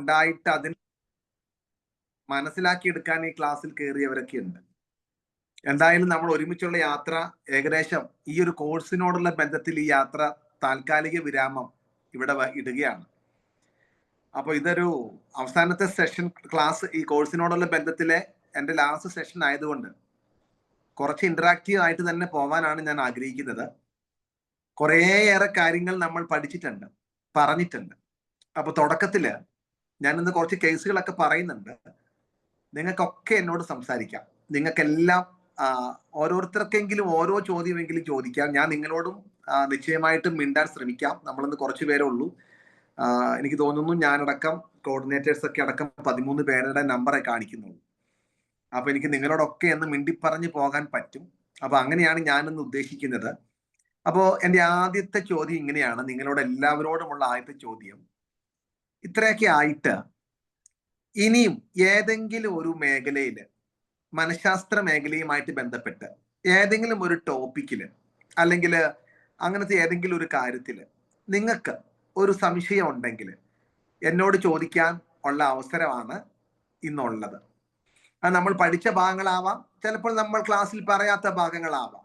ഉണ്ടായിട്ട് അതിന് മനസ്സിലാക്കിയെടുക്കാൻ ഈ ക്ലാസ്സിൽ കയറിയവരൊക്കെ ഉണ്ട്. എന്തായാലും നമ്മൾ ഒരുമിച്ചുള്ള യാത്ര ഏകദേശം ഈ ഒരു കോഴ്സിനോടുള്ള ബന്ധത്തിൽ ഈ യാത്ര താൽക്കാലിക വിരാമം ഇവിടെ ഇടുകയാണ്. അപ്പോൾ ഇതൊരു അവസാനത്തെ സെഷൻ ക്ലാസ് ഈ കോഴ്സിനോടുള്ള ബന്ധത്തിലെ എൻ്റെ ലാസ്റ്റ് സെഷൻ ആയതുകൊണ്ട് കുറച്ച് ഇന്ററാക്റ്റീവ് ആയിട്ട് തന്നെ പോവാനാണ് ഞാൻ ആഗ്രഹിക്കുന്നത്. കുറേയേറെ കാര്യങ്ങൾ നമ്മൾ പഠിച്ചിട്ടുണ്ട്, പറഞ്ഞിട്ടുണ്ട്. അപ്പൊ തുടക്കത്തില് ഞാനിന്ന് കുറച്ച് കേസുകളൊക്കെ പറയുന്നുണ്ട്. നിങ്ങൾക്കൊക്കെ എന്നോട് സംസാരിക്കാം. നിങ്ങൾക്കെല്ലാം ഓരോരുത്തർക്കെങ്കിലും ഓരോ ചോദ്യമെങ്കിലും ചോദിക്കാം. ഞാൻ നിങ്ങളോടും നിശ്ചയമായിട്ടും മിണ്ടാൻ ശ്രമിക്കാം. നമ്മളിന്ന് കുറച്ച് പേരേ ഉള്ളൂ. എനിക്ക് തോന്നുന്നു ഞാനടക്കം കോർഡിനേറ്റേഴ്സ് ഒക്കെ അടക്കം 13 പേരുടെ നമ്പറെ കാണിക്കുന്നുള്ളൂ. അപ്പൊ എനിക്ക് നിങ്ങളോടൊക്കെ ഒന്ന് മിണ്ടിപ്പറഞ്ഞ് പോകാൻ പറ്റും. അപ്പൊ അങ്ങനെയാണ് ഞാനിന്ന് ഉദ്ദേശിക്കുന്നത്. അപ്പോ എൻ്റെ ആദ്യത്തെ ചോദ്യം ഇങ്ങനെയാണ്, നിങ്ങളോട് എല്ലാവരോടുമുള്ള ആദ്യത്തെ ചോദ്യം. ഇത്രയൊക്കെ ആയിട്ട് ഇനിയും ഏതെങ്കിലും ഒരു മേഖലയിൽ, മനഃശാസ്ത്ര മേഖലയുമായിട്ട് ബന്ധപ്പെട്ട് ഏതെങ്കിലും ഒരു ടോപ്പിക്കില് അല്ലെങ്കിൽ അങ്ങനത്തെ ഏതെങ്കിലും ഒരു കാര്യത്തിൽ നിങ്ങൾക്ക് ഒരു സംശയം ഉണ്ടെങ്കിൽ എന്നോട് ചോദിക്കാൻ ഉള്ള അവസരമാണ് ഇന്നുള്ളത്. അത് നമ്മൾ പഠിച്ച ഭാഗങ്ങളാവാം, ചിലപ്പോൾ നമ്മൾ ക്ലാസ്സിൽ പറയാത്ത ഭാഗങ്ങളാവാം.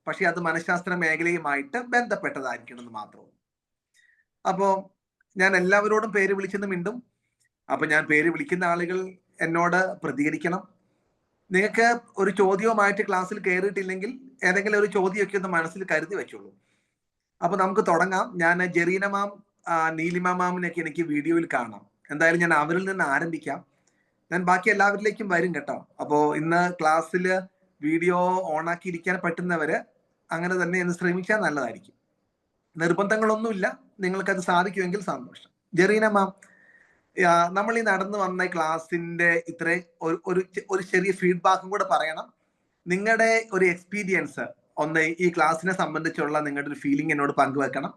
പക്ഷെ അത് മനഃശാസ്ത്ര മേഖലയുമായിട്ട് ബന്ധപ്പെട്ടതായിരിക്കണം എന്ന് മാത്രം. അപ്പോൾ ഞാൻ എല്ലാവരോടും പേര് വിളിച്ചെന്ന് മിണ്ടും. അപ്പൊ ഞാൻ പേര് വിളിക്കുന്ന ആളുകൾ എന്നോട് പ്രതികരിക്കണം. നിങ്ങൾക്ക് ഒരു ചോദ്യവുമായിട്ട് ക്ലാസ്സിൽ കയറിയിട്ടില്ലെങ്കിൽ ഏതെങ്കിലും ഒരു ചോദ്യമൊക്കെ ഒന്ന് മനസ്സിൽ കരുതി വെച്ചോളൂ. അപ്പൊ നമുക്ക് തുടങ്ങാം. ഞാൻ ജെറീന മാം, നീലിമ മാമിനൊക്കെ എനിക്ക് വീഡിയോയിൽ കാണാം. എന്തായാലും ഞാൻ അവരിൽ നിന്ന് ആരംഭിക്കാം. ഞാൻ ബാക്കി എല്ലാവരിലേക്കും വരും കേട്ടോ. അപ്പോ ഇന്ന് ക്ലാസ്സിൽ വീഡിയോ ഓണാക്കി ഇരിക്കാൻ പറ്റുന്നവര് അങ്ങനെ തന്നെ ഒന്ന് ശ്രമിച്ചാൽ നല്ലതായിരിക്കും. നിർബന്ധങ്ങളൊന്നുമില്ല, നിങ്ങൾക്കത് സാധിക്കുമെങ്കിൽ സന്തോഷം. ജെറീന മാം, നമ്മൾ ഈ നടന്നു വന്ന ക്ലാസ്സിന്റെ ഇത്രയും ഒരു ചെറിയ ഫീഡ്ബാക്കും കൂടെ പറയണം. നിങ്ങളുടെ ഒരു എക്സ്പീരിയൻസ് ഒന്ന് ഈ ക്ലാസ്സിനെ സംബന്ധിച്ചുള്ള നിങ്ങളുടെ ഒരു ഫീലിംഗ് എന്നോട് പങ്കുവെക്കണം.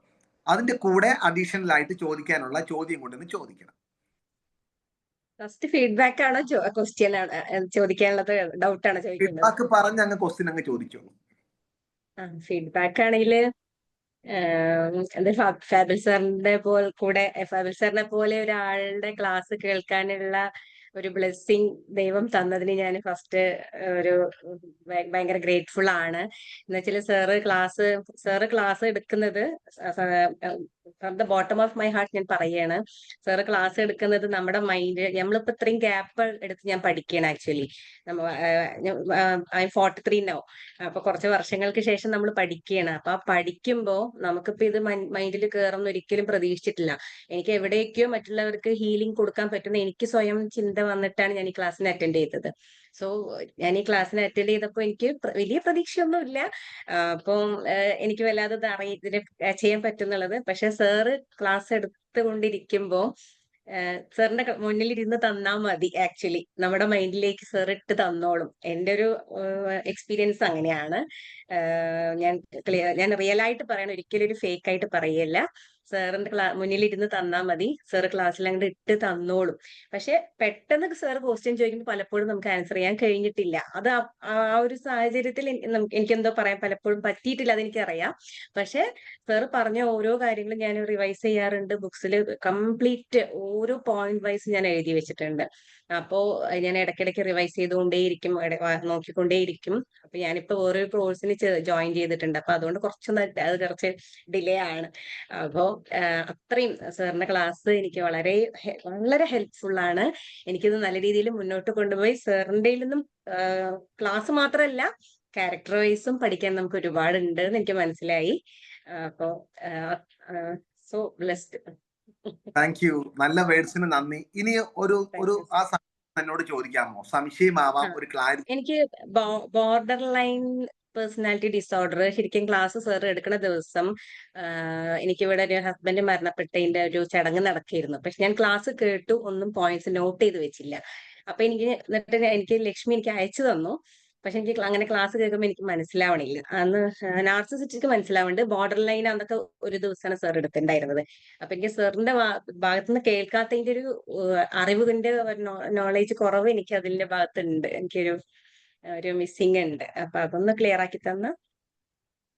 അതിന്റെ കൂടെ അഡീഷണൽ ആയിട്ട് ചോദിക്കാനുള്ള ചോദ്യം കൊണ്ടുവന്ന് ചോദിക്കണം. ഫസ്റ്റ് ഫീഡ്ബാക്ക് ആണോ ക്വസ്റ്റ്യൻ ആണ് ചോദിക്കാനുള്ളത്? ഡൗട്ട് ആണ് ചോദിക്കുന്നത്. ഫീഡ്ബാക്ക് പറഞ്ഞ് അങ്ങ് ക്വസ്റ്റ്യൻ അങ്ങ് ചോദിച്ചോളൂ. ഫീഡ്ബാക്ക് ആണെങ്കിൽ ഫാബിൽ സാറിനെ പോലെ ഒരാളുടെ ക്ലാസ് കേൾക്കാനുള്ള ഒരു ബ്ലെസ്സിങ് ദൈവം തന്നതിന് ഞാൻ ഫസ്റ്റ് ഒരു ഭയങ്കര ഗ്രേറ്റ്ഫുൾ ആണ്. എന്നുവെച്ചാൽ സാറ് ക്ലാസ് എടുക്കുന്നത് from the bottom of my heart ഞാൻ പറയാണ്. സാറ് ക്ലാസ് എടുക്കുന്നത് നമ്മുടെ മൈൻഡ്, നമ്മളിപ്പോ ഇത്രയും ഗ്യാപ്പ് എടുത്ത് ഞാൻ പഠിക്കുകയാണ്. Actually I 43 now. അപ്പൊ കുറച്ച് വർഷങ്ങൾക്ക് ശേഷം നമ്മൾ പഠിക്കുകയാണ്. അപ്പൊ ആ പഠിക്കുമ്പോ നമുക്കിപ്പോ ഇത് മൈൻഡിൽ കയറുന്ന ഒരിക്കലും പ്രതീക്ഷിച്ചിട്ടില്ല. എനിക്ക് എവിടേക്കോ മറ്റുള്ളവർക്ക് ഹീലിംഗ് കൊടുക്കാൻ പറ്റുന്ന എനിക്ക് സ്വയം ചിന്ത വന്നിട്ടാണ് ഞാൻ ഈ ക്ലാസ്സിന് അറ്റൻഡ് ചെയ്തത്. സോ ഞാൻ ഈ ക്ലാസ്സിന് അറ്റൻഡ് ചെയ്തപ്പോൾ എനിക്ക് വലിയ പ്രതീക്ഷയൊന്നുമില്ല. അപ്പം എനിക്ക് വല്ലാതെ ഇതിനെ ചെയ്യാൻ പറ്റുന്നുള്ളത്. പക്ഷെ സാറ് ക്ലാസ് എടുത്തുകൊണ്ടിരിക്കുമ്പോ സാറിന്റെ മുന്നിൽ ഇരുന്ന് തന്നാ മതി. ആക്ച്വലി നമ്മുടെ മൈൻഡിലേക്ക് സാർ ഇട്ട് തന്നോളും. എൻ്റെ ഒരു എക്സ്പീരിയൻസ് അങ്ങനെയാണ്. ഞാൻ റിയൽ ആയിട്ട് പറയണം, ഒരിക്കലും ഒരു ഫേക്ക് ആയിട്ട് പറയല്ല. സാറിന്റെ മുന്നിൽ ഇരുന്ന് തന്നാ മതി, സാറ് ക്ലാസ്സിൽ അങ്ങോട്ട് ഇട്ട് തന്നോളും. പക്ഷെ പെട്ടെന്ന് സാർ ക്വസ്റ്റ്യൻ ചോദിക്കുമ്പോൾ പലപ്പോഴും നമുക്ക് ആൻസർ ചെയ്യാൻ കഴിഞ്ഞിട്ടില്ല. അത് ആ ഒരു സാഹചര്യത്തിൽ എനിക്കെന്തോ പറയാൻ പലപ്പോഴും പറ്റിയിട്ടില്ല, അതെനിക്കറിയാം. പക്ഷെ സാറ് പറഞ്ഞ ഓരോ കാര്യങ്ങളും ഞാൻ റിവൈസ് ചെയ്യാറുണ്ട്. ബുക്സിൽ കംപ്ലീറ്റ് ഓരോ പോയിന്റ് വൈസ് ഞാൻ എഴുതി വെച്ചിട്ടുണ്ട്. അപ്പോ ഞാൻ ഇടയ്ക്കിടയ്ക്ക് റിവൈസ് ചെയ്തുകൊണ്ടേയിരിക്കും, നോക്കിക്കൊണ്ടേയിരിക്കും. അപ്പൊ ഞാനിപ്പോ ഓരോ കോഴ്സിന് ജോയിൻ ചെയ്തിട്ടുണ്ട്. അപ്പൊ അതുകൊണ്ട് കുറച്ച് ഡിലേ ആണ്. അപ്പോ അത്രയും സാറിന്റെ ക്ലാസ് എനിക്ക് വളരെ വളരെ ഹെൽപ്ഫുൾ ആണ്. എനിക്കിത് നല്ല രീതിയിൽ മുന്നോട്ട് കൊണ്ടുപോയി സാറിന്റെ നിന്നും ക്ലാസ് മാത്രമല്ല ക്യാരക്ടർ വൈസും പഠിക്കാൻ നമുക്ക് ഒരുപാടുണ്ട് എന്ന് എനിക്ക് മനസ്സിലായി. അപ്പോ സോ ബ്ലെസ്ഡ്. Thank you. നല്ല വേർഡ്സിന് നന്ദി. ഇനി ആ എന്നോട് ചോദിക്കാമോ? സംശയമാവാം, ഒരു ക്ലാരിറ്റി. എനിക്ക് ബോർഡർ ലൈൻ പേഴ്സണാലിറ്റി ഡിസോർഡർ ശരിക്കും ക്ലാസ് സാർ എടുക്കുന്ന ദിവസം എനിക്കിവിടെ ഒരു ഹസ്ബൻഡ് മരണപ്പെട്ടതിന്റെ ഒരു ചടങ്ങ് നടക്കിയിരുന്നു. പക്ഷെ ഞാൻ ക്ലാസ് കേട്ടു, ഒന്നും പോയിന്റ്സ് നോട്ട് ചെയ്ത് വെച്ചില്ല. അപ്പൊ എനിക്ക് ലക്ഷ്മി എനിക്ക് അയച്ചു തന്നു. പക്ഷെ എനിക്ക് അങ്ങനെ ക്ലാസ് കേൾക്കുമ്പോൾ എനിക്ക് മനസ്സിലാവണില്ല. അന്ന് നാർസിസിസ്റ്റിക്ക് മനസ്സിലാവുന്നുണ്ട്. ബോർഡർ ലൈൻ അന്നൊക്കെ ഒരു ദിവസമാണ് സാർ എടുത്തിട്ടുണ്ടായിരുന്നത്. അപ്പൊ എനിക്ക് സാറിന്റെ ഭാഗത്തുനിന്ന് കേൾക്കാത്തതിന്റെ ഒരു അറിവിന്റെ നോളേജ് കുറവ് എനിക്ക് അതിന്റെ ഭാഗത്തുണ്ട്. ഒരു മിസ്സിംഗ് ഉണ്ട്. അപ്പൊ അതൊന്ന് ക്ലിയർ ആക്കി തന്ന.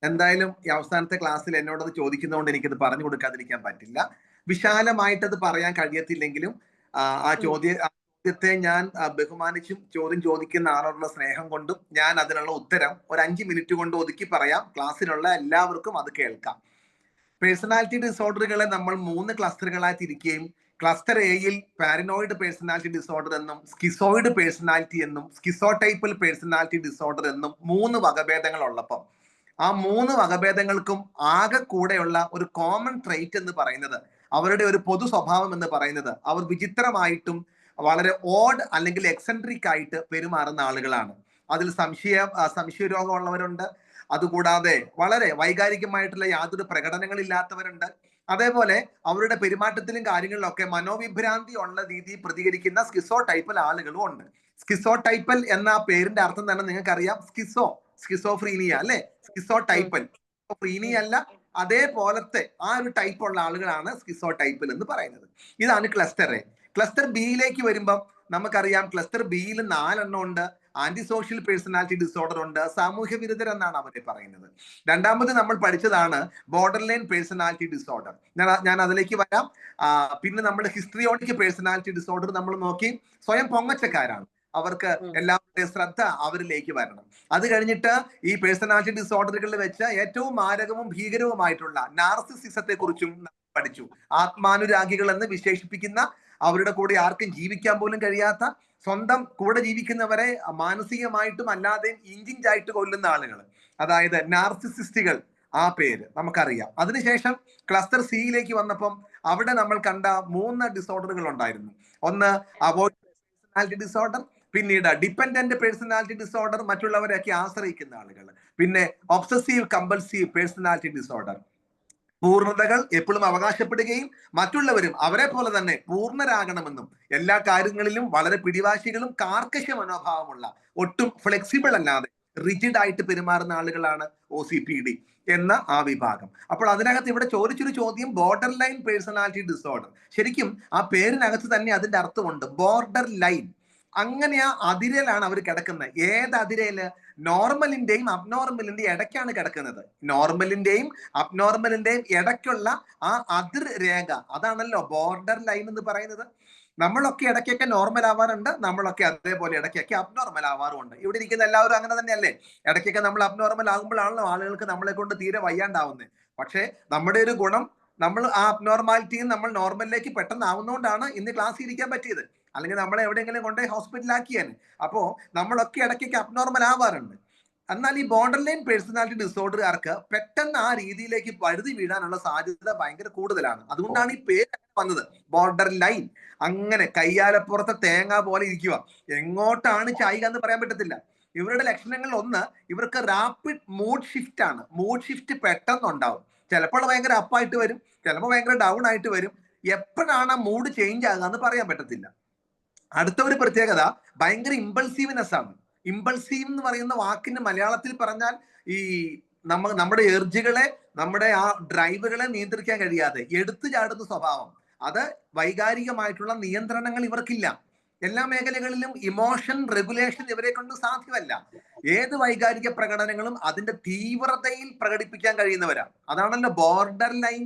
എന്തായാലും ഈ അവസാനത്തെ ക്ലാസ്സിൽ എന്നോടത് ചോദിക്കുന്നതുകൊണ്ട് എനിക്കത് പറഞ്ഞു കൊടുക്കാതിരിക്കാൻ പറ്റില്ല. വിശാലമായിട്ടത് പറയാൻ കഴിയത്തില്ലെങ്കിലും ആ ചോദ്യത്തെ ഞാൻ ബഹുമാനിച്ചും ചോദ്യം ചോദിക്കുന്ന ആളോടുള്ള സ്നേഹം കൊണ്ടും ഞാൻ അതിനുള്ള ഉത്തരം ഒരു 5 മിനിറ്റ് കൊണ്ട് ഒതുക്കി പറയാം. ക്ലാസ്സിലുള്ള എല്ലാവർക്കും അത് കേൾക്കാം. പേഴ്സണാലിറ്റി ഡിസോർഡറുകളെ നമ്മൾ 3 ക്ലസ്റ്ററുകളായി തിരിക്കുകയും ക്ലസ്റ്റർ എയിൽ പാരനോയിഡ് പേഴ്സണാലിറ്റി ഡിസോർഡർ എന്നും സ്കിസോയിഡ് പേഴ്സണാലിറ്റി എന്നും സ്കിസോടൈപ്പൽ പേഴ്സണാലിറ്റി ഡിസോർഡർ എന്നും 3 വകഭേദങ്ങൾ ഉള്ളപ്പം ആ 3 വകഭേദങ്ങൾക്കും ആകെ കൂടെയുള്ള ഒരു കോമൺ ട്രൈറ്റ് എന്ന് പറയുന്നത്, അവരുടെ ഒരു പൊതു സ്വഭാവം എന്ന് പറയുന്നത്, അവർ വിചിത്രമായിട്ടും വളരെ ഓഡ് അല്ലെങ്കിൽ എക്സെൻട്രിക് ആയിട്ട് പെരുമാറുന്ന ആളുകളാണ്. അതിൽ സംശയരോഗമുള്ളവരുണ്ട്, അതുകൂടാതെ വളരെ വൈകാരികമായിട്ടുള്ള യാതൊരു പ്രകടനങ്ങളില്ലാത്തവരുണ്ട്. അതേപോലെ അവരുടെ പെരുമാറ്റത്തിലും കാര്യങ്ങളിലൊക്കെ മനോവിഭ്രാന്തി ഉള്ള രീതിയിൽ പ്രതികരിക്കുന്ന സ്കിസോ ടൈപ്പൽ ആളുകളും ഉണ്ട്. സ്കിസോ ടൈപ്പൽ എന്ന പേരിന്റെ അർത്ഥം തന്നെ നിങ്ങൾക്കറിയാം, സ്കിസോഫ്രീനിയ അല്ലെ? സ്കിസോ ടൈപ്പൽ ഫ്രീനിയ അല്ല, അതേപോലത്തെ ആ ഒരു ടൈപ്പ് ഉള്ള ആളുകളാണ് സ്കിസോ ടൈപ്പൽ എന്ന് പറയുന്നത്. ഇതാണ് ക്ലസ്റ്റർ എ. ക്ലസ്റ്റർ ബിയിലേക്ക് വരുമ്പം നമുക്കറിയാം, ക്ലസ്റ്റർ ബിയിൽ 4 എണ്ണം ഉണ്ട്. ആന്റി സോഷ്യൽ പേഴ്സണാലിറ്റി ഡിസോർഡർ ഉണ്ട്, സാമൂഹ്യ വിരുദ്ധർ എന്നാണ് അവരെ പറയുന്നത്. രണ്ടാമത് നമ്മൾ പഠിച്ചതാണ് ബോർഡർ ലൈൻ പേഴ്സണാലിറ്റി ഡിസോർഡർ. ഞാൻ അതിലേക്ക് വരാം. പിന്നെ നമ്മൾ ഹിസ്ട്രിയോണിക് പേഴ്സണാലിറ്റി ഡിസോർഡർ നമ്മൾ നോക്കി. സ്വയം പൊങ്ങച്ചക്കാരാണ്, അവർക്ക് എല്ലാവരുടെയും ശ്രദ്ധ അവരിലേക്ക് വരണം. അത് കഴിഞ്ഞിട്ട് ഈ പേഴ്സണാലിറ്റി ഡിസോർഡറുകളിൽ വെച്ച് ഏറ്റവും മാരകവും ഭീകരവുമായിട്ടുള്ള നാർസിസിസത്തെ കുറിച്ചും പഠിച്ചു. ആത്മാനുരാഗികൾ എന്ന് വിശേഷിപ്പിക്കുന്ന, അവരുടെ കൂടെ ആർക്കും ജീവിക്കാൻ പോലും കഴിയാത്ത, സ്വന്തം കൂടെ ജീവിക്കുന്നവരെ മാനസികമായിട്ടും അല്ലാതെയും ഇഞ്ചിഞ്ചായിട്ട് കൊല്ലുന്ന ആളുകൾ, അതായത് നാർസിസിസ്റ്റുകൾ, ആ പേര് നമുക്കറിയാം. അതിനുശേഷം ക്ലസ്റ്റർ സിയിലേക്ക് വന്നപ്പം അവിടെ നമ്മൾ കണ്ട 3 ഡിസോർഡറുകൾ ഉണ്ടായിരുന്നു. ഒന്ന് അവോയ്ഡ് പേഴ്സണാലിറ്റി ഡിസോർഡർ, പിന്നീട് ഡിപ്പെൻഡന്റ് പേഴ്സണാലിറ്റി ഡിസോർഡർ, മറ്റുള്ളവരെയൊക്കെ ആശ്രയിക്കുന്ന ആളുകൾ, പിന്നെ ഒബ്സസീവ് കമ്പൽസീവ് പേഴ്സണാലിറ്റി ഡിസോർഡർ, പൂർണ്ണതകൾ എപ്പോഴും അവകാശപ്പെടുകയും മറ്റുള്ളവരും അവരെ പോലെ തന്നെ പൂർണ്ണരാകണമെന്നും എല്ലാ കാര്യങ്ങളിലും വളരെ പിടിവാശികളും കാർക്കശ മനോഭാവമുള്ള, ഒട്ടും ഫ്ലെക്സിബിൾ അല്ലാതെ റിജിഡ് ആയിട്ട് പെരുമാറുന്ന ആളുകളാണ് OCPD എന്ന ആ വിഭാഗം. അപ്പോൾ അതിനകത്ത് ഇവിടെ ചോദിച്ചൊരു ചോദ്യം, ബോർഡർ ലൈൻ പേഴ്സണാലിറ്റി ഡിസോർഡർ. ശരിക്കും ആ പേരിനകത്ത് തന്നെ അതിന്റെ അർത്ഥമുണ്ട്, ബോർഡർ ലൈൻ. അങ്ങനെ ആ അതിരയിലാണ് അവർ കിടക്കുന്നത്. ഏത് അതിരയില്? നോർമലിന്റെയും അബ്നോർമലിന്റെയും ഇടയ്ക്കാണ് കിടക്കുന്നത്. നോർമലിന്റെയും അബ്നോർമലിന്റെയും ഇടയ്ക്കുള്ള ആ അതിർ രേഖ, അതാണല്ലോ ബോർഡർ ലൈൻ എന്ന് പറയുന്നത്. നമ്മളൊക്കെ ഇടയ്ക്കൊക്കെ നോർമൽ ആവാറുണ്ട്, നമ്മളൊക്കെ അതേപോലെ ഇടയ്ക്കൊക്കെ അബ്നോർമൽ ആവാറുമുണ്ട്. ഇവിടെ ഇരിക്കുന്ന എല്ലാവരും അങ്ങനെ തന്നെയല്ലേ? ഇടയ്ക്കൊക്കെ നമ്മൾ അബ്നോർമൽ ആകുമ്പോഴാണല്ലോ ആളുകൾക്ക് നമ്മളെ കൊണ്ട് തീരെ വയ്യാണ്ടാവുന്നത്. പക്ഷേ നമ്മുടെ ഒരു ഗുണം, നമ്മൾ ആ അബ്നോർമാലിറ്റിയിൽ നമ്മൾ നോർമലിലേക്ക് പെട്ടെന്ന് ആവുന്നതുകൊണ്ടാണ് ഇന്ന് ക്ലാസ് ഇരിക്കാൻ പറ്റിയത്. അല്ലെങ്കിൽ നമ്മളെ എവിടെയെങ്കിലും കൊണ്ടുപോയി ഹോസ്പിറ്റലാക്കിയാണ്. അപ്പോ നമ്മളൊക്കെ ഇടയ്ക്കൊക്കെ അബ്നോർമൽ ആവാറുണ്ട്. എന്നാൽ ഈ ബോർഡർ ലൈൻ പേഴ്സണാലിറ്റി ഡിസോർഡറുകാർക്ക് പെട്ടെന്ന് ആ രീതിയിലേക്ക് വഴുതി വീഴാനുള്ള സാധ്യത ഭയങ്കര കൂടുതലാണ്. അതുകൊണ്ടാണ് ഈ പേര് വന്നത്, ബോർഡർ ലൈൻ. അങ്ങനെ കയ്യാലപ്പുറത്തെ തേങ്ങ പോലെ ഇരിക്കുക, എങ്ങോട്ടാണ് ചായുക എന്ന് പറയാൻ പറ്റത്തില്ല. ഇവരുടെ ലക്ഷണങ്ങളിൽ ഒന്ന്, ഇവർക്ക് റാപ്പിഡ് മൂഡ് ഷിഫ്റ്റ് ആണ്. മൂഡ് ഷിഫ്റ്റ് പെട്ടെന്ന് ഉണ്ടാവും. ചിലപ്പോൾ ഭയങ്കര അപ്പായിട്ട് വരും, ചിലപ്പോൾ ഭയങ്കര ഡൗൺ ആയിട്ട് വരും. എപ്പോഴാണ് ആ മൂഡ് ചേഞ്ച് ആകുക എന്ന് പറയാൻ പറ്റത്തില്ല. അടുത്ത ഒരു പ്രത്യേകത, ഭയങ്കര ഇമ്പൾസീവ്നെസ് ആണ്. ഇമ്പൾസീവ് എന്ന് പറയുന്ന വാക്കിന് മലയാളത്തിൽ പറഞ്ഞാൽ ഈ നമ്മുടെ എർജുകളെ, നമ്മുടെ ആ ഡ്രൈവുകളെ നിയന്ത്രിക്കാൻ കഴിയാതെ എടുത്തു ചാടുന്ന സ്വഭാവം, അത് വൈകാരികമായിട്ടുള്ള നിയന്ത്രണങ്ങൾ ഇവർക്കില്ല. എല്ലാ മേഖലകളിലും ഇമോഷൻ റെഗുലേഷൻ ഇവരെ കൊണ്ട് സാധ്യമല്ല. ഏത് വൈകാരിക പ്രകടനങ്ങളും അതിന്റെ തീവ്രതയിൽ പ്രകടിപ്പിക്കാൻ കഴിയുന്നവരാണ്. അതാണല്ലോ ബോർഡർ ലൈൻ.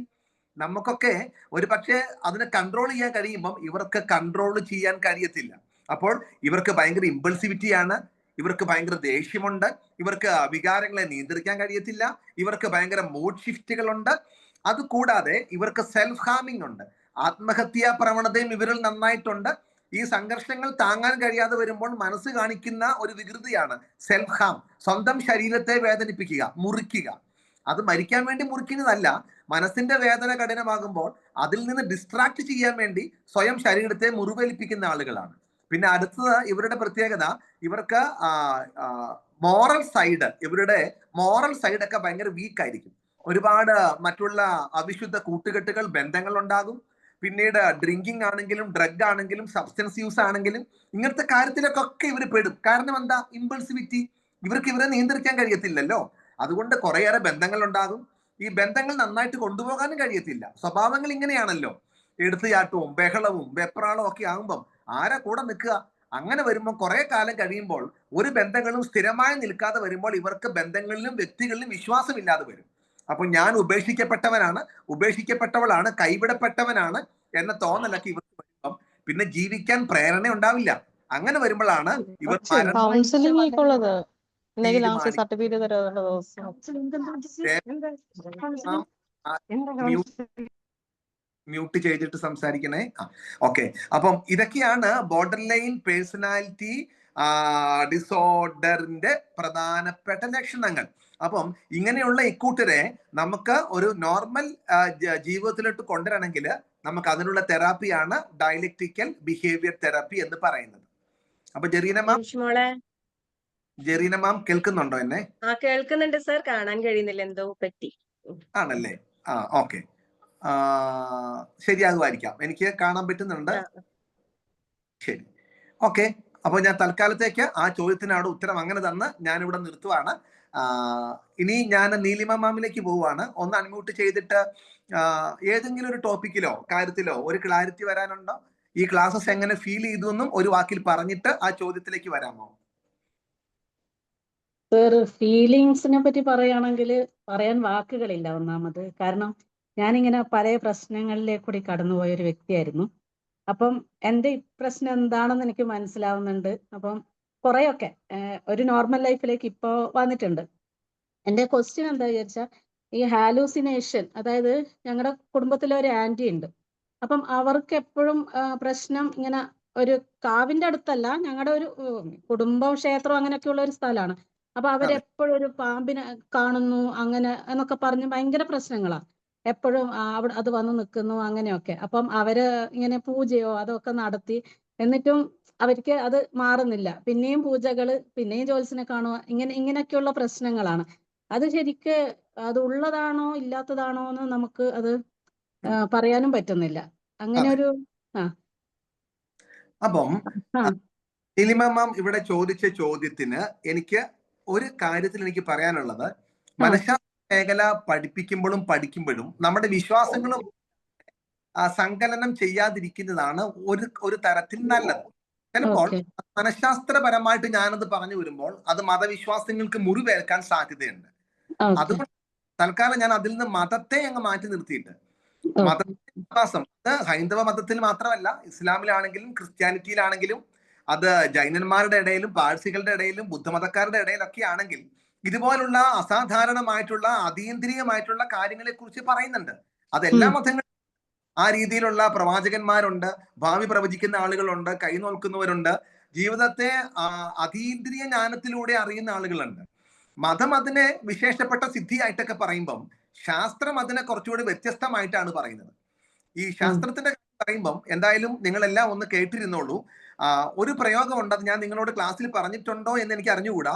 നമുക്കൊക്കെ ഒരു പക്ഷേ അതിനെ കൺട്രോൾ ചെയ്യാൻ കഴിയുമ്പം ഇവർക്ക് കൺട്രോൾ ചെയ്യാൻ കഴിയത്തില്ല. അപ്പോൾ ഇവർക്ക് ഭയങ്കര ഇമ്പൾസിവിറ്റിയാണ്, ഇവർക്ക് ഭയങ്കര ദേഷ്യമുണ്ട്, ഇവർക്ക് വികാരങ്ങളെ നിയന്ത്രിക്കാൻ കഴിയത്തില്ല, ഇവർക്ക് ഭയങ്കര മൂഡ് ഷിഫ്റ്റുകളുണ്ട്. അതുകൂടാതെ ഇവർക്ക് സെൽഫ് ഹാമിംഗ് ഉണ്ട്, ആത്മഹത്യാ പ്രവണതയും ഇവരിൽ നന്നായിട്ടുണ്ട്. ഈ സംഘർഷങ്ങൾ താങ്ങാൻ കഴിയാതെ വരുമ്പോൾ മനസ്സ് കാണിക്കുന്ന ഒരു വികൃതിയാണ് സെൽഫ് ഹാം. സ്വന്തം ശരീരത്തെ വേദനിപ്പിക്കുക, മുറിക്കുക. അത് മരിക്കാൻ വേണ്ടി മുറിക്കുന്നതല്ല, മനസ്സിന്റെ വേദന കഠിനമാകുമ്പോൾ അതിൽ നിന്ന് ഡിസ്ട്രാക്ട് ചെയ്യാൻ വേണ്ടി സ്വയം ശരീരത്തെ മുറിവേൽപ്പിക്കുന്ന ആളുകളാണ്. പിന്നെ അടുത്തത് ഇവരുടെ പ്രത്യേകത, ഇവർക്ക് ഇവരുടെ മോറൽ സൈഡ് ഒക്കെ ഭയങ്കര വീക്ക് ആയിരിക്കും. ഒരുപാട് മറ്റുള്ള അവിശുദ്ധ കൂട്ടുകെട്ടുകൾ, ബന്ധങ്ങൾ ഉണ്ടാകും. പിന്നീട് ഡ്രിങ്കിങ് ആണെങ്കിലും ഡ്രഗ് ആണെങ്കിലും സബ്സ്റ്റൻസ് യൂസ് ആണെങ്കിലും ഇങ്ങനത്തെ കാര്യത്തിലൊക്കെ ഇവർ പെടും. കാരണം എന്താ? ഇമ്പൾസിവിറ്റി. ഇവർക്ക് ഇവരെ നിയന്ത്രിക്കാൻ കഴിയത്തില്ലല്ലോ. അതുകൊണ്ട് കുറേയേറെ ബന്ധങ്ങൾ ഉണ്ടാകും. ഈ ബന്ധങ്ങൾ നന്നായിട്ട് കൊണ്ടുപോകാനും കഴിയത്തില്ല. സ്വഭാവങ്ങൾ ഇങ്ങനെയാണല്ലോ, എടുത്തുചാട്ടവും ബഹളവും വെപ്രാളവും ഒക്കെ ആകുമ്പം ആരാ കൂടെ നിൽക്കുക? അങ്ങനെ വരുമ്പോൾ കുറെ കാലം കഴിയുമ്പോൾ ഒരു ബന്ധങ്ങളും സ്ഥിരമായി നിൽക്കാതെ വരുമ്പോൾ ഇവർക്ക് ബന്ധങ്ങളിലും വ്യക്തികളിലും വിശ്വാസമില്ലാതെ വരും. അപ്പൊ ഞാൻ ഉപേക്ഷിക്കപ്പെട്ടവനാണ്, ഉപേക്ഷിക്കപ്പെട്ടവളാണ്, കൈവിടപ്പെട്ടവനാണ് എന്ന തോന്നലൊക്കെ ഇവർക്ക് വരുമ്പം പിന്നെ ജീവിക്കാൻ പ്രേരണ ഉണ്ടാവില്ല. അങ്ങനെ വരുമ്പോഴാണ് ഇവർ കൗൺസിലിംഗ് ഉള്ളത് തീരുമാനിക്കുന്നത്. സർട്ടിഫിക്കറ്റ് മ്യൂട്ട് ചെയ്തിട്ട് സംസാരിക്കണേ. ഓക്കെ. അപ്പം ഇതൊക്കെയാണ് ബോർഡർ ലൈൻ പേഴ്സണാലിറ്റി ഡിസോർഡറിന്റെ പ്രധാനപ്പെട്ട ലക്ഷണങ്ങൾ. അപ്പം ഇങ്ങനെയുള്ള ഇക്കൂട്ടരെ നമുക്ക് ഒരു നോർമൽ ജീവിതത്തിലോട്ട് കൊണ്ടുവരണമെങ്കിൽ നമുക്ക് അതിനുള്ള തെറാപ്പിയാണ് ഡയലക്റ്റിക്കൽ ബിഹേവിയർ തെറാപ്പി എന്ന് പറയുന്നത്. അപ്പൊ ജെറീന മാം കേൾക്കുന്നുണ്ടോ എന്നെ? കേൾക്കുന്നുണ്ട് സർ, കാണാൻ കഴിയുന്നില്ല, എന്തോ പറ്റി. ആണല്ലേ? ഓക്കെ. ശരിയാകുമായിരിക്കാം, എനിക്ക് കാണാൻ പറ്റുന്നുണ്ട്. ശരി, ഓക്കെ. അപ്പൊ ഞാൻ തൽക്കാലത്തേക്ക് ആ ചോദ്യത്തിനാണ് ഉത്തരം അങ്ങനെ തന്ന് ഞാനിവിടെ നിർത്തുവാണ്. ഇനി ഞാൻ നീലിമ മാമിലേക്ക് പോവുകയാണ്. ഒന്ന് അൺമ്യൂട്ട് ചെയ്തിട്ട് ഏതെങ്കിലും ഒരു ടോപ്പിക്കിലോ കാര്യത്തിലോ ഒരു ക്ലാരിറ്റി വരാനുണ്ടോ? ഈ ക്ലാസ്സസ് എങ്ങനെ ഫീൽ ചെയ്തു എന്നും ഒരു വാക്കിൽ പറഞ്ഞിട്ട് ആ ചോദ്യത്തിലേക്ക് വരാമോ? സർ, ഫീലിങ്സിനെ പറ്റി പറയുകയാണെങ്കിൽ പറയാൻ വാക്കുകളില്ല ഒന്നാമത്. കാരണം ഞാനിങ്ങനെ പല പ്രശ്നങ്ങളിലേക്ക് കൂടി കടന്നുപോയ ഒരു വ്യക്തിയായിരുന്നു. അപ്പം എൻ്റെ ഈ പ്രശ്നം എന്താണെന്ന് എനിക്ക് മനസ്സിലാവുന്നുണ്ട്. അപ്പം കുറെയൊക്കെ ഒരു നോർമൽ ലൈഫിലേക്ക് ഇപ്പോൾ വന്നിട്ടുണ്ട്. എൻ്റെ ക്വസ്റ്റ്യൻ എന്താ വിചാരിച്ചാൽ, ഈ ഹാലൂസിനേഷൻ, അതായത് ഞങ്ങളുടെ കുടുംബത്തിലെ ഒരു ആൻറ്റി ഉണ്ട്. അപ്പം അവർക്ക് എപ്പോഴും പ്രശ്നം ഇങ്ങനെ ഒരു കാവിന്റെ അടുത്തല്ല, ഞങ്ങളുടെ ഒരു കുടുംബം ക്ഷേത്രം അങ്ങനെയൊക്കെയുള്ള ഒരു സ്ഥലമാണ്. അപ്പൊ അവരെപ്പോഴും ഒരു പാമ്പിനെ കാണുന്നു അങ്ങനെ എന്നൊക്കെ പറഞ്ഞ് ഭയങ്കര പ്രശ്നങ്ങളാണ്. എപ്പോഴും അവിടെ അത് വന്ന് നിൽക്കുന്നു അങ്ങനെയൊക്കെ. അപ്പം അവര് ഇങ്ങനെ പൂജയോ അതൊക്കെ നടത്തി, എന്നിട്ടും അവർക്ക് അത് മാറുന്നില്ല. പിന്നെയും പൂജകള്, പിന്നെയും ജ്യോത്സ്യനെ കാണുക, ഇങ്ങനെയൊക്കെയുള്ള പ്രശ്നങ്ങളാണ്. അത് ശരിക്ക് അത് ഉള്ളതാണോ ഇല്ലാത്തതാണോ എന്ന് നമുക്ക് അത് പറയാനും പറ്റുന്നില്ല. അങ്ങനെ ഒരു അപ്പം നീലിമ മാം ഇവിടെ ചോദിച്ച ചോദ്യത്തിന് എനിക്ക് ഒരു കാര്യത്തിൽ എനിക്ക് പറയാനുള്ളത്, മനഃശാസ്ത്ര മേഖല പഠിക്കുമ്പോഴും നമ്മുടെ വിശ്വാസങ്ങളും സങ്കലനം ചെയ്യാതിരിക്കുന്നതാണ് ഒരു തരത്തിൽ നല്ലത്. ചിലപ്പോൾ മനഃശാസ്ത്രപരമായിട്ട് ഞാനത് പറഞ്ഞു വരുമ്പോൾ അത് മതവിശ്വാസങ്ങൾക്ക് മുറിവേൽക്കാൻ സാധ്യതയുണ്ട്. അതുകൊണ്ട് തൽക്കാലം ഞാൻ അതിൽ നിന്ന് മതത്തെ അങ്ങ് മാറ്റി നിർത്തിയിട്ട് മതവിശ്വാസം, അത് ഹൈന്ദവ മതത്തിൽ മാത്രമല്ല, ഇസ്ലാമിലാണെങ്കിലും ക്രിസ്ത്യാനിറ്റിയിലാണെങ്കിലും അത് ജൈനന്മാരുടെ ഇടയിലും പാഴ്സികളുടെ ഇടയിലും ബുദ്ധമതക്കാരുടെ ഇടയിലൊക്കെ ആണെങ്കിൽ ഇതുപോലുള്ള അസാധാരണമായിട്ടുള്ള അതീന്ദ്രിയമായിട്ടുള്ള കാര്യങ്ങളെ കുറിച്ച് പറയുന്നുണ്ട്. അതെല്ലാ മതങ്ങളും ആ രീതിയിലുള്ള പ്രവാചകന്മാരുണ്ട്, ഭാവി പ്രവചിക്കുന്ന ആളുകളുണ്ട്, കൈനോൽക്കുന്നവരുണ്ട്, ജീവിതത്തെ അതീന്ദ്രിയ ജ്ഞാനത്തിലൂടെ അറിയുന്ന ആളുകളുണ്ട്. മതം അതിനെ വിശേഷപ്പെട്ട സിദ്ധിയായിട്ടൊക്കെ പറയുമ്പം ശാസ്ത്രം അതിനെ കുറച്ചുകൂടി വ്യത്യസ്തമായിട്ടാണ് പറയുന്നത്. ഈ ശാസ്ത്രത്തിന്റെ പറയുമ്പം എന്തായാലും നിങ്ങളെല്ലാം ഒന്ന് കേട്ടിരുന്നോളൂ. ഒരു പ്രയോഗമുണ്ട്, അത് ഞാൻ നിങ്ങളോട് ക്ലാസ്സിൽ പറഞ്ഞിട്ടുണ്ടോ എന്ന് എനിക്ക് അറിഞ്ഞുകൂടാ.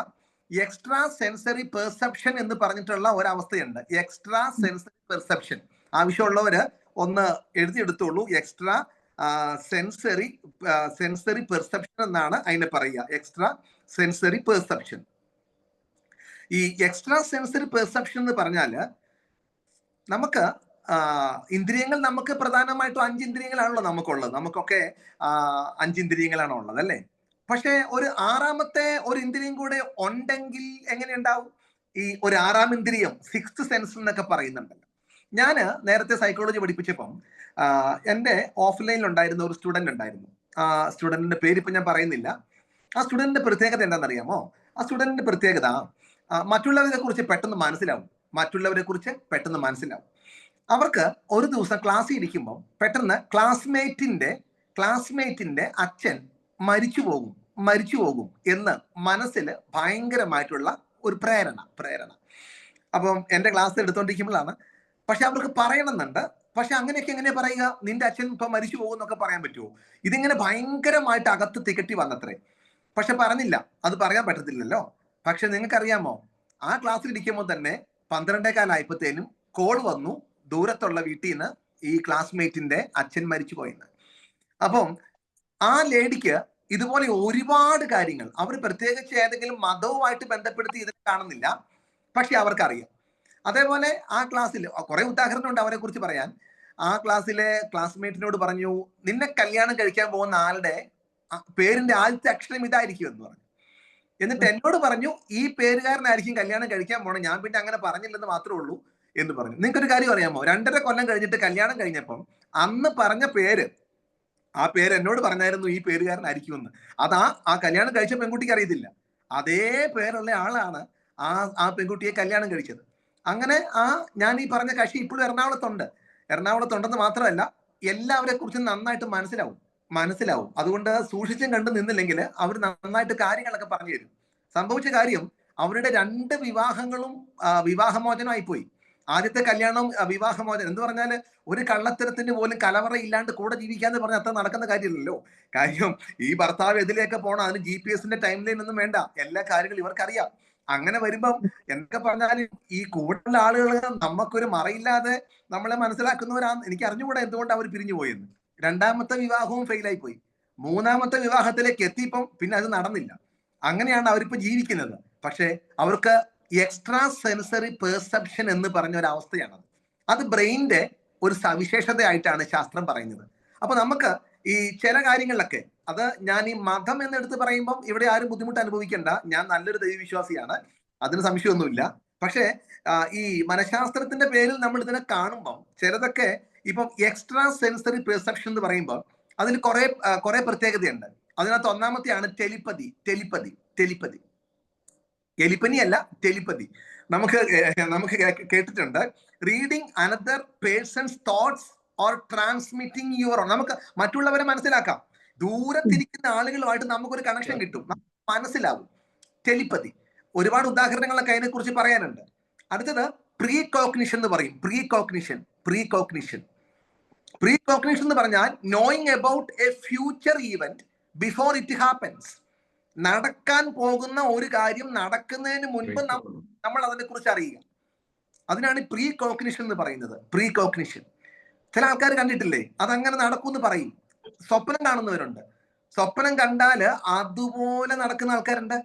എക്സ്ട്രാ സെൻസറി പെർസെപ്ഷൻ എന്ന് പറഞ്ഞിട്ടുള്ള ഒരവസ്ഥയുണ്ട്. എക്സ്ട്രാ സെൻസറി പെർസെപ്ഷൻ ആവശ്യമുള്ളവര് ഒന്ന് എഴുതിയെടുത്തോളൂ. എക്സ്ട്രാ സെൻസറി പെർസെപ്ഷൻ എന്നാണ് അതിനെ പറയുക. Extra sensory perception. ഈ എക്സ്ട്രാ സെൻസറി പെർസെപ്ഷൻ എന്ന് പറഞ്ഞാല് നമുക്ക് ഇന്ദ്രിയങ്ങൾ, നമുക്ക് പ്രധാനമായിട്ടും 5 ഇന്ദ്രിയങ്ങളാണല്ലോ നമുക്കുള്ളത്. നമുക്കൊക്കെ 5 ഇന്ദ്രിയങ്ങളാണ് ഉള്ളത് അല്ലേ? പക്ഷെ ഒരു 6ാമത്തെ ഒരു ഇന്ദ്രിയം കൂടെ ഉണ്ടെങ്കിൽ എങ്ങനെ ഉണ്ടാവും? ഈ ഒരു 6ാം ഇന്ദ്രിയം, 6th സെൻസ് എന്നൊക്കെ പറയുന്നുണ്ടല്ലോ. ഞാൻ നേരത്തെ സൈക്കോളജി പഠിപ്പിച്ചപ്പം എൻ്റെ ഓഫ്ലൈനിൽ ഉണ്ടായിരുന്ന ഒരു സ്റ്റുഡന്റ് ഉണ്ടായിരുന്നു. ആ സ്റ്റുഡന്റിന്റെ പേര് ഇപ്പൊ ഞാൻ പറയുന്നില്ല. ആ സ്റ്റുഡന്റിന്റെ പ്രത്യേകത എന്താണെന്നറിയാമോ? ആ സ്റ്റുഡന്റിന്റെ പ്രത്യേകത മറ്റുള്ളവരെ കുറിച്ച് പെട്ടെന്ന് മനസ്സിലാവും. അവർക്ക് ഒരു ദിവസം ക്ലാസ്സിൽ ഇരിക്കുമ്പോൾ പെട്ടെന്ന് ക്ലാസ്മേറ്റിന്റെ അച്ഛൻ മരിച്ചു പോകും എന്ന് മനസ്സിൽ ഭയങ്കരമായിട്ടുള്ള ഒരു പ്രേരണ. അപ്പം എൻ്റെ ക്ലാസ് എടുത്തോണ്ടിരിക്കുമ്പോഴാണ്. പക്ഷെ അവർക്ക് പറയണമെന്നുണ്ട്. പക്ഷെ അങ്ങനെയൊക്കെ എങ്ങനെ പറയുക? നിന്റെ അച്ഛൻ ഇപ്പൊ മരിച്ചു പോകും എന്നൊക്കെ പറയാൻ പറ്റുമോ? ഇതിങ്ങനെ ഭയങ്കരമായിട്ട് അകത്ത് തികട്ടി വന്നത്രേ. പക്ഷെ പറഞ്ഞില്ല, അത് പറയാൻ പറ്റത്തില്ലല്ലോ. പക്ഷെ നിങ്ങൾക്കറിയാമോ, ആ ക്ലാസ്സിൽ ഇരിക്കുമ്പോൾ തന്നെ 12:15 കോൾ വന്നു, ദൂരത്തുള്ള വീട്ടിൽ നിന്ന് ഈ ക്ലാസ്മേറ്റിന്റെ അച്ഛൻ മരിച്ചു പോയെന്ന്. അപ്പം ആ ലേഡിക്ക് ഇതുപോലെ ഒരുപാട് കാര്യങ്ങൾ, അവർ പ്രത്യേകിച്ച് ഏതെങ്കിലും മതവുമായിട്ട് ബന്ധപ്പെടുത്തി ഇതിനെ കാണുന്നില്ല, പക്ഷെ അവർക്കറിയാം. അതേപോലെ ആ ക്ലാസ്സിൽ കുറെ ഉദാഹരണമുണ്ട് അവരെ കുറിച്ച് പറയാൻ. ആ ക്ലാസ്സിലെ ക്ലാസ്മേറ്റിനോട് പറഞ്ഞു, നിന്നെ കല്യാണം കഴിക്കാൻ പോകുന്ന ആളുടെ പേരിന്റെ ആദ്യത്തെ അക്ഷരം ഇതായിരിക്കും എന്ന് പറഞ്ഞു. എന്നിട്ട് എന്നോട് പറഞ്ഞു, ഈ പേരുകാരനായിരിക്കും കല്യാണം കഴിക്കാൻ പോണം. ഞാൻ പിന്നെ അങ്ങനെ പറഞ്ഞില്ലെന്ന് മാത്രമേ ഉള്ളൂ എന്ന് പറഞ്ഞു. നിങ്ങൾക്കൊരു കാര്യം അറിയാമോ? 2.5 കൊല്ലം കഴിഞ്ഞിട്ട് കല്യാണം കഴിഞ്ഞപ്പം അന്ന് പറഞ്ഞ പേര് ആ പേര് എന്നോട് പറഞ്ഞായിരുന്നു ഈ പേരുകാരനായിരിക്കുമെന്ന്. അത് ആ കല്യാണം കഴിച്ച പെൺകുട്ടിക്ക് അറിയത്തില്ല. അതേ പേരുള്ള ആളാണ് ആ പെൺകുട്ടിയെ കല്യാണം കഴിച്ചത്. അങ്ങനെ ഞാൻ ഈ പറഞ്ഞ കക്ഷി ഇപ്പോഴും എറണാകുളത്തുണ്ടെന്ന് മാത്രമല്ല എല്ലാവരെ കുറിച്ചും നന്നായിട്ട് മനസ്സിലാവും. അതുകൊണ്ട് സൂക്ഷിച്ചും കണ്ടു നിന്നില്ലെങ്കിൽ അവർ നന്നായിട്ട് കാര്യങ്ങളൊക്കെ പറഞ്ഞു തരും. സംഭവിച്ച കാര്യം അവരുടെ 2 വിവാഹങ്ങളും വിവാഹമോചനമായി പോയി. ആദ്യത്തെ കല്യാണം വിവാഹമോചനം എന്ന് പറഞ്ഞാല് ഒരു കള്ളത്തരത്തിന് പോലും കലവറ ഇല്ലാണ്ട് കൂടെ ജീവിക്കാന്ന് പറഞ്ഞാൽ അത്ര നടക്കുന്ന കാര്യമില്ലല്ലോ. കാര്യം ഈ ഭർത്താവ് എതിലേക്ക് പോകണം, അതിന് GPS-ന്റെ ടൈം ലൈൻ ഒന്നും വേണ്ട, എല്ലാ കാര്യങ്ങളും ഇവർക്കറിയാം. അങ്ങനെ വരുമ്പം എന്തൊക്കെ പറഞ്ഞാലും ഈ കൂടുതൽ ആളുകൾ നമുക്കൊരു മറയില്ലാതെ നമ്മളെ മനസ്സിലാക്കുന്നവരാണ്. എനിക്ക് അറിഞ്ഞുകൂടാ എന്തുകൊണ്ട് അവർ പിരിഞ്ഞു പോയെന്ന്. 2ാമത്തെ വിവാഹവും ഫെയിലായി പോയി. 3ാമത്തെ വിവാഹത്തിലേക്ക് എത്തിയപ്പം പിന്നെ അത് നടന്നില്ല. അങ്ങനെയാണ് അവരിപ്പോ ജീവിക്കുന്നത്. പക്ഷെ അവർക്ക് എക്സ്ട്രാ സെൻസറി പെർസെപ്ഷൻ എന്ന് പറഞ്ഞ ഒരു അവസ്ഥയാണ്. അത് ബ്രെയിനിന്റെ ഒരു സവിശേഷതയായിട്ടാണ് ശാസ്ത്രം പറയുന്നത്. അപ്പൊ നമുക്ക് ഈ ചില കാര്യങ്ങളിലൊക്കെ അത് ഞാൻ ഈ മതം എന്നെടുത്ത് പറയുമ്പം ഇവിടെ ആരും ബുദ്ധിമുട്ട് അനുഭവിക്കേണ്ട. ഞാൻ നല്ലൊരു ദൈവവിശ്വാസിയാണ്, അതിന് സംശയമൊന്നുമില്ല. പക്ഷേ ഈ മനഃശാസ്ത്രത്തിന്റെ പേരിൽ നമ്മൾ ഇതിനെ കാണുമ്പം ചിലതൊക്കെ ഇപ്പം എക്സ്ട്രാ സെൻസറി പെർസെപ്ഷൻ എന്ന് പറയുമ്പോൾ അതിൽ കുറെ പ്രത്യേകതയുണ്ട്. അതിനകത്ത് ഒന്നാമത്തെയാണ് ടെലിപ്പതി. എലിപ്പനി അല്ല, ടെലിപ്പതി. നമുക്ക് കേട്ടിട്ടുണ്ട് reading another persons thoughts or transmitting your own. നമുക്ക് മറ്റുള്ളവരെ മനസ്സിലാക്കാം. ദൂരത്തിരിക്കുന്ന ആളുകളുമായിട്ട് നമുക്കൊരു കണക്ഷൻ കിട്ടും, മനസ്സിലാവും. ടെലിപ്പതി. ഒരുപാട് ഉദാഹരണങ്ങളൊക്കെ അതിനെ കുറിച്ച് പറയാനുണ്ട്. അടുത്തത് പ്രീ കോഗ്നിഷൻ എന്ന് പറയും. പ്രീ കോഗ്നിഷൻ എന്ന് പറഞ്ഞാൽ knowing about A future event before it happens. നടക്കാൻ പോകുന്ന ഒരു കാര്യം നടക്കുന്നതിന് മുൻപ് നമ്മൾ അതിനെ കുറിച്ച് അറിയുക. അതിനാണ് പ്രീ കോഗ്നിഷൻ എന്ന് പറയുന്നത്. പ്രീ കോഗ്നിഷൻ ചില ആൾക്കാർ കണ്ടിട്ടില്ലേ, അതങ്ങനെ നടക്കുമെന്ന് പറയും. സ്വപ്നം കാണുന്നവരുണ്ട്. സ്വപ്നം കണ്ടാല് അതുപോലെ നടക്കുന്ന ആൾക്കാരുണ്ട്.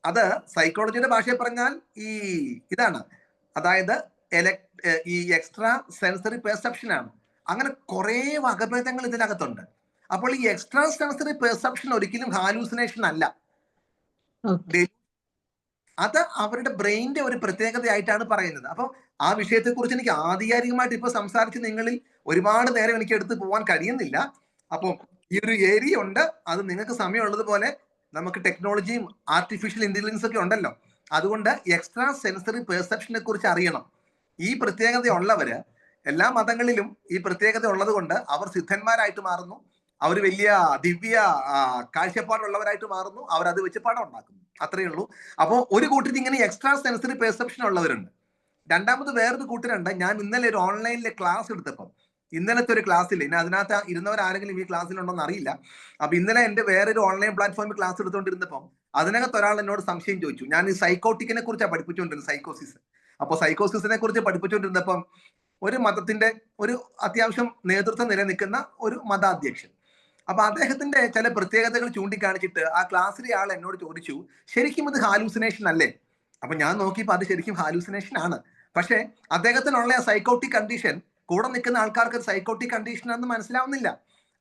അത് സൈക്കോളജിയുടെ ഭാഷയിൽ പറഞ്ഞാൽ ഇതാണ്, അതായത് ഈ എക്സ്ട്രാ സെൻസറി പെർസെപ്ഷൻ ആണ്. അങ്ങനെ കുറെ വകഭേദങ്ങൾ ഇതിനകത്തുണ്ട്. അപ്പോൾ ഈ എക്സ്ട്രാ സെൻസറി പെർസെപ്ഷൻ ഒരിക്കലും ഹാലൂസിനേഷൻ അല്ല. അത് അവരുടെ ബ്രെയിനിന്റെ ഒരു പ്രത്യേകതയായിട്ടാണ് പറയുന്നത്. അപ്പം ആ വിഷയത്തെ കുറിച്ച് എനിക്ക് ആധികാരികമായിട്ട് ഇപ്പൊ സംസാരിച്ച് നിങ്ങളിൽ ഒരുപാട് നേരം എനിക്ക് എടുത്ത് പോകാൻ കഴിയുന്നില്ല. അപ്പം ഈ ഒരു ഏരിയ ഉണ്ട്, അത് നിങ്ങൾക്ക് സമയമുള്ളതുപോലെ നമുക്ക് ടെക്നോളജിയും ആർട്ടിഫിഷ്യൽ ഇന്റലിജൻസ് ഒക്കെ ഉണ്ടല്ലോ. അതുകൊണ്ട് എക്സ്ട്രാ സെൻസറി പെർസെപ്ഷനെ കുറിച്ച് അറിയണം. ഈ പ്രത്യേകത ഉള്ളവര് എല്ലാ മതങ്ങളിലും ഈ പ്രത്യേകത ഉള്ളത് കൊണ്ട് അവർ സിദ്ധന്മാരായിട്ട് മാറുന്നു, അവർ വലിയ ദിവ്യ കാഴ്ചപ്പാടുള്ളവരായിട്ട് മാറുന്നു, അവർ അത് വെച്ച് പണം ഉണ്ടാക്കുന്നു. അത്രയേ ഉള്ളൂ. അപ്പോൾ ഒരു കൂട്ടത്തിൽ ഇങ്ങനെ എക്സ്ട്രാ സെൻസറി പെർസെപ്ഷൻ ഉള്ളവരുണ്ട്. രണ്ടാമത് വേറൊരു കൂട്ടരുണ്ട്. ഞാൻ ഇന്നലെ ഒരു ഓൺലൈനിലെ ക്ലാസ് എടുത്തപ്പം, ഇന്നലത്തെ ഒരു ക്ലാസ്സിൽ ഇനി അതിനകത്ത് ഇരുന്നവരാരെങ്കിലും ഈ ക്ലാസ്സിലുണ്ടോ എന്ന് അറിയില്ല. അപ്പൊ ഇന്നലെ എന്റെ വേറൊരു ഓൺലൈൻ പ്ലാറ്റ്ഫോമിൽ ക്ലാസ് എടുത്തുകൊണ്ടിരുന്നപ്പം അതിനകത്ത് ഒരാൾ എന്നോട് സംശയം ചോദിച്ചു. ഞാൻ ഈ സൈക്കോട്ടിക്കിനെ കുറിച്ചാണ് പഠിപ്പിച്ചുകൊണ്ടിരുന്നത്, സൈക്കോസിസ്. അപ്പൊ സൈക്കോസിസിനെ കുറിച്ച് പഠിപ്പിച്ചുകൊണ്ടിരുന്നപ്പം ഒരു മതത്തിന്റെ ഒരു അത്യാവശ്യം നേതൃത്വം നിലനിൽക്കുന്ന ഒരു മതാധ്യക്ഷൻ, അപ്പൊ അദ്ദേഹത്തിന്റെ ചില പ്രത്യേകതകൾ ചൂണ്ടിക്കാണിച്ചിട്ട് ആ ക്ലാസ്സിലെ ആൾ എന്നോട് ചോദിച്ചു, ശരിക്കും ഇത് ഹാലൂസിനേഷൻ അല്ലേ? അപ്പൊ ഞാൻ നോക്കിയപ്പോൾ അത് ശരിക്കും ഹാലൂസിനേഷൻ ആണ്. പക്ഷെ അദ്ദേഹത്തിനുള്ള ആ സൈക്കോട്ടിക് കണ്ടീഷൻ കൂടെ നിൽക്കുന്ന ആൾക്കാർക്ക് സൈക്കോട്ടിക് കണ്ടീഷൻ ആണെന്ന് മനസ്സിലാവുന്നില്ല.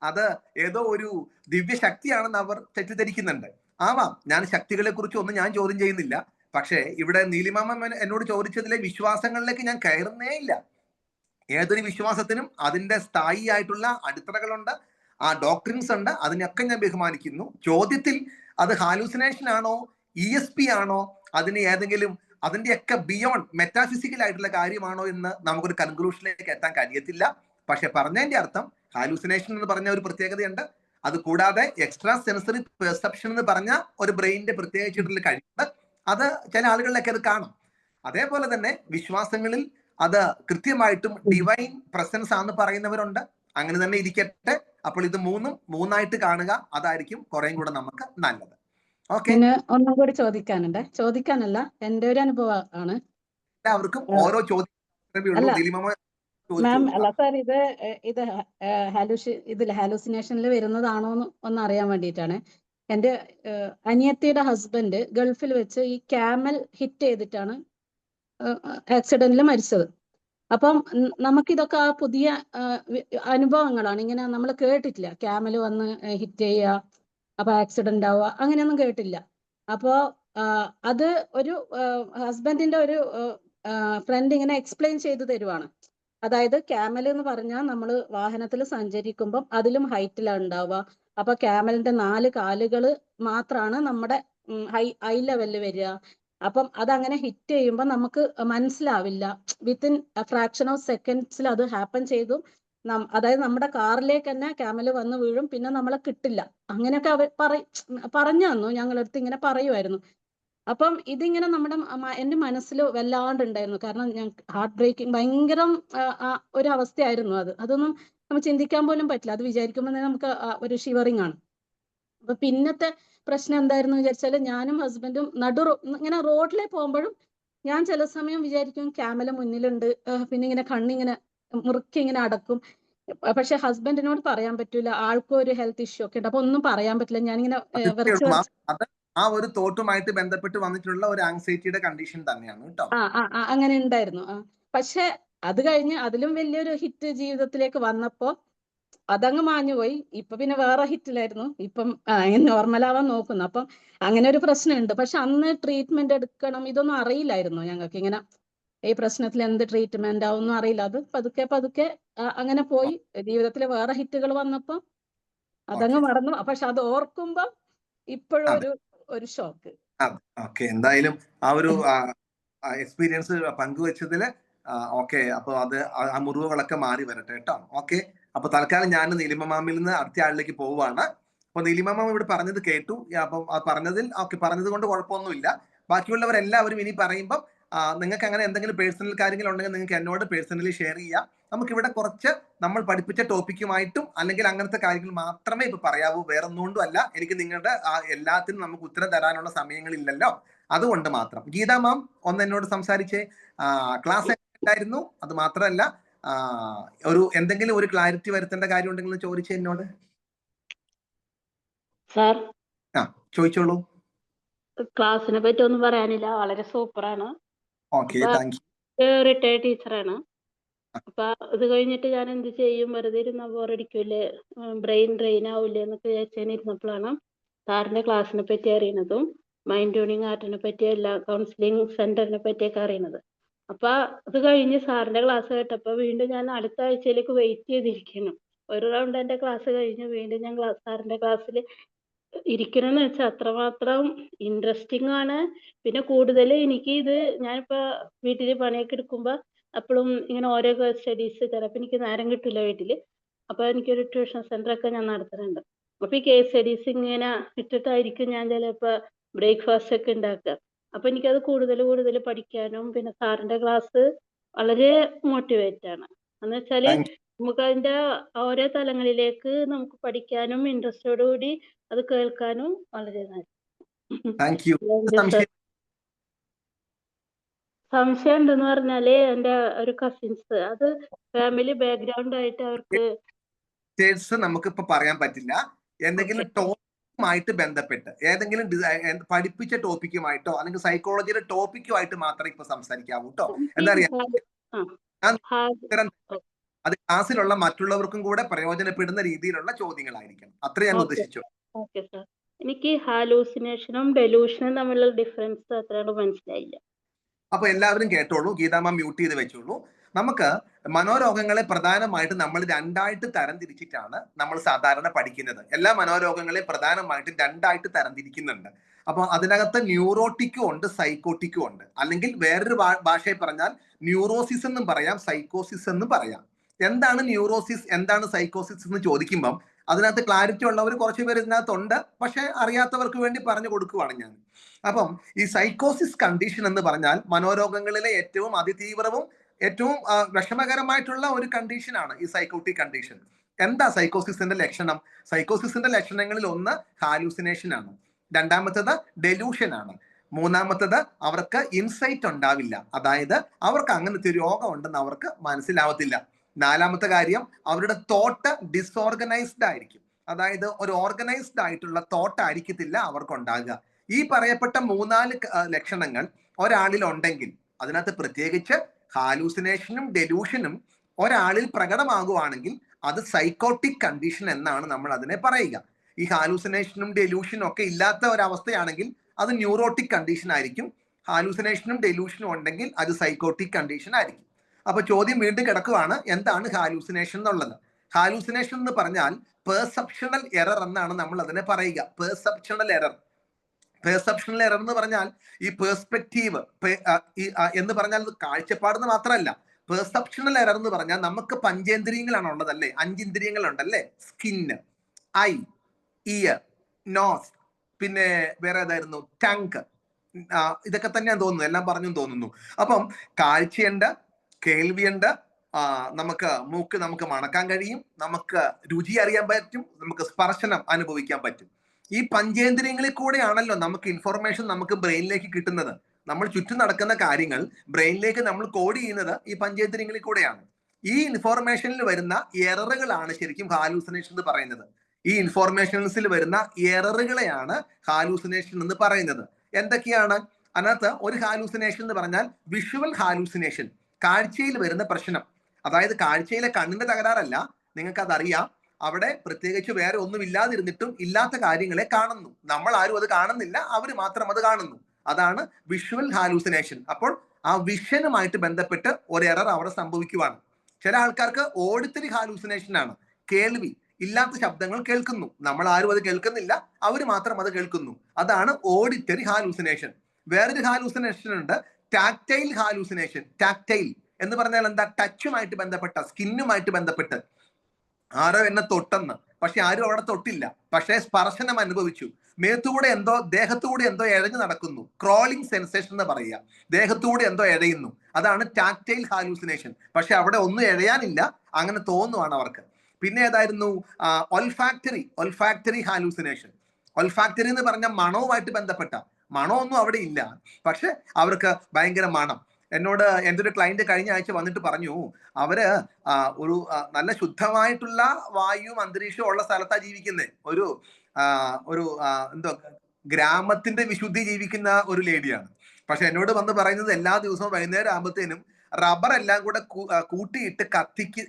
അത് ഏതോ ഒരു ദിവ്യ ശക്തിയാണെന്ന് അവർ തെറ്റിദ്ധരിക്കുന്നുണ്ട്. ആവാം, ഞാൻ ശക്തികളെ കുറിച്ച് ഒന്നും ഞാൻ ചോദ്യം ചെയ്യുന്നില്ല. പക്ഷേ ഇവിടെ നീലിമാമ എന്നോട് ചോദിച്ചതിലെ വിശ്വാസങ്ങളിലേക്ക് ഞാൻ കയറുന്നേ ഇല്ല. ഏതൊരു വിശ്വാസത്തിനും അതിന്റെ സ്ഥായി ആയിട്ടുള്ള അടിത്തറകളുണ്ട്, ആ ഡോക്ട്രിൻസ് ഉണ്ട്, അതിനൊക്കെ ഞാൻ ബഹുമാനിക്കുന്നു. ചോദ്യത്തിൽ അത് ഹാലൂസിനേഷൻ ആണോ, ESP ആണോ, അതിന് ഏതെങ്കിലും അതിന്റെയൊക്കെ ബിയോണ്ട് മെറ്റാഫിസിക്കൽ ആയിട്ടുള്ള കാര്യമാണോ എന്ന് നമുക്കൊരു കൺക്ലൂഷനിലേക്ക് എത്താൻ കഴിയത്തില്ല. പക്ഷെ പറഞ്ഞതിന്റെ അർത്ഥം ഹാലൂസിനേഷൻ എന്ന് പറഞ്ഞ ഒരു പ്രത്യേകതയുണ്ട്. അത് കൂടാതെ എക്സ്ട്രാ സെൻസറി പെർസെപ്ഷൻ എന്ന് പറഞ്ഞ ഒരു ബ്രെയിനിന്റെ പ്രത്യേകിച്ചിട്ടുള്ള കഴിവുണ്ട്. അത് ചില ആളുകളിലൊക്കെ അത് കാണും. അതേപോലെ തന്നെ വിശ്വാസങ്ങളിൽ അത് കൃത്യമായിട്ടും ഡിവൈൻ പ്രസൻസ് ആണെന്ന് പറയുന്നവരുണ്ട്. അങ്ങനെ തന്നെ ഇരിക്കട്ടെ. അപ്പോൾ ഇത് മൂന്നായിട്ട് കാണുക, അതായിരിക്കും കുറേയും കൂടെ നമുക്ക് നല്ലത്. ഓക്കെ, പിന്നെ ഒന്നും കൂടി ചോദിക്കാനല്ല, എന്റെ ഒരു അനുഭവം ആണ്. എല്ലാവർക്കും ഓരോ ചോദ്യം മാം അല്ല സാർ, ഇതിൽ ഹാലൂസിനേഷനിൽ വരുന്നതാണോ എന്ന് ഒന്ന് അറിയാൻ വേണ്ടിയിട്ടാണ്. എന്റെ അനിയത്തിയുടെ ഹസ്ബൻഡ് ഗൾഫിൽ വെച്ച് ഈ ക്യാമൽ ഹിറ്റ് ചെയ്തിട്ടാണ് ആക്സിഡന്റിൽ മരിച്ചത്. അപ്പം നമുക്കിതൊക്കെ ആ പുതിയ അനുഭവങ്ങളാണ്. ഇങ്ങനെ നമ്മൾ കേട്ടിട്ടില്ല, ക്യാമൽ വന്ന് ഹിറ്റ് ചെയ്യുക, അപ്പൊ ആക്സിഡന്റ് ആവുക, അങ്ങനെയൊന്നും കേട്ടില്ല. അപ്പോ അത് ഒരു ഹസ്ബൻഡിന്റെ ഒരു ഫ്രണ്ട് ഇങ്ങനെ എക്സ്പ്ലെയിൻ ചെയ്തു തരുവാണ്. അതായത് ക്യാമൽ എന്ന് പറഞ്ഞാൽ നമ്മൾ വാഹനത്തിൽ സഞ്ചരിക്കുമ്പം അതിലും ഹൈറ്റിലാണ് ഉണ്ടാവുക. അപ്പൊ ക്യാമലിന്റെ 4 കാലുകൾ മാത്രമാണ് നമ്മുടെ ഹൈ ലെവലിൽ വരിക. അപ്പം അതങ്ങനെ ഹിറ്റ് ചെയ്യുമ്പോൾ നമുക്ക് മനസ്സിലാവില്ല. വിത്തിൻ ഫ്രാക്ഷൻ ഓഫ് സെക്കൻഡ്സിൽ അത് ഹാപ്പൻ ചെയ്തു. അതായത് നമ്മുടെ കാറിലേക്ക് തന്നെ ക്യാമൽ വന്ന് വീഴും, പിന്നെ നമ്മളെ കിട്ടില്ല. അങ്ങനെയൊക്കെ അവർ പറഞ്ഞു തന്നു, ഞങ്ങളടുത്ത് ഇങ്ങനെ പറയുമായിരുന്നു. അപ്പം ഇതിങ്ങനെ എൻ്റെ മനസ്സിൽ വല്ലാണ്ടുണ്ടായിരുന്നു. കാരണം ഞാൻ ഹാർട്ട് ബ്രേക്കിംഗ് ഭയങ്കര ഒരു അവസ്ഥയായിരുന്നു അത്. അതൊന്നും നമുക്ക് ചിന്തിക്കാൻ പോലും പറ്റില്ല. അത് വിചാരിക്കുമ്പോൾ തന്നെ നമുക്ക് ഒരു ഷിവറിങ് ആണ്. അപ്പൊ പിന്നത്തെ പ്രശ്നം എന്തായിരുന്നു വിചാരിച്ചാല്, ഞാനും ഹസ്ബൻഡും ഇങ്ങനെ റോഡിലേക്ക് പോകുമ്പോഴും ഞാൻ ചില സമയം വിചാരിക്കും ക്യാമല മുന്നിലുണ്ട്, പിന്നെ ഇങ്ങനെ കണ്ണിങ്ങനെ മുറുക്കി ഇങ്ങനെ അടക്കും. പക്ഷെ ഹസ്ബൻഡിനോട് പറയാൻ പറ്റൂല, ആൾക്കും ഒരു ഹെൽത്ത് ഇഷ്യൂ ഒക്കെ ഉണ്ട്. അപ്പൊ ഒന്നും പറയാൻ പറ്റില്ല. ഞാനിങ്ങനെ അത് ആ ഒരു തോട്ടുമായിട്ട് ബന്ധപ്പെട്ട് വന്നിട്ടുള്ള ഒരു ആങ്സൈറ്റിയുടെ കണ്ടീഷൻ തന്നെയാണ് കേട്ടോ. അങ്ങനെ ഉണ്ടായിരുന്നു. പക്ഷെ അത് കഴിഞ്ഞ് അതിലും വലിയൊരു ഹിറ്റ് ജീവിതത്തിലേക്ക് വന്നപ്പോ അതങ്ങ് മാഞ്ഞുപോയി. ഇപ്പൊ പിന്നെ വേറെ ഹിറ്റിലായിരുന്നു. ഇപ്പം നോർമലാവാൻ നോക്കുന്നു. അപ്പം അങ്ങനെ ഒരു പ്രശ്നമുണ്ട്. പക്ഷെ അന്ന് ട്രീറ്റ്മെന്റ് എടുക്കണം ഇതൊന്നും അറിയില്ലായിരുന്നു ഞങ്ങൾക്ക്. ഇങ്ങനെ ഈ പ്രശ്നത്തിൽ എന്ത് ട്രീറ്റ്മെന്റ് ആവും അറിയില്ല. അത് പതുക്കെ പതുക്കെ അങ്ങനെ പോയി. ജീവിതത്തിൽ വേറെ ഹിറ്റുകൾ വന്നപ്പോ അതങ്ങ് മറന്നു. പക്ഷെ അത് ഓർക്കുമ്പോ ഇപ്പോഴും ഒരു ഷോക്ക്. ഓക്കെ, എന്തായാലും ആ ഒരു എക്സ്പീരിയൻസ് പങ്കുവെച്ചതില് ഓക്കെ. അപ്പൊ അത് ആ മുറിവുകളൊക്കെ മാറി വരട്ടെ കേട്ടോ. ഓക്കെ, അപ്പൊ തൽക്കാലം ഞാൻ നീലിമ മാമിൽ നിന്ന് അടുത്ത ആളിലേക്ക് പോവുകയാണ്. അപ്പൊ നീലിമ മാം ഇവിടെ പറഞ്ഞത് കേട്ടു. അപ്പം പറഞ്ഞതിൽ ഓക്കെ, പറഞ്ഞത് കൊണ്ട് കുഴപ്പമൊന്നുമില്ല. ബാക്കിയുള്ളവരെല്ലാവരും ഇനി പറയുമ്പം നിങ്ങൾക്ക് അങ്ങനെ എന്തെങ്കിലും പേഴ്സണൽ കാര്യങ്ങൾ ഉണ്ടെങ്കിൽ നിങ്ങൾക്ക് എന്നോട് പേഴ്സണലി ഷെയർ ചെയ്യാം. നമുക്കിവിടെ കുറച്ച് നമ്മൾ പഠിപ്പിച്ച ടോപ്പിക്കുമായിട്ടും അല്ലെങ്കിൽ അങ്ങനത്തെ കാര്യങ്ങൾ മാത്രമേ ഇപ്പൊ പറയാവൂ. വേറൊന്നുകൊണ്ടും അല്ല, എനിക്ക് നിങ്ങളുടെ എല്ലാത്തിനും നമുക്ക് ഉത്തരം തരാനുള്ള സമയങ്ങളില്ലല്ലോ, അതുകൊണ്ട് മാത്രം. ഗീത മാം ഒന്ന് എന്നോട് സംസാരിച്ചേ. ക്ലാസ് ഉണ്ടായിരുന്നു, അത് മാത്രമല്ല എന്തെങ്കിലും ഒരു ക്ലാരിറ്റി വരുത്തേണ്ട കാര്യം ഉണ്ടെങ്കിൽ ചോദിച്ചേ എന്നോട്. സാർ ചോദിച്ചോളൂ. ക്ലാസ്സിനെ പറ്റി ഒന്നും പറയാനില്ല, വളരെ സൂപ്പറാണ്. റിട്ടയർഡ് ടീച്ചറാണ്. അപ്പൊ ഇത് കഴിഞ്ഞിട്ട് ഞാൻ എന്ത് ചെയ്യും, വെറുതെ ഇരുന്ന ബോറടിക്കൂലേ, ബ്രെയിൻ ഡ്രെയിൻ ആവൂലേ എന്നൊക്കെ വിചാരിച്ചിരുന്നപ്പോഴാണ് സാറിന്റെ ക്ലാസ്സിനെ പറ്റി അറിയുന്നതും മൈൻഡ് ട്യൂണിങ് ആർട്ടിനെ പറ്റി എല്ലാ കൗൺസിലിംഗ് സെന്ററിനെ പറ്റിയൊക്കെ അറിയുന്നത്. അപ്പൊ അത് കഴിഞ്ഞ് സാറിന്റെ ക്ലാസ് കേട്ടപ്പോ വീണ്ടും ഞാൻ അടുത്ത ആഴ്ചയിലേക്ക് വെയിറ്റ് ചെയ്തിരിക്കുന്നു. ഒരു റൗണ്ട് എന്റെ ക്ലാസ് കഴിഞ്ഞ് വീണ്ടും ഞാൻ സാറിന്റെ ക്ലാസ്സിൽ ഇരിക്കണമെന്ന് വെച്ചാൽ അത്രമാത്രം ഇൻട്രസ്റ്റിംഗ് ആണ്. പിന്നെ കൂടുതൽ എനിക്ക് ഇത് ഞാനിപ്പോ വീട്ടില് പണിയൊക്കെ എടുക്കുമ്പോ അപ്പോഴും ഇങ്ങനെ ഓരോ സ്റ്റഡീസ് ചിലപ്പോൾ എനിക്ക് നേരം കിട്ടില്ല വീട്ടില്. അപ്പൊ എനിക്കൊരു ട്യൂഷൻ സെന്റർ ഒക്കെ ഞാൻ നടത്തുന്നുണ്ട്. അപ്പൊ ഈ കേസ് സ്റ്റഡീസ് ഇങ്ങനെ ഇട്ടിട്ടായിരിക്കും ഞാൻ ചിലപ്പോ ബ്രേക്ക്ഫാസ്റ്റ് ഒക്കെ ഉണ്ടാക്കുക. അപ്പൊ എനിക്കത് കൂടുതൽ പഠിക്കാനും പിന്നെ സാറിന്റെ ക്ലാസ് വളരെ മോട്ടിവേറ്റ് ആണ്. എന്ന് വെച്ചാല് നമുക്ക് അതിന്റെ ഓരോ തലങ്ങളിലേക്ക് നമുക്ക് പഠിക്കാനും ഇൻട്രസ്റ്റോടുകൂടി അത് കേൾക്കാനും വളരെ സംശയം ഉണ്ടെന്ന് പറഞ്ഞാല് എന്റെ ഒരു കസിൻസ്, അത് ഫാമിലി ബാക്ക്ഗ്രൗണ്ട് ആയിട്ട് അവർക്ക് നമുക്കിപ്പോ പറയാൻ പറ്റില്ല. എന്തെങ്കിലും ടോപ്പിക്കുമായിട്ട് ബന്ധപ്പെട്ട് ഏതെങ്കിലും പഠിപ്പിച്ച ടോപ്പിക്കുമായിട്ടോ അല്ലെങ്കിൽ സൈക്കോളജിയുടെ ടോപ്പിക്കുമായിട്ട് മാത്രമേ ഇപ്പൊ സംസാരിക്കാവൂ കേട്ടോ. എന്താ അത് ക്ലാസ്സിലുള്ള മറ്റുള്ളവർക്കും കൂടെ പ്രയോജനപ്പെടുന്ന രീതിയിലുള്ള ചോദ്യങ്ങളായിരിക്കണം. അത്ര ഞാൻ ഉദ്ദേശിച്ചു. ഓക്കെ സാർ, എനിക്ക് ഹാലൂസിനേഷനും ഡെലൂഷനും തമ്മിലുള്ള ഡിഫറൻസ് അത്രയോട് മനസ്സിലായില്ല. അപ്പൊ എല്ലാവരും കേട്ടോളൂ. ഗീതാമ്മ മ്യൂട്ട് ചെയ്ത് വെച്ചോളൂ. നമുക്ക് മനോരോഗങ്ങളെ പ്രധാനമായിട്ട് നമ്മൾ രണ്ടായിട്ട് തരംതിരിച്ചിട്ടാണ് നമ്മൾ സാധാരണ പഠിക്കുന്നത്. എല്ലാ മനോരോഗങ്ങളെയും പ്രധാനമായിട്ടും രണ്ടായിട്ട് തരംതിരിക്കുന്നുണ്ട്. അപ്പൊ അതിനകത്ത് ന്യൂറോട്ടിക്കും ഉണ്ട്, സൈക്കോട്ടിക്കും ഉണ്ട്. അല്ലെങ്കിൽ വേറൊരു ഭാഷയിൽ പറഞ്ഞാൽ ന്യൂറോസിസ് എന്നും പറയാം, സൈക്കോസിസ് എന്നും പറയാം. എന്താണ് ന്യൂറോസിസ്, എന്താണ് സൈക്കോസിസ് എന്ന് ചോദിക്കുമ്പം അതിനകത്ത് ക്ലാരിറ്റി ഉള്ളവർ കുറച്ച് പേര് ഇതിനകത്തുണ്ട്. പക്ഷെ അറിയാത്തവർക്ക് വേണ്ടി പറഞ്ഞു കൊടുക്കുവാണ് ഞാൻ. അപ്പം ഈ സൈക്കോസിസ് കണ്ടീഷൻ എന്ന് പറഞ്ഞാൽ മനോരോഗങ്ങളിലെ ഏറ്റവും അതിതീവ്രവും ഏറ്റവും വിഷമകരമായിട്ടുള്ള ഒരു കണ്ടീഷനാണ് ഈ സൈക്കോട്ടിക് കണ്ടീഷൻ. എന്താ സൈക്കോസിസിന്റെ ലക്ഷണം? സൈക്കോസിസിന്റെ ലക്ഷണങ്ങളിൽ ഒന്ന് ഹാലൂസിനേഷൻ ആണ്, രണ്ടാമത്തേത് ഡെലൂഷൻ ആണ്, മൂന്നാമത്തേത് അവർക്ക് ഇൻസൈറ്റ് ഉണ്ടാവില്ല, അതായത് അവർക്ക് അങ്ങനത്തെ ഒരു രോഗം ഉണ്ടെന്ന് അവർക്ക് മനസ്സിലാവത്തില്ല. നാലാമത്തെ കാര്യം, അവരുടെ തോട്ട് ഡിസോർഗനൈസ്ഡ് ആയിരിക്കും, അതായത് ഒരു ഓർഗനൈസ്ഡ് ആയിട്ടുള്ള തോട്ട് ആയിരിക്കത്തില്ല അവർക്കുണ്ടാകുക. ഈ പറയപ്പെട്ട 3-4 ലക്ഷണങ്ങൾ ഒരാളിൽ ഉണ്ടെങ്കിൽ, അതിനകത്ത് പ്രത്യേകിച്ച് ഹാലൂസിനേഷനും ഡെലൂഷനും ഒരാളിൽ പ്രകടമാകുവാണെങ്കിൽ അത് സൈക്കോട്ടിക് കണ്ടീഷൻ എന്നാണ് നമ്മൾ അതിനെ പറയുക. ഈ ഹാലൂസിനേഷനും ഡെലൂഷനും ഒക്കെ ഇല്ലാത്ത ഒരവസ്ഥയാണെങ്കിൽ അത് ന്യൂറോട്ടിക് കണ്ടീഷൻ ആയിരിക്കും. ഹാലൂസിനേഷനും ഡെലൂഷനും ഉണ്ടെങ്കിൽ അത് സൈക്കോട്ടിക് കണ്ടീഷൻ ആയിരിക്കും. അപ്പൊ ചോദ്യം വീണ്ടും കിടക്കുവാണ്, എന്താണ് ഹാലൂസിനേഷൻ എന്നുള്ളത്. ഹാലൂസിനേഷൻ എന്ന് പറഞ്ഞാൽ പെർസെപ്ഷണൽ എറർ എന്നാണ് നമ്മൾ അതിനെ പറയുക. പെർസെപ്ഷണൽ എറർ. പെർസെപ്ഷണൽ എറർ എന്ന് പറഞ്ഞാൽ ഈ പെർസ്പെക്റ്റീവ് എന്ന് പറഞ്ഞാൽ കാഴ്ചപ്പാടെന്ന് മാത്രമല്ല. പെർസെപ്ഷണൽ എറർ എന്ന് പറഞ്ഞാൽ നമുക്ക് പഞ്ചേന്ദ്രിയങ്ങളാണ് ഉള്ളതല്ലേ, 5 ഇന്ദ്രിയങ്ങളുണ്ടല്ലേ. സ്കിന്ന്, ഐ, ഇയർ, നോസ്, പിന്നെ വേറെ ഏതായിരുന്നു, ടങ്ക്, ഇതൊക്കെ തന്നെയാണ് തോന്നുന്നു, എല്ലാം പറഞ്ഞു തോന്നുന്നു. അപ്പം കാഴ്ചയുണ്ട്, കേൾവിയുണ്ട്, നമുക്ക് മൂക്ക് നമുക്ക് മണക്കാൻ കഴിയും, നമുക്ക് രുചി അറിയാൻ പറ്റും, നമുക്ക് സ്പർശനം അനുഭവിക്കാൻ പറ്റും. ഈ പഞ്ചേന്ദ്രിയങ്ങളിൽ കൂടെയാണല്ലോ നമുക്ക് ഇൻഫർമേഷൻ നമുക്ക് ബ്രെയിനിലേക്ക് കിട്ടുന്നത്. നമ്മൾ ചുറ്റും നടക്കുന്ന കാര്യങ്ങൾ ബ്രെയിനിലേക്ക് നമ്മൾ കോഡ് ചെയ്യുന്നത് ഈ പഞ്ചേന്ദ്രിയങ്ങളിൽ കൂടെയാണ്. ഈ ഇൻഫോർമേഷനിൽ വരുന്ന എററുകളാണ് ശരിക്കും ഹാലൂസിനേഷൻ എന്ന് പറയുന്നത്. ഈ ഇൻഫോർമേഷൻസിൽ വരുന്ന എററുകളെയാണ് ഹാലൂസിനേഷൻ എന്ന് പറയുന്നത്. എന്തൊക്കെയാണ് അതിനകത്ത്? ഒരു ഹാലൂസിനേഷൻ എന്ന് പറഞ്ഞാൽ വിഷ്വൽ ഹാലൂസിനേഷൻ, കാഴ്ചയിൽ വരുന്ന പ്രശ്നം. അതായത് കാഴ്ചയിലെ കണ്ണിന്റെ തകരാറല്ല, നിങ്ങൾക്ക് അതറിയാം. അവിടെ പ്രത്യേകിച്ച് വേറെ ഒന്നും ഇല്ലാതിരുന്നിട്ടും ഇല്ലാത്ത കാര്യങ്ങളെ കാണുന്നു. നമ്മൾ ആരും അത് കാണുന്നില്ല, അവർ മാത്രം അത് കാണുന്നു. അതാണ് വിഷ്വൽ ഹാലൂസിനേഷൻ. അപ്പോൾ ആ വിഷനുമായിട്ട് ബന്ധപ്പെട്ട് ഒരു എറർ അവിടെ സംഭവിക്കുവാണ്. ചില ആൾക്കാർക്ക് ഓഡിറ്ററി ഹാലൂസിനേഷൻ ആണ്. കേൾവി, ഇല്ലാത്ത ശബ്ദങ്ങൾ കേൾക്കുന്നു, നമ്മൾ ആരും അത് കേൾക്കുന്നില്ല, അവർ മാത്രം അത് കേൾക്കുന്നു. അതാണ് ഓഡിറ്ററി ഹാലൂസിനേഷൻ. വേറൊരു ഹാലൂസിനേഷൻ ഉണ്ട്, ടാക്ടൈൽ ഹാലൂസിനേഷൻ. ടാക്ടൈൽ എന്ന് പറഞ്ഞാൽ എന്താ? ടച്ചുമായിട്ട് ബന്ധപ്പെട്ട, സ്കിന്നുമായിട്ട് ബന്ധപ്പെട്ട്. ആരോ എന്നെ തൊട്ടെന്ന്, പക്ഷെ ആരും അവിടെ തൊട്ടില്ല, പക്ഷേ സ്പർശനം അനുഭവിച്ചു. മേത്തൂടെ എന്തോ, ദേഹത്തൂടെ എന്തോ എഴഞ്ഞു നടക്കുന്നു. ക്രോളിംഗ് സെൻസേഷൻ എന്ന് പറയുക. ദേഹത്തൂടെ എന്തോ എഴയുന്നു, അതാണ് ടാക്ടൈൽ ഹാലൂസിനേഷൻ. പക്ഷെ അവിടെ ഒന്നും എഴയാനില്ല, അങ്ങനെ തോന്നുവാണ് അവർക്ക്. പിന്നെ ഏതായിരുന്നു? ഒൾഫാക്ടറി ഹാലൂസിനേഷൻ. ഒൾഫാക്ടറി എന്ന് പറഞ്ഞാൽ മണവുമായിട്ട് ബന്ധപ്പെട്ട. മണമൊന്നും അവിടെ ഇല്ല, പക്ഷെ അവർക്ക് ഭയങ്കര മണം. എന്നോട് എൻ്റെ ഒരു ക്ലയന്റ് കഴിഞ്ഞ ആഴ്ച വന്നിട്ട് പറഞ്ഞു, അവര് ഒരു നല്ല ശുദ്ധമായിട്ടുള്ള വായുവും അന്തരീക്ഷവും ഉള്ള സ്ഥലത്താണ് ജീവിക്കുന്നത്. ഒരു എന്തോ ഗ്രാമത്തിന്റെ വിശുദ്ധി ജീവിക്കുന്ന ഒരു ലേഡിയാണ്. പക്ഷെ എന്നോട് വന്ന് പറയുന്നത്, എല്ലാ ദിവസവും വൈകുന്നേരം ആകുമ്പോഴത്തേനും റബ്ബർ എല്ലാം കൂടെ കൂട്ടിയിട്ട്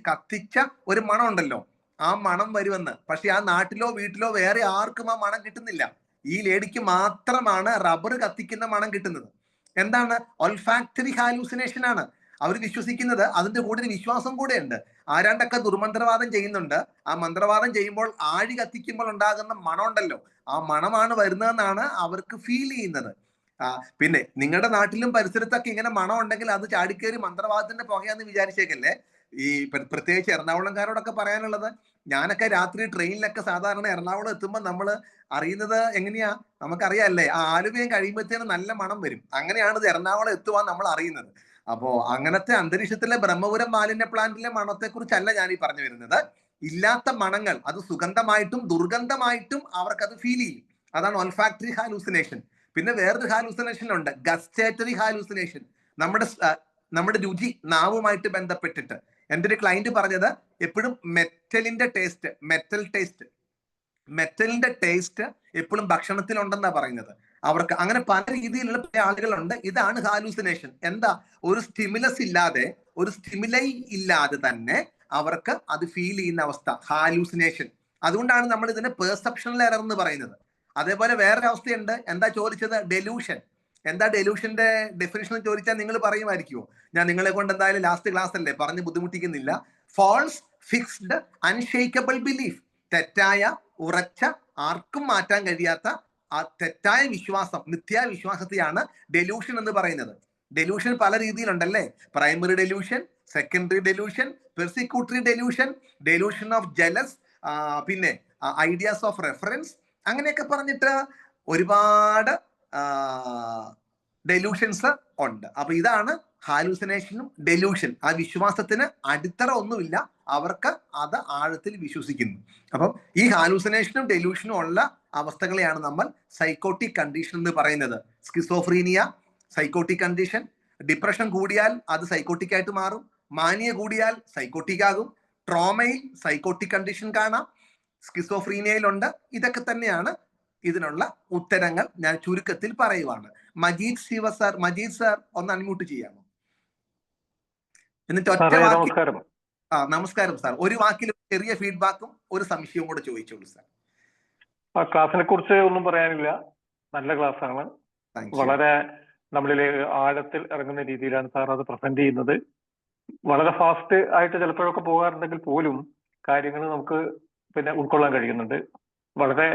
കത്തിച്ച ഒരു മണം ഉണ്ടല്ലോ, ആ മണം വരുമെന്ന്. പക്ഷെ ആ നാട്ടിലോ വീട്ടിലോ വേറെ ആർക്കും ആ മണം കിട്ടുന്നില്ല. ഈ ലേഡിക്ക് മാത്രമാണ് റബ്ബർ കത്തിക്കുന്ന മണം കിട്ടുന്നത്. എന്താണ്? ഒൾഫാക്ടറി ഹാലൂസിനേഷൻ ആണ്. അവർ വിശ്വസിക്കുന്നത്, അതിന്റെ കൂടെ ഒരു വിശ്വാസം കൂടെ ഉണ്ട്. ആരാണ്ടൊക്കെ ദുർമന്ത്രവാദം ചെയ്യുന്നുണ്ട്. ആ മന്ത്രവാദം ചെയ്യുമ്പോൾ ആഴി കത്തിക്കുമ്പോൾ ഉണ്ടാകുന്ന മണം ഉണ്ടല്ലോ, ആ മണമാണ് വരുന്നതെന്നാണ് അവർക്ക് ഫീൽ ചെയ്യുന്നത്. പിന്നെ നിങ്ങളുടെ നാട്ടിലും പരിസരത്തൊക്കെ ഇങ്ങനെ മണം ഉണ്ടെങ്കിൽ അത് ചാടിക്കേറി മന്ത്രവാദത്തിന്റെ പുകയാന്ന് വിചാരിച്ചേക്കല്ലേ. ഈ പ്രത്യേകിച്ച് എറണാകുളംകാരോടൊക്കെ പറയാനുള്ളത്, ഞാനൊക്കെ രാത്രി ട്രെയിനിലൊക്കെ സാധാരണ എറണാകുളം എത്തുമ്പോൾ നമ്മൾ അറിയുന്നത് എങ്ങനെയാ? നമുക്കറിയാല്ലേ, ആ ആലുവയും കഴിയുമ്പോഴത്തേനും നല്ല മണം വരും. അങ്ങനെയാണ് ഇത് എറണാകുളം എത്തുവാൻ നമ്മൾ അറിയുന്നത്. അപ്പോ അങ്ങനത്തെ അന്തരീക്ഷത്തിലെ ബ്രഹ്മപുരം മാലിന്യ പ്ലാന്റിലെ മണത്തെ കുറിച്ചല്ല ഞാൻ ഈ പറഞ്ഞു വരുന്നത്. ഇല്ലാത്ത മണങ്ങൾ, അത് സുഗന്ധമായിട്ടും ദുർഗന്ധമായിട്ടും അവർക്കത് ഫീൽ ചെയ്യും. അതാണ് ഒൾഫാക്ടറി ഹാലൂസിനേഷൻ. പിന്നെ വേറൊരു ഹാലൂസിനേഷൻ ഉണ്ട്, ഗസ്റ്റേറ്ററി ഹാലൂസിനേഷൻ. നമ്മുടെ രുചി, നാവുമായിട്ട് ബന്ധപ്പെട്ടിട്ട്. എൻ്റെ ഒരു ക്ലയന്റ് പറഞ്ഞത്, എപ്പോഴും മെറ്റലിന്റെ ടേസ്റ്റ് എപ്പോഴും ഭക്ഷണത്തിലുണ്ടെന്നാ പറയുന്നത്. അവർക്ക് അങ്ങനെ പല രീതിയിലുള്ള പല ആളുകളുണ്ട്. ഇതാണ് ഹാലൂസിനേഷൻ. എന്താ? ഒരു സ്റ്റിമുലസ് ഇല്ലാതെ, ഒരു സ്റ്റിമുലൈ ഇല്ലാതെ തന്നെ അവർക്ക് അത് ഫീൽ ചെയ്യുന്ന അവസ്ഥ, ഹാലൂസിനേഷൻ. അതുകൊണ്ടാണ് നമ്മൾ ഇതിനെ പെർസെപ്ഷണൽ എറർ എന്ന് പറയുന്നത്. അതേപോലെ വേറൊരു അവസ്ഥയുണ്ട്. എന്താ ചോദിച്ചത്? ഡെലൂഷൻ. എന്താ ഡെലൂഷന്റെ ഡെഫിനിഷൻ ചോദിച്ചാൽ നിങ്ങൾ പറയുമായിരിക്കുമോ? ഞാൻ നിങ്ങളെ കൊണ്ട് എന്തായാലും ലാസ്റ്റ് ക്ലാസ് അല്ലേ, പറഞ്ഞ് ബുദ്ധിമുട്ടിക്കുന്നില്ല. False fixed unshakable belief. തെറ്റായ, ഉറച്ച, ആർക്കും മാറ്റാൻ കഴിയാത്ത ആ തെറ്റായ വിശ്വാസം, മിഥ്യാവിശ്വാസത്തെയാണ് ഡെലൂഷൻ എന്ന് പറയുന്നത്. ഡെലൂഷൻ പല രീതിയിലുണ്ടല്ലേ. Primary delusion, secondary delusion, persecutory delusion, delusion of jealous, പിന്നെ ഐഡിയാസ് ഓഫ് റെഫറൻസ്, അങ്ങനെയൊക്കെ പറഞ്ഞിട്ട് ഒരുപാട് ഡെലൂഷൻസ് ഉണ്ട്. അപ്പൊ ഇതാണ് ഹാലൂസിനേഷനും ഡെലൂഷൻ. ആ വിശ്വാസത്തിന് അടിത്തറ ഒന്നുമില്ല, അവർക്ക് അത് ആഴത്തിൽ വിശ്വസിക്കുന്നു. അപ്പം ഈ ഹാലൂസിനേഷനും ഡെലൂഷനും ഉള്ള അവസ്ഥകളെയാണ് നമ്മൾ സൈക്കോട്ടിക് കണ്ടീഷൻ എന്ന് പറയുന്നത്. Schizophrenia psychotic condition. ഡിപ്രഷൻ കൂടിയാൽ അത് സൈക്കോട്ടിക് ആയിട്ട് മാറും. മാനിയ കൂടിയാൽ സൈക്കോട്ടിക് ആകും. ട്രോമയിൽ സൈക്കോട്ടിക് കണ്ടീഷൻ കാണാം, സ്കിസോഫ്രീനിയയിലുണ്ട്. ഇതൊക്കെ തന്നെയാണ് ഇതിനുള്ള ഉത്തരങ്ങൾ. ഞാൻ ചുരുക്കത്തിൽ പറയുവാണ്. മജീദ് സാർ ഒന്ന് അൺമ്യൂട്ട് ചെയ്യാമോ? എന്നിട്ട് ഒറ്റ വാക്കിൽ. നമസ്കാരം സാർ. ഒരു വാക്കിൽ ചെറിയ ഫീഡ്ബാക്കും ഒരു സംശയവും കൂടെ ചോദിച്ചോളൂ സാർ. ക്ലാസിനെ കുറിച്ച് ഒന്നും പറയാനില്ല, നല്ല ക്ലാസ്സാണ്. വളരെ നമ്മളിലെ ആഴത്തിൽ ഇറങ്ങുന്ന രീതിയിലാണ് സാർ അത് പ്രസന്റ് ചെയ്യുന്നത്. വളരെ ഫാസ്റ്റ് ആയിട്ട് ചിലപ്പോഴൊക്കെ പോകാറുണ്ടെങ്കിൽ പോലും കാര്യങ്ങൾ നമുക്ക് പിന്നെ ഉൾക്കൊള്ളാൻ കഴിയുന്നുണ്ട്. വളരെ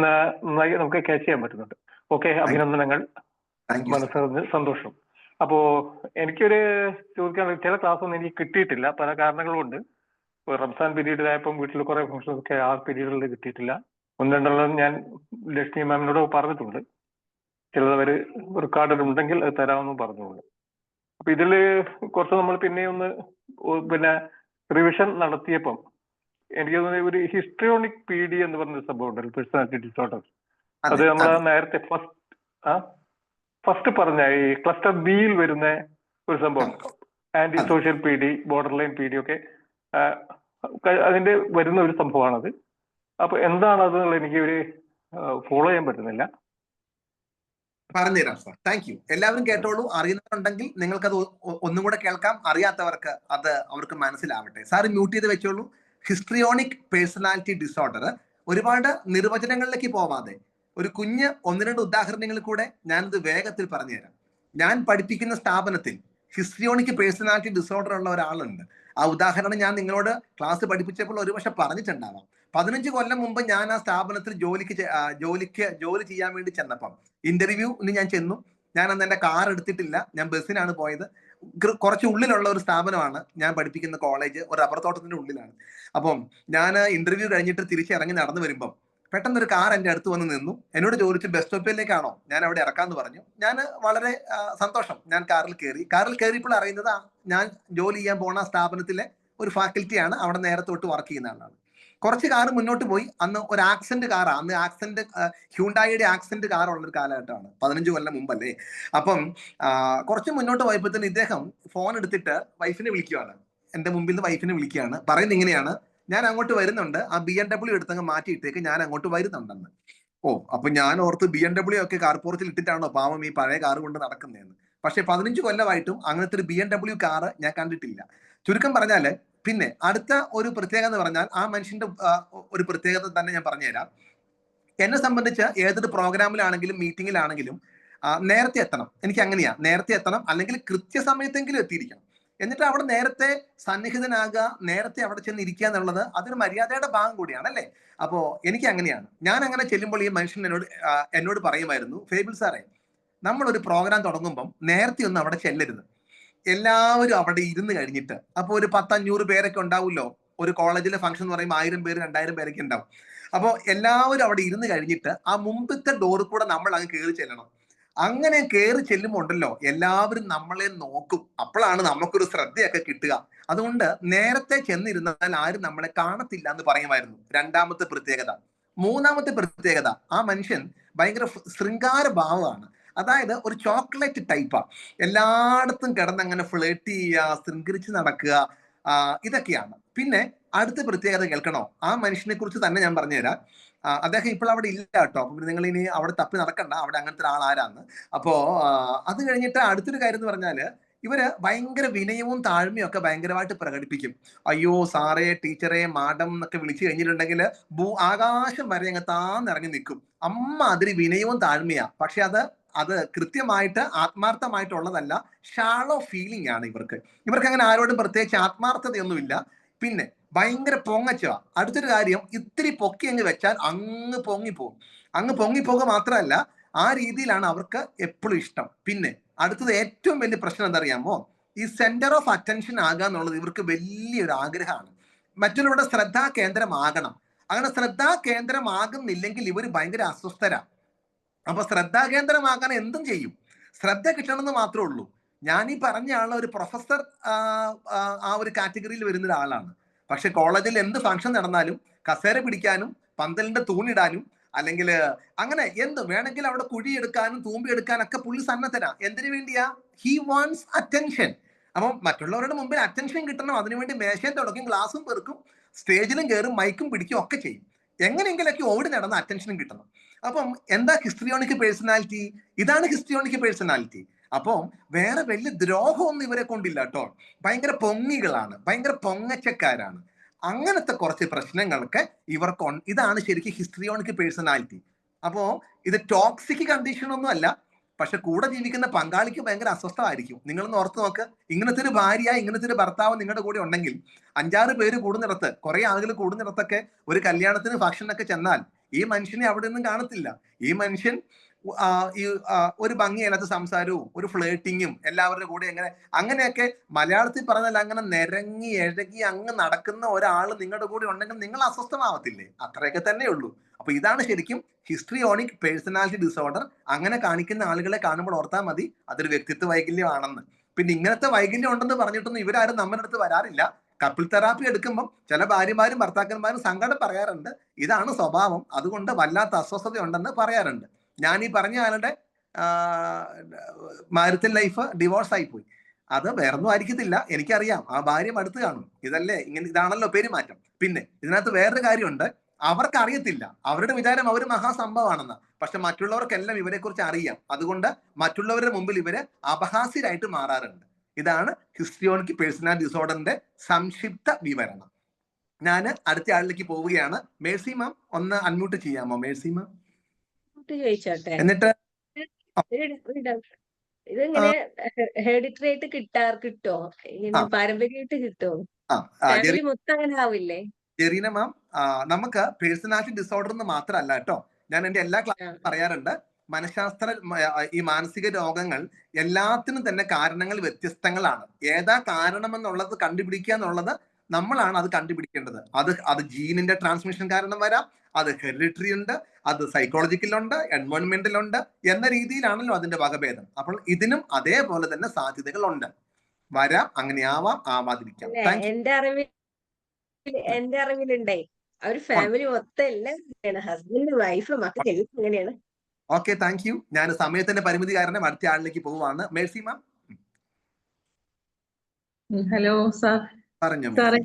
നന്നായി നമുക്ക് ക്യാച്ച് ചെയ്യാൻ പറ്റുന്നുണ്ട്. ഓക്കെ, അഭിനന്ദനങ്ങൾ, മനസ്സറിഞ്ഞ് സന്തോഷം. അപ്പോ എനിക്കൊരു ചോദിക്കാൻ, ചില ക്ലാസ് ഒന്നും എനിക്ക് കിട്ടിയിട്ടില്ല, പല കാരണങ്ങൾ കൊണ്ട്. റംസാൻ പീരീഡിലായപ്പോൾ വീട്ടിൽ കുറെ ഫംഗ്ഷൻസ് ഒക്കെ ആ പീരീഡിൽ കിട്ടിയിട്ടില്ല. ഒന്ന് രണ്ടെണ്ണം ഞാൻ ലക്ഷ്മി മാമിനോട് പറഞ്ഞിട്ടുണ്ട്. ചിലവര് റെക്കോർഡിൽ ഉണ്ടെങ്കിൽ അത് തരാമെന്നും പറഞ്ഞുകൊണ്ട്. അപ്പൊ ഇതില് കുറച്ച് നമ്മൾ പിന്നെ റിവിഷൻ നടത്തിയപ്പം എനിക്ക് തോന്നുന്നത് ഒരു ഹിസ്ട്രിയോണിക് PD എന്ന് പറഞ്ഞൊരു സംഭവം ഉണ്ടല്ലോ, പേഴ്സണാലിറ്റി ഡിസോർഡർ. അത് നമ്മൾ നേരത്തെ ഫസ്റ്റ് പറഞ്ഞ ഈ ക്ലസ്റ്റർ ബിയിൽ വരുന്ന ഒരു സംഭവം, anti social PD, border line PD ഒക്കെ അതിന്റെ വരുന്ന ഒരു സംഭവമാണത്. അപ്പൊ എന്താണത് എനിക്ക് ഒരു ഫോളോ ചെയ്യാൻ പറ്റുന്നില്ല. പറഞ്ഞുതരാം സാർ. Thank you. എല്ലാവരും കേട്ടോളൂ. അറിയുന്നവരുണ്ടെങ്കിൽ നിങ്ങൾക്കത് ഒന്നും കൂടെ കേൾക്കാം, അറിയാത്തവർക്ക് അത് അവർക്ക് മനസ്സിലാവട്ടെ. സാർ മ്യൂട്ട് ചെയ്ത് വെച്ചോളൂ. ഹിസ്ട്രിയോണിക് പേഴ്സണാലിറ്റി ഡിസോർഡർ ഒരുപാട് നിർവചനങ്ങളിലേക്ക് പോവാതെ ഒരു കുഞ്ഞ് 1-2 ഉദാഹരണങ്ങൾ കൂടെ ഞാനിത് വേഗത്തിൽ പറഞ്ഞുതരാം. ഞാൻ പഠിപ്പിക്കുന്ന സ്ഥാപനത്തിൽ ഹിസ്ട്രിയോണിക് പേഴ്സണാലിറ്റി ഡിസോർഡർ ഉള്ള ഒരാളുണ്ട്. ആ ഉദാഹരണം ഞാൻ നിങ്ങളോട് ക്ലാസ് പഠിപ്പിച്ചപ്പോൾ ഒരുപക്ഷെ പറഞ്ഞിട്ടുണ്ടാവാം. 15 കൊല്ലം മുമ്പ് ഞാൻ ആ സ്ഥാപനത്തിൽ ജോലി ചെയ്യാൻ വേണ്ടി ചെന്നപ്പം ഇന്റർവ്യൂവിന് ഞാൻ ചെന്നു. ഞാൻ അന്ന് എന്റെ കാർ എടുത്തിട്ടില്ല, ഞാൻ ബസ്സിനാണ് പോയത്. കുറച്ച് ഉള്ളിലുള്ള ഒരു സ്ഥാപനമാണ് ഞാൻ പഠിപ്പിക്കുന്ന കോളേജ്, ഒരു റബ്ബർ തോട്ടത്തിന്റെ ഉള്ളിലാണ്. അപ്പം ഞാൻ ഇന്റർവ്യൂ കഴിഞ്ഞിട്ട് തിരിച്ചിറങ്ങി നടന്നു വരുമ്പം പെട്ടെന്ന് ഒരു കാർ എൻ്റെ അടുത്ത് വന്ന് നിന്നു. എന്നോട് ചോദിച്ചു ബസ് സ്റ്റോപ്പിലേക്കാണോ, ഞാൻ അവിടെ ഇറക്കാന്ന് പറഞ്ഞു. ഞാൻ വളരെ സന്തോഷം, ഞാൻ കാറിൽ കയറിയപ്പോൾ അറിയുന്നത് ഞാൻ ജോലി ചെയ്യാൻ പോണ സ്ഥാപനത്തിലെ ഒരു ഫാക്കൽറ്റിയാണ്, അവിടെ നേരെ തൊട്ട് വർക്ക് ചെയ്യുന്ന ആളാണ്. കുറച്ച് കാർ മുന്നോട്ട് പോയി, അന്ന് ഒരു ആക്സെന്റ് കാറാണ്. അന്ന് ആക്സെന്റ് ഹ്യൂണ്ടായിയുടെ ആക്സെന്റ് കാർ ഉള്ളൊരു കാലഘട്ടമാണ്, 15 കൊല്ലം മുമ്പല്ലേ. അപ്പം കുറച്ച് മുന്നോട്ട് പോയപ്പോഴത്തേന് ഇദ്ദേഹം ഫോൺ എടുത്തിട്ട് വൈഫിനെ വിളിക്കുകയാണ്. എൻ്റെ മുമ്പിൽ നിന്ന് വൈഫിനെ വിളിക്കുകയാണ്. പറയുന്നത് ഇങ്ങനെയാണ്, ഞാൻ അങ്ങോട്ട് വരുന്നുണ്ട്, ആ BMW എടുത്തങ്ങ് മാറ്റിയിട്ടേക്ക്, ഞാൻ അങ്ങോട്ട് വരുന്നുണ്ടെന്ന്. അപ്പൊ ഞാൻ ഓർത്ത് BMW ഒക്കെ കാർപോർച്ചിൽ ഇട്ടിട്ടാണോ പാവം ഈ പഴയ കാർ കൊണ്ട് നടക്കുന്നതെന്ന്. പക്ഷെ 15 കൊല്ലമായിട്ടും അങ്ങനത്തെ ഒരു BMW കാറ് ഞാൻ കണ്ടിട്ടില്ല. ചുരുക്കം പറഞ്ഞാല് പിന്നെ അടുത്ത ഒരു പ്രത്യേകത എന്ന് പറഞ്ഞാൽ ആ മനുഷ്യന്റെ ഒരു പ്രത്യേകത തന്നെ ഞാൻ പറഞ്ഞുതരാം. എന്നെ സംബന്ധിച്ച് ഏതൊരു പ്രോഗ്രാമിലാണെങ്കിലും മീറ്റിങ്ങിലാണെങ്കിലും നേരത്തെ എത്തണം. എനിക്ക് അങ്ങനെയാ, നേരത്തെ എത്തണം, അല്ലെങ്കിൽ കൃത്യസമയത്തെങ്കിലും എത്തിയിരിക്കണം. എന്നിട്ട് അവിടെ നേരത്തെ സന്നിഹിതനാകുക, നേരത്തെ അവിടെ ചെന്ന് ഇരിക്കുക എന്നുള്ളത് അതൊരു മര്യാദയുടെ ഭാഗം കൂടിയാണ്, അല്ലേ? അപ്പോ എനിക്ക് അങ്ങനെയാണ്. ഞാൻ അങ്ങനെ ചെല്ലുമ്പോൾ ഈ മനുഷ്യൻ എന്നോട് പറയുമായിരുന്നു, ഫേബിൾ സാറേ, നമ്മളൊരു പ്രോഗ്രാം തുടങ്ങുമ്പം നേരത്തെ ഒന്നും അവിടെ ചെല്ലരുത്. എല്ലാവരും അവിടെ ഇരുന്ന് കഴിഞ്ഞിട്ട്, അപ്പൊ ഒരു 10-500 പേരൊക്കെ ഉണ്ടാവുമല്ലോ. ഒരു കോളേജിലെ ഫംഗ്ഷൻ എന്ന് പറയുമ്പോൾ 1000 പേര് 2000 പേരൊക്കെ ഉണ്ടാവും. അപ്പോൾ എല്ലാവരും അവിടെ ഇരുന്ന് കഴിഞ്ഞിട്ട് ആ മുമ്പത്തെ ഡോറിൽ കൂടെ നമ്മൾ അങ്ങ് കയറി ചെല്ലണം. അങ്ങനെ കയറി ചെല്ലുമ്പോൾ ഉണ്ടല്ലോ, എല്ലാവരും നമ്മളെ നോക്കും. അപ്പോഴാണ് നമുക്കൊരു ശ്രദ്ധയൊക്കെ കിട്ടുക. അതുകൊണ്ട് നേരത്തെ ചെന്നിരുന്നാൽ ആരും നമ്മളെ കാണത്തില്ല എന്ന് പറയുമായിരുന്നു. രണ്ടാമത്തെ പ്രത്യേകത. മൂന്നാമത്തെ പ്രത്യേകത, ആ മനുഷ്യൻ ഭയങ്കര ശൃംഗാര ഭാവമാണ്. അതായത് ഒരു ചോക്ലേറ്റ് ടൈപ്പാ. എല്ലായിടത്തും കിടന്നങ്ങനെ ഫ്ലേർട്ട് ചെയ്യുക, ശൃംഗരിച്ച് നടക്കുക, ഇതൊക്കെയാണ്. പിന്നെ അടുത്ത പ്രത്യേകത കേൾക്കണോ? ആ മനുഷ്യനെ കുറിച്ച് തന്നെ ഞാൻ പറഞ്ഞുതരാം. അദ്ദേഹം ഇപ്പോൾ അവിടെ ഇല്ല കേട്ടോ. അപ്പൊ നിങ്ങൾ ഇനി അവിടെ തപ്പി നടക്കണ്ട, അവിടെ അങ്ങനത്തെ ഒരാൾ ആരാന്ന്. അപ്പോ അത് കഴിഞ്ഞിട്ട് അടുത്തൊരു കാര്യം എന്ന് പറഞ്ഞാല്, ഇവര് ഭയങ്കര വിനയവും താഴ്മയും ഒക്കെ ഭയങ്കരമായിട്ട് പ്രകടിപ്പിക്കും. അയ്യോ സാറേ, ടീച്ചറെ, മാഡം എന്നൊക്കെ വിളിച്ചു കഴിഞ്ഞിട്ടുണ്ടെങ്കിൽ ആകാശം വരെ അങ്ങ് താന്നിറങ്ങി നിൽക്കും. അതിന് വിനയവും താഴ്മയാ. പക്ഷെ അത് കൃത്യമായിട്ട് ആത്മാർത്ഥമായിട്ടുള്ളതല്ല, ഷാളോ ഫീലിംഗ് ആണ് ഇവർക്ക്. അങ്ങനെ ആരോടും പ്രത്യേകിച്ച് ആത്മാർത്ഥതയൊന്നുമില്ല. പിന്നെ ഭയങ്കര പൊങ്ങച്ച. അടുത്തൊരു കാര്യം, ഇത്തിരി പൊക്കി അങ്ങ് വെച്ചാൽ അങ്ങ് പൊങ്ങിപ്പോകും. അങ്ങ് പൊങ്ങിപ്പോകുക മാത്രമല്ല, ആ രീതിയിലാണ് അവർക്ക് എപ്പോഴും ഇഷ്ടം. പിന്നെ അടുത്തത് ഏറ്റവും വലിയ പ്രശ്നം എന്തറിയാമോ? ഈ സെന്റർ ഓഫ് അറ്റൻഷൻ ആകുക എന്നുള്ളത് ഇവർക്ക് വലിയൊരു ആഗ്രഹമാണ്. മറ്റുള്ളവരുടെ ശ്രദ്ധാ കേന്ദ്രമാകണം. അങ്ങനെ ശ്രദ്ധാ കേന്ദ്രമാകുന്നില്ലെങ്കിൽ ഇവർ ഭയങ്കര അസ്വസ്ഥരാണ്. അപ്പൊ ശ്രദ്ധാകേന്ദ്രമാക്കാൻ എന്തും ചെയ്യും. ശ്രദ്ധ കിട്ടണമെന്ന് മാത്രമേ ഉള്ളൂ. ഞാൻ ഈ പറഞ്ഞ ആള് ഒരു പ്രൊഫസർ ആ ഒരു കാറ്റഗറിയിൽ വരുന്ന ഒരാളാണ്. പക്ഷെ കോളേജിൽ എന്ത് ഫംഗ്ഷൻ നടന്നാലും കസേര പിടിക്കാനും പന്തലിന്റെ തൂണിടാനും അല്ലെങ്കിൽ അങ്ങനെ എന്ത് വേണമെങ്കിലും അവിടെ കുഴിയെടുക്കാനും തൂമ്പിയെടുക്കാനൊക്കെ പുള്ളി സന്നദ്ധനാ. എന്തിനു വേണ്ടിയാ? He wants attention. അപ്പം മറ്റുള്ളവരുടെ മുമ്പിൽ അറ്റൻഷൻ കിട്ടണം. അതിനുവേണ്ടി മേശയും തുടക്കും, ഗ്ലാസും പെറുക്കും, സ്റ്റേജിലും കയറും, മൈക്കും പിടിക്കും, ഒക്കെ ചെയ്യും. എങ്ങനെയെങ്കിലൊക്കെ ഓടി നടന്ന അറ്റൻഷനും കിട്ടണം. അപ്പം എന്താ ഹിസ്ട്രിയോണിക് പേഴ്സണാലിറ്റി? ഇതാണ് ഹിസ്ട്രിയോണിക് പേഴ്സണാലിറ്റി. അപ്പം വേറെ വലിയ ദ്രോഹമൊന്നും ഇവരെ കൊണ്ടില്ല കേട്ടോ. ഭയങ്കര പൊങ്ങികളാണ്, ഭയങ്കര പൊങ്ങച്ചക്കാരാണ്. അങ്ങനത്തെ കുറച്ച് പ്രശ്നങ്ങൾക്ക് ഇതാണ് ശരിക്കും ഹിസ്ട്രിയോണിക് പേഴ്സണാലിറ്റി. അപ്പോ ഇത് ടോക്സിക് കണ്ടീഷൻ ഒന്നും അല്ല. പക്ഷെ കൂടെ ജീവിക്കുന്ന പങ്കാളിക്ക് ഭയങ്കര അസ്വസ്ഥമായിരിക്കും. നിങ്ങളൊന്ന് ഓർത്ത് നോക്ക്, ഇങ്ങനത്തെ ഒരു ഭാര്യ, ഇങ്ങനത്തെ ഒരു ഭർത്താവ് നിങ്ങളുടെ കൂടെ ഉണ്ടെങ്കിൽ 5-6 പേര് കൂടുന്നിടത്ത്, കുറെ ആളുകൾ കൂടുന്നിടത്തൊക്കെ ഒരു കല്യാണത്തിന് ഫംഗ്ഷനൊക്കെ ചെന്നാൽ ഈ മനുഷ്യനെ അവിടെ ഒന്നും കാണത്തില്ല. ഈ മനുഷ്യൻ ഒരു ഭംഗിയല്ലാത്ത സംസാരവും ഒരു ഫ്ലേട്ടിങ്ങും എല്ലാവരുടെ കൂടെ അങ്ങനെയൊക്കെ മലയാളത്തിൽ പറഞ്ഞാൽ അങ്ങനെ നിരങ്ങി എഴകി അങ്ങ് നടക്കുന്ന ഒരാൾ നിങ്ങളുടെ കൂടെ ഉണ്ടെങ്കിൽ നിങ്ങൾ അസ്വസ്ഥമാവത്തില്ലേ? അത്രയൊക്കെ തന്നെ ഉള്ളൂ. അപ്പൊ ഇതാണ് ശരിക്കും ഹിസ്ട്രിയോണിക് പേഴ്സണാലിറ്റി ഡിസോർഡർ. അങ്ങനെ കാണിക്കുന്ന ആളുകളെ കാണുമ്പോൾ ഓർത്താൽ മതി അതൊരു വ്യക്തിത്വ വൈകല്യമാണെന്ന്. പിന്നെ ഇങ്ങനത്തെ വൈകല്യം ഉണ്ടെന്ന് പറഞ്ഞിട്ടൊന്നും ഇവരാരും നമ്മുടെ അടുത്ത് വരാറില്ല. കപ്പിൾ തെറാപ്പി എടുക്കുമ്പോൾ ചില ഭാര്യമാരും ഭർത്താക്കന്മാരും സങ്കടം പറയാറുണ്ട്, ഇതാണ് സ്വഭാവം, അതുകൊണ്ട് വല്ലാത്ത അസ്വസ്ഥത ഉണ്ടെന്ന് പറയാറുണ്ട്. ഞാൻ ഈ പറഞ്ഞ ആളുടെ മാരിറ്റൽ ലൈഫ് ഡിവോഴ്സ് ആയിപ്പോയി. അത് വേറൊന്നും ആയിരിക്കത്തില്ല, എനിക്കറിയാം. ആ ഭാര്യ അടുത്ത് കാണും. ഇതാണല്ലോ പെരുമാറ്റം. പിന്നെ ഇതിനകത്ത് വേറൊരു കാര്യമുണ്ട്, അവർക്ക് അറിയത്തില്ല, അവരുടെ വിചാരം അവർ മഹാസംഭവമാണെന്ന്. പക്ഷെ മറ്റുള്ളവർക്കെല്ലാം ഇവരെ കുറിച്ച് അറിയാം. അതുകൊണ്ട് മറ്റുള്ളവരുടെ മുമ്പിൽ ഇവര് അപഹാസ്യരായിട്ട് മാറാറുണ്ട്. ഇതാണ് ഹിസ്ട്രിയോണിക് പേഴ്സണാലിറ്റി ഡിസോർഡറിന്റെ സംക്ഷിപ്ത വിവരണം. ഞാൻ അടുത്ത ആളിലേക്ക് പോവുകയാണ്. മേഴ്സി മാം ഒന്ന് അൺമ്യൂട്ട് ചെയ്യാമോ? മേഴ്സി മാം ചോദിച്ചോട്ടെ, എന്നിട്ട് ഇതെങ്ങനെ ഹെറിഡിറ്ററി ആയിട്ട് കിട്ടോ? ഇങ്ങനെ പാരമ്പര്യമായിട്ട് കിട്ടോ? ഫാമിലി മൊത്തം അങ്ങനെ ആവില്ലേ? ജെറീന മാം, നമുക്ക് പേഴ്സണാലിറ്റി ഡിസോർഡർ എന്ന് മാത്രമല്ല കേട്ടോ, ഞാൻ എന്റെ എല്ലാ ക്ലാസ്സിലും പറയാറുണ്ട്, മനഃശാസ്ത്ര ഈ മാനസിക രോഗങ്ങൾ എല്ലാത്തിനും തന്നെ കാരണങ്ങൾ വ്യത്യസ്തങ്ങളാണ്. ഏതാ കാരണമെന്നുള്ളത് കണ്ടുപിടിക്കുക എന്നുള്ളത് നമ്മളാണ് അത് കണ്ടുപിടിക്കേണ്ടത്. അത് ജീനിന്റെ ട്രാൻസ്മിഷൻ കാരണം വരാം, അത് ഹെറിഡിറ്ററി ഉണ്ട്, അത് സൈക്കോളജിക്കലുണ്ട്, എൻവയോൺമെന്റലുണ്ട് എന്ന രീതിയിലാണല്ലോ അതിന്റെ വകഭേദം. അപ്പോൾ ഇതിനും അതേപോലെ തന്നെ സാധ്യതകളുണ്ട്. വരാം, അങ്ങനെ ആവാം, ആവാതിരിക്കാം. എന്റെ അറിവിലുണ്ടേ ഒരു ഫാമിലി മൊത്തം എല്ലാം ഹസ്ബൻഡ് വൈഫ് മക്കൾ എല്ലാം അങ്ങനെയാണ്. Okay, thank you. ഞാൻ സമയത്തിന്റെ പരിമിതി കാരണം അടുത്ത ആളിലേക്ക് പോവാണ്. മേഴ്സി മാം. Hello sir. പറഞ്ഞു. സാറേ,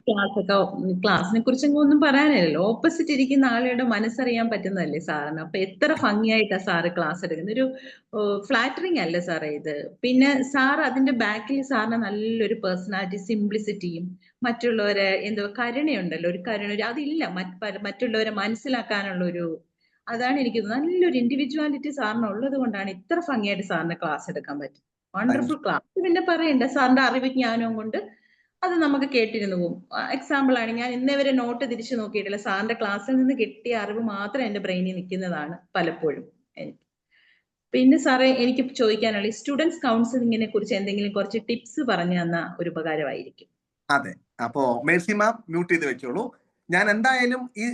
ക്ലാസ്സിനെ കുറിച്ച് ഒന്നും പറയാനില്ലല്ലോ. ഓപ്പോസിറ്റ് ഇരിക്കുന്ന ആളുടെ മനസ്സറിയാൻ പറ്റുന്നതല്ലേ സാറിന്. അപ്പൊ എത്ര ഭംഗിയായിട്ടാ സാറ് ക്ലാസ് എടുക്കുന്നത്. ഒരു ഫ്ലാറ്ററിങ് അല്ലേ സാറേ ഇത്. പിന്നെ സാർ അതിന്റെ ബാക്കിൽ സാറിന് നല്ലൊരു പേഴ്സണാലിറ്റി, സിംപ്ലിസിറ്റിയും മറ്റുള്ളവരെ കരുണയുണ്ടല്ലോ, ഒരു കരുണ അതില്ല. മറ്റുള്ളവരെ മനസ്സിലാക്കാനുള്ള അതാണ് എനിക്ക് നല്ലൊരു ഇൻഡിവിജ്വാലിറ്റി സാറിന് ഉള്ളത് കൊണ്ടാണ് ഇത്ര ഭംഗിയായിട്ട് സാറിന് ക്ലാസ് എടുക്കാൻ പറ്റും. Wonderful class. പിന്നെ പറയണ്ട, സാറിന്റെ അറിവ് ജ്ഞാനവും കൊണ്ട് അത് നമുക്ക് കേട്ടിരുന്നു പോകും. എക്സാമ്പിൾ ആണ്, ഞാൻ ഇന്നേവരെ നോട്ട് തിരിച്ചു നോക്കിയിട്ടില്ല. സാറിന്റെ ക്ലാസ്സിൽ നിന്ന് കിട്ടിയ അറിവ് മാത്രം എന്റെ ബ്രെയിനിൽ നിൽക്കുന്നതാണ് പലപ്പോഴും എനിക്ക്. പിന്നെ സാറേ, എനിക്ക് ചോദിക്കാനുള്ള സ്റ്റുഡൻസ് കൗൺസിലിങ്ങിനെ കുറിച്ച് എന്തെങ്കിലും കുറച്ച് ടിപ്സ് പറഞ്ഞു തന്ന ഒരു ഉപകാരമായിരിക്കും. അതെ, അപ്പോ മേഴ്സി മാം മ്യൂട്ട് ചെയ്ത് വെച്ചോളൂ. ഞാൻ എന്തായാലും ഈ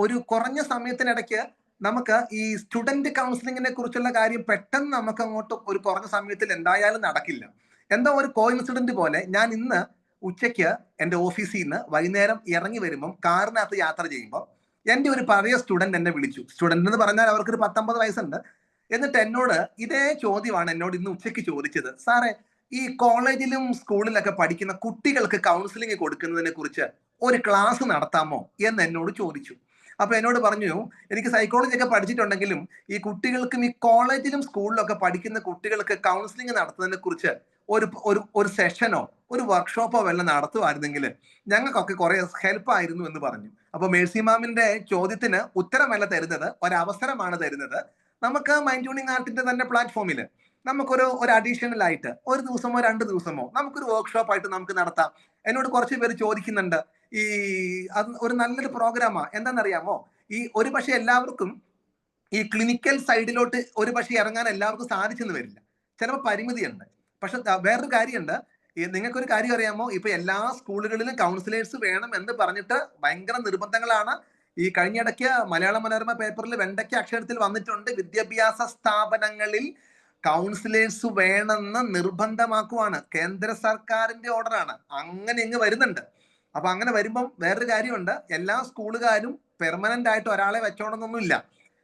ഒരു കുറഞ്ഞ സമയത്തിനിടയ്ക്ക് നമുക്ക് ഈ സ്റ്റുഡന്റ് കൗൺസിലിങ്ങിനെ കുറിച്ചുള്ള കാര്യം പെട്ടെന്ന് നമുക്ക് അങ്ങോട്ട് ഒരു കുറഞ്ഞ സമയത്തിൽ എന്തായാലും നടക്കില്ല. എന്തോ ഒരു കോയിൻസിഡന്റ് പോലെ ഞാൻ ഇന്ന് ഉച്ചയ്ക്ക് എൻ്റെ ഓഫീസിൽ നിന്ന് വൈകുന്നേരം ഇറങ്ങി വരുമ്പം കാറിനകത്ത് യാത്ര ചെയ്യുമ്പോൾ എൻ്റെ ഒരു പഴയ സ്റ്റുഡന്റ് എന്നെ വിളിച്ചു. സ്റ്റുഡന്റ് എന്ന് പറഞ്ഞാൽ അവർക്കൊരു 19 വയസ്സുണ്ട്. എന്നിട്ട് എന്നോട് ഇതേ ചോദ്യമാണ് എന്നോട് ഇന്ന് ഉച്ചയ്ക്ക് ചോദിച്ചത്. സാറേ, ഈ കോളേജിലും സ്കൂളിലൊക്കെ പഠിക്കുന്ന കുട്ടികൾക്ക് കൗൺസിലിംഗ് കൊടുക്കുന്നതിനെ കുറിച്ച് ഒരു ക്ലാസ് നടത്താമോ എന്ന് എന്നോട് ചോദിച്ചു. അപ്പൊ എന്നോട് പറഞ്ഞു, എനിക്ക് സൈക്കോളജി ഒക്കെ പഠിച്ചിട്ടുണ്ടെങ്കിലും ഈ കുട്ടികൾക്കും ഈ കോളേജിലും സ്കൂളിലൊക്കെ പഠിക്കുന്ന കുട്ടികൾക്ക് കൗൺസിലിംഗ് നടത്തുന്നതിനെ കുറിച്ച് ഒരു സെഷനോ ഒരു വർക്ക്ഷോപ്പോ വല്ല നടത്തുമായിരുന്നെങ്കിൽ ഞങ്ങൾക്കൊക്കെ കുറെ ഹെൽപ്പ് ആയിരുന്നു എന്ന് പറഞ്ഞു. അപ്പൊ മേഴ്സി മാമിന്റെ ചോദ്യത്തിന് ഉത്തരമല്ല തരുന്നത്, ഒരവസരമാണ് തരുന്നത്. നമുക്ക് മൈൻഡ് ട്യൂണിങ് ആർട്ടിന്റെ തന്നെ പ്ലാറ്റ്ഫോമിൽ നമുക്കൊരു അഡീഷണൽ ആയിട്ട് 1 ദിവസമോ 2 ദിവസമോ നമുക്കൊരു വർക്ക്ഷോപ്പ് ആയിട്ട് നമുക്ക് നടത്താം. എന്നോട് കുറച്ച് പേര് ചോദിക്കുന്നുണ്ട്, അത് ഒരു നല്ലൊരു പ്രോഗ്രാമാ. എന്താണെന്നറിയാമോ, ഒരു പക്ഷെ എല്ലാവർക്കും ഈ ക്ലിനിക്കൽ സൈഡിലോട്ട് ഒരു പക്ഷെ ഇറങ്ങാൻ എല്ലാവർക്കും സാധിച്ചെന്ന് വരില്ല, ചിലപ്പോൾ പരിമിതിയുണ്ട്. പക്ഷെ വേറൊരു കാര്യമുണ്ട്, നിങ്ങൾക്കൊരു കാര്യം അറിയാമോ, ഇപ്പൊ എല്ലാ സ്കൂളുകളിലും കൗൺസിലേഴ്സ് വേണം എന്ന് പറഞ്ഞിട്ട് ഭയങ്കര നിർബന്ധങ്ങളാണ്. ഈ കഴിഞ്ഞിടയ്ക്ക് മലയാള മനോരമ പേപ്പറിൽ വെണ്ടയ്ക്ക അക്ഷരത്തിൽ വന്നിട്ടുണ്ട്, വിദ്യാഭ്യാസ സ്ഥാപനങ്ങളിൽ കൗൺസിലേഴ്സ് വേണമെന്ന് നിർബന്ധമാക്കുവാണ്. കേന്ദ്ര സർക്കാരിന്റെ ഓർഡറാണ്. അങ്ങനെ ഇങ്ങ് വരുന്നുണ്ട്. അപ്പൊ അങ്ങനെ വരുമ്പം വേറൊരു കാര്യമുണ്ട്, എല്ലാ സ്കൂളുകാരും പെർമനന്റ് ആയിട്ട് ഒരാളെ വെച്ചോണമെന്നൊന്നുമില്ല.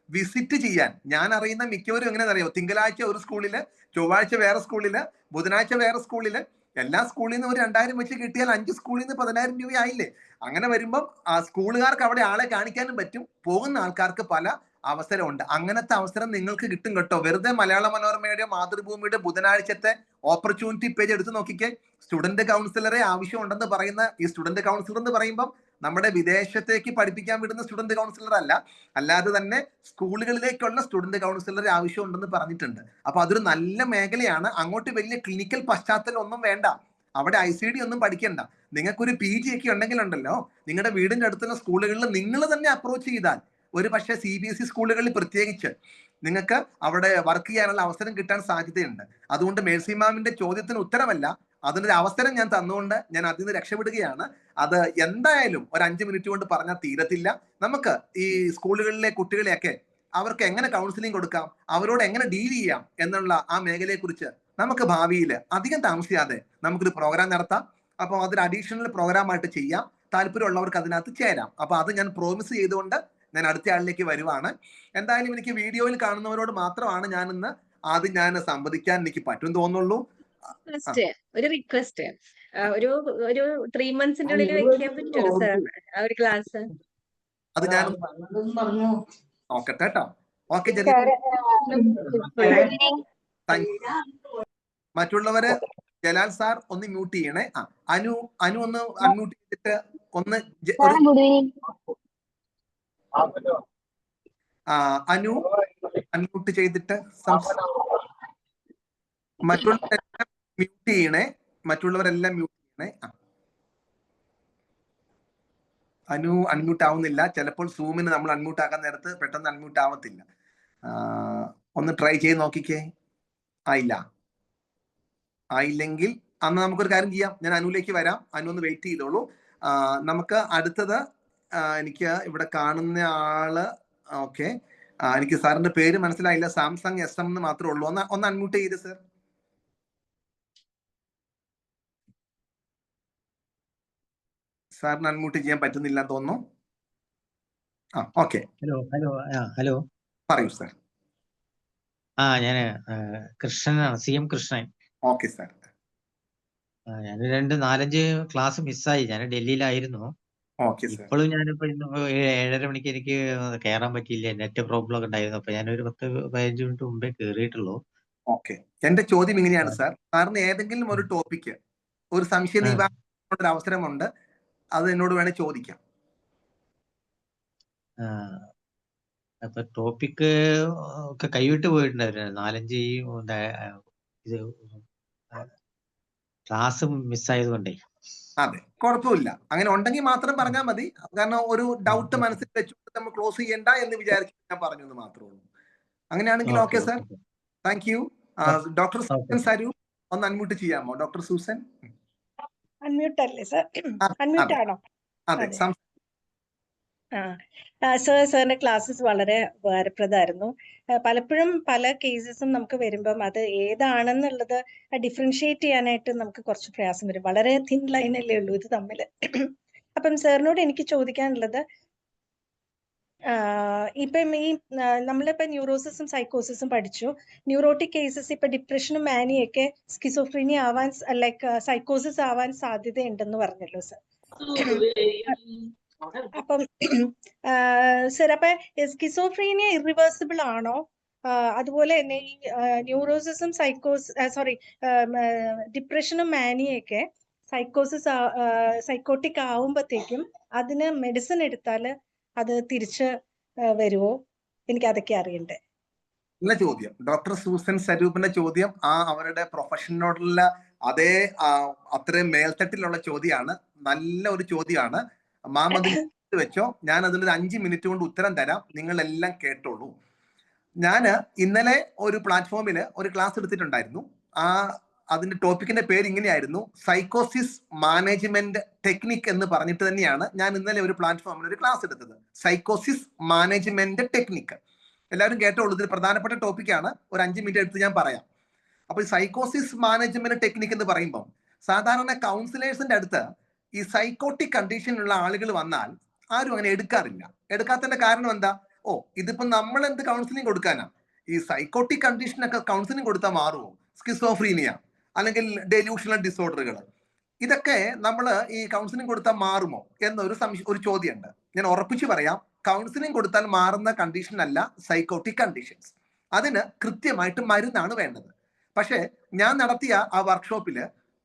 വിസിറ്റ് ചെയ്യാൻ ഞാൻ അറിയുന്ന മിക്കവരും എങ്ങനെയാണെന്നറിയോ, തിങ്കളാഴ്ച ഒരു സ്കൂളില്, ചൊവ്വാഴ്ച വേറെ സ്കൂളില്, ബുധനാഴ്ച വേറെ സ്കൂളില്, എല്ലാ സ്കൂളിൽ നിന്ന് ഒരു 2000 വെച്ച് കിട്ടിയാൽ 5 സ്കൂളിൽ നിന്ന് 10,000 രൂപ ആയില്ലേ. അങ്ങനെ വരുമ്പം ആ സ്കൂളുകാർക്ക് അവിടെ ആളെ കാണിക്കാനും പറ്റും, പോകുന്ന ആൾക്കാർക്ക് പല അവസരമുണ്ട്. അങ്ങനത്തെ അവസരം നിങ്ങൾക്ക് കിട്ടും കേട്ടോ. വെറുതെ മലയാള മനോരമയുടെ മാതൃഭൂമിയുടെ ബുധനാഴ്ചത്തെ ഓപ്പർച്യൂണിറ്റി പേജ് എടുത്ത് നോക്കിക്കേ. സ്റ്റുഡന്റ് കൗൺസിലറെ ആവശ്യമുണ്ടെന്ന് പറയുന്ന ഈ സ്റ്റുഡന്റ് കൗൺസിലർ എന്ന് പറയുമ്പോൾ നമ്മുടെ വിദേശത്തേക്ക് പഠിപ്പിക്കാൻ വിടുന്ന സ്റ്റുഡന്റ് കൗൺസിലർ അല്ല, അല്ലാതെ തന്നെ സ്കൂളുകളിലേക്കുള്ള സ്റ്റുഡന്റ് കൗൺസിലറെ ആവശ്യമുണ്ടെന്ന് പറഞ്ഞിട്ടുണ്ട്. അപ്പൊ അതൊരു നല്ല മേഖലയാണ്. അങ്ങോട്ട് വലിയ ക്ലിനിക്കൽ പശ്ചാത്തലം ഒന്നും വേണ്ട, അവിടെ ICD ഒന്നും പഠിക്കണ്ട. നിങ്ങൾക്കൊരു PG ഒക്കെ ഉണ്ടെങ്കിലുണ്ടല്ലോ, നിങ്ങളുടെ വീടിന്റെ അടുത്തുള്ള സ്കൂളുകളിൽ നിങ്ങൾ തന്നെ അപ്രോച്ച് ചെയ്താൽ, ഒരു പക്ഷേ CBSE സ്കൂളുകളിൽ പ്രത്യേകിച്ച് നിങ്ങൾക്ക് അവിടെ വർക്ക് ചെയ്യാനുള്ള അവസരം കിട്ടാൻ സാധ്യതയുണ്ട്. അതുകൊണ്ട് മേഴ്സി മാമിന്റെ ചോദ്യത്തിന് ഉത്തരമല്ല, അതിനൊരു അവസരം ഞാൻ തന്നുകൊണ്ട് ഞാൻ അതിൽ നിന്ന് രക്ഷപ്പെടുകയാണ്. അത് എന്തായാലും ഒരു 5 മിനിറ്റ് കൊണ്ട് പറഞ്ഞാൽ തീരത്തില്ല. നമുക്ക് ഈ സ്കൂളുകളിലെ കുട്ടികളെയൊക്കെ അവർക്ക് എങ്ങനെ കൗൺസിലിംഗ് കൊടുക്കാം, അവരോട് എങ്ങനെ ഡീൽ ചെയ്യാം എന്നുള്ള ആ മേഖലയെ കുറിച്ച് നമുക്ക് ഭാവിയിൽ അധികം താമസിയാതെ നമുക്കൊരു പ്രോഗ്രാം നടത്താം. അപ്പോൾ അതൊരു അഡീഷണൽ പ്രോഗ്രാം ആയിട്ട് ചെയ്യാം. താല്പര്യമുള്ളവർക്ക് അതിനകത്ത് ചേരാം. അപ്പൊ അത് ഞാൻ പ്രോമിസ് ചെയ്തുകൊണ്ട് ഞാൻ അടുത്ത ആളിലേക്ക് വരുവാണ്. എന്തായാലും എനിക്ക് വീഡിയോയിൽ കാണുന്നവരോട് മാത്രമാണ് ഞാൻ ഇന്ന് ആദ്യം സംവദിക്കാൻ എനിക്ക് പറ്റും തോന്നുള്ളൂ. ഒരു റിക്വസ്റ്റ്, ഒരു 3 monthsന്റെ ഉള്ളിൽ വെക്കാൻ പറ്റുമോ സാർ ആ ഒരു ക്ലാസ്? അത് ഞാൻ നോക്കട്ടെ കേട്ടോ. ഓക്കെ, മറ്റുള്ളവര് ജലാൽ സാർ ഒന്ന് മ്യൂട്ട് ചെയ്യണേ. അനു ഒന്ന് അൺമ്യൂട്ട് ചെയ്തിട്ട് ഒന്ന് അനു അൺമ്യൂട്ട് ചെയ്തിട്ട് മറ്റുള്ളവരെല്ലാം മ്യൂട്ട് ചെയ്യണേ. അനു അൺമ്യൂട്ട് ആവുന്നില്ല. ചിലപ്പോൾ സൂമിന് നമ്മൾ അൺമ്യൂട്ട് ആക്കാൻ നേരത്ത് പെട്ടെന്ന് അൺമ്യൂട്ട് ആവത്തില്ല. ഒന്ന് ട്രൈ ചെയ്ത് നോക്കിക്കേ. ആയില്ലെങ്കിൽ അന്ന് നമുക്കൊരു കാര്യം ചെയ്യാം, ഞാൻ അനുവിലേക്ക് വരാം. അനു ഒന്ന് വെയിറ്റ് ചെയ്തോളൂ. നമുക്ക് അടുത്തത് എനിക്ക് ഇവിടെ കാണുന്ന ആള്, ഓക്കെ, എനിക്ക് സാറിന്റെ പേര് മനസ്സിലായില്ല. സാംസങ് SM എന്ന് മാത്രമേ ഉള്ളൂ. ഒന്ന് അൺമ്യൂട്ട് ചെയ്ത് സർ. സാറിന് അൺമ്യൂട്ട് ചെയ്യാൻ പറ്റുന്നില്ല തോന്നുന്നു. ഓക്കെ, ഹലോ പറയൂ സർ. ഞാന് കൃഷ്ണനാണ്, CM കൃഷ്ണൻ. Okay sir. ഞാൻ 4-5 ക്ലാസ് മിസ്സായി. ഞാൻ ഡൽഹിയിലായിരുന്നു. ഇപ്പോഴും ഞാനിപ്പോ ഇന്ന് 7:30 മണിക്ക് എനിക്ക് കയറാൻ പറ്റിയില്ല, നെറ്റ് പ്രോബ്ലം ഒക്കെ ഉണ്ടായിരുന്നു. അപ്പൊ ഞാനൊരു 10-15 മിനിറ്റ് മുമ്പേ കയറിയിട്ടുള്ളൂ. ഓക്കെ, എന്റെ ചോദ്യം ഇങ്ങനെയാണ് സാർ. സാറിന് ഏതെങ്കിലും ഒരു ടോപ്പിക്ക്, ഒരു സംശയ നിവാരണ ഒരു അവസരമുണ്ട്, അത് എന്നോട് വേണേ ചോദിക്കാം. അപ്പൊ ടോപ്പിക്ക് ഒക്കെ കൈവിട്ട് പോയിട്ടുണ്ടായിരുന്നു. 4-5 ഇത് ക്ലാസ് മിസ്സായത് കൊണ്ടേ. അതെ, കുഴപ്പമില്ല. അങ്ങനെ ഉണ്ടെങ്കിൽ മാത്രം പറഞ്ഞാൽ മതി. കാരണം ഒരു ഡൗട്ട് മനസ്സിൽ വെച്ചുകൊണ്ട് നമ്മൾ ക്ലോസ് ചെയ്യണ്ട എന്ന് വിചാരിച്ചു ഞാൻ പറഞ്ഞു എന്ന് മാത്രമേ ഉള്ളൂ. അങ്ങനെയാണെങ്കിൽ okay sir, thank you. Doctor Susan സരു ഒന്ന് അൺമ്യൂട്ട് ചെയ്യാമോ? ഡോക്ടർ സൂസൻ അൺമ്യൂട്ട് അല്ലേ സാർ? അൺമ്യൂട്ട് ആണോ? അതെ. സാറിന്റെ ക്ലാസ്സസ് വളരെ ഉപകാരപ്രദമായിരുന്നു. പലപ്പോഴും പല കേസസും നമുക്ക് വരുമ്പം അത് ഏതാണെന്നുള്ളത് ഡിഫറൻഷിയേറ്റ് ചെയ്യാനായിട്ട് നമുക്ക് കുറച്ച് പ്രയാസം വരും. വളരെ തിൻ ലൈനല്ലേ ഉള്ളൂ ഇത് തമ്മിൽ. അപ്പം സാറിനോട് എനിക്ക് ചോദിക്കാനുള്ളത്, ഇപ്പം ഈ നമ്മളിപ്പോ ന്യൂറോസിസും സൈക്കോസിസും പഠിച്ചു. ന്യൂറോട്ടിക് കേസസ് ഇപ്പൊ ഡിപ്രഷനും മാനിയൊക്കെ സ്കിസോഫ്രീനിയ ആവാൻ, ലൈക്ക് സൈക്കോസിസ് ആവാൻ സാധ്യതയുണ്ടെന്ന് പറഞ്ഞല്ലോ സർ. അപ്പം സർ, അപ്പൊ സ്കിസോഫ്രീനിയ ഇറിവേഴ്സിബിൾ ആണോ? അതുപോലെ തന്നെ ഈ ന്യൂറോസിസും ഡിപ്രഷനും മാനിയൊക്കെ സൈക്കോട്ടിക് ആവുമ്പത്തേക്കും അതിന് മെഡിസിൻ എടുത്താൽ അത് തിരിച്ച് വരുമോ? എനിക്ക് അതൊക്കെ അറിയണ്ടേ. നല്ല ചോദ്യം. ഡോക്ടർ സൂസൻ സരൂപിന്റെ ചോദ്യം അവരുടെ പ്രൊഫഷനോടുള്ള അതേ അത്രയും മേൽത്തട്ടിലുള്ള ചോദ്യമാണ്. നല്ല ഒരു ചോദ്യമാണ്. മാം അതിൽ വെച്ചോ, ഞാൻ അതിലൊരു 5 മിനിറ്റ് കൊണ്ട് ഉത്തരം തരാം. നിങ്ങളെല്ലാം കേട്ടോളൂ. ഞാൻ ഇന്നലെ ഒരു പ്ലാറ്റ്ഫോമിൽ ഒരു ക്ലാസ് എടുത്തിട്ടുണ്ടായിരുന്നു. അതിന്റെ ടോപ്പിക്കിന്റെ പേര് ഇങ്ങനെയായിരുന്നു, സൈക്കോസിസ് മാനേജ്മെന്റ് ടെക്നിക് എന്ന് പറഞ്ഞിട്ട് തന്നെയാണ് ഞാൻ ഇന്നലെ ഒരു പ്ലാറ്റ്ഫോമിൽ ഒരു ക്ലാസ് എടുത്തത്. സൈക്കോസിസ് മാനേജ്മെന്റ് ടെക്നിക്. എല്ലാവരും കേട്ടോളൂ, ഇതിൽ പ്രധാനപ്പെട്ട ടോപ്പിക്കാണ്. ഒരു 5 മിനിറ്റ് എടുത്ത് ഞാൻ പറയാം. അപ്പൊ ഈ സൈക്കോസിസ് മാനേജ്മെന്റ് ടെക്നിക് എന്ന് പറയുമ്പോൾ സാധാരണ കൗൺസിലേഴ്സിന്റെ അടുത്ത് ഈ സൈക്കോട്ടിക് കണ്ടീഷനുള്ള ആളുകൾ വന്നാൽ ആരും അങ്ങനെ എടുക്കാറില്ല. എടുക്കാത്തതിന്റെ കാരണം എന്താ? ഇതിപ്പോ നമ്മൾ എന്ത് കൗൺസിലിംഗ് കൊടുക്കാനാ? ഈ സൈക്കോട്ടിക് കണ്ടീഷനൊക്കെ കൗൺസിലിംഗ് കൊടുത്താൽ മാറുമോ? സ്കിസോഫ്രീനിയ അല്ലെങ്കിൽ ഡെലൂഷണൽ ഡിസോർഡറുകൾ, ഇതൊക്കെ നമ്മൾ ഈ കൗൺസിലിംഗ് കൊടുത്താൽ മാറുമോ എന്നൊരു ചോദ്യമുണ്ട്. ഞാൻ ഉറപ്പിച്ചു പറയാം, കൗൺസിലിംഗ് കൊടുത്താൽ മാറുന്ന കണ്ടീഷൻ അല്ല സൈക്കോട്ടിക് കണ്ടീഷൻസ്. അതിന് കൃത്യമായിട്ട് മരുന്നാണ് വേണ്ടത്. പക്ഷെ ഞാൻ നടത്തിയ ആ വർക്ക്ഷോപ്പിൽ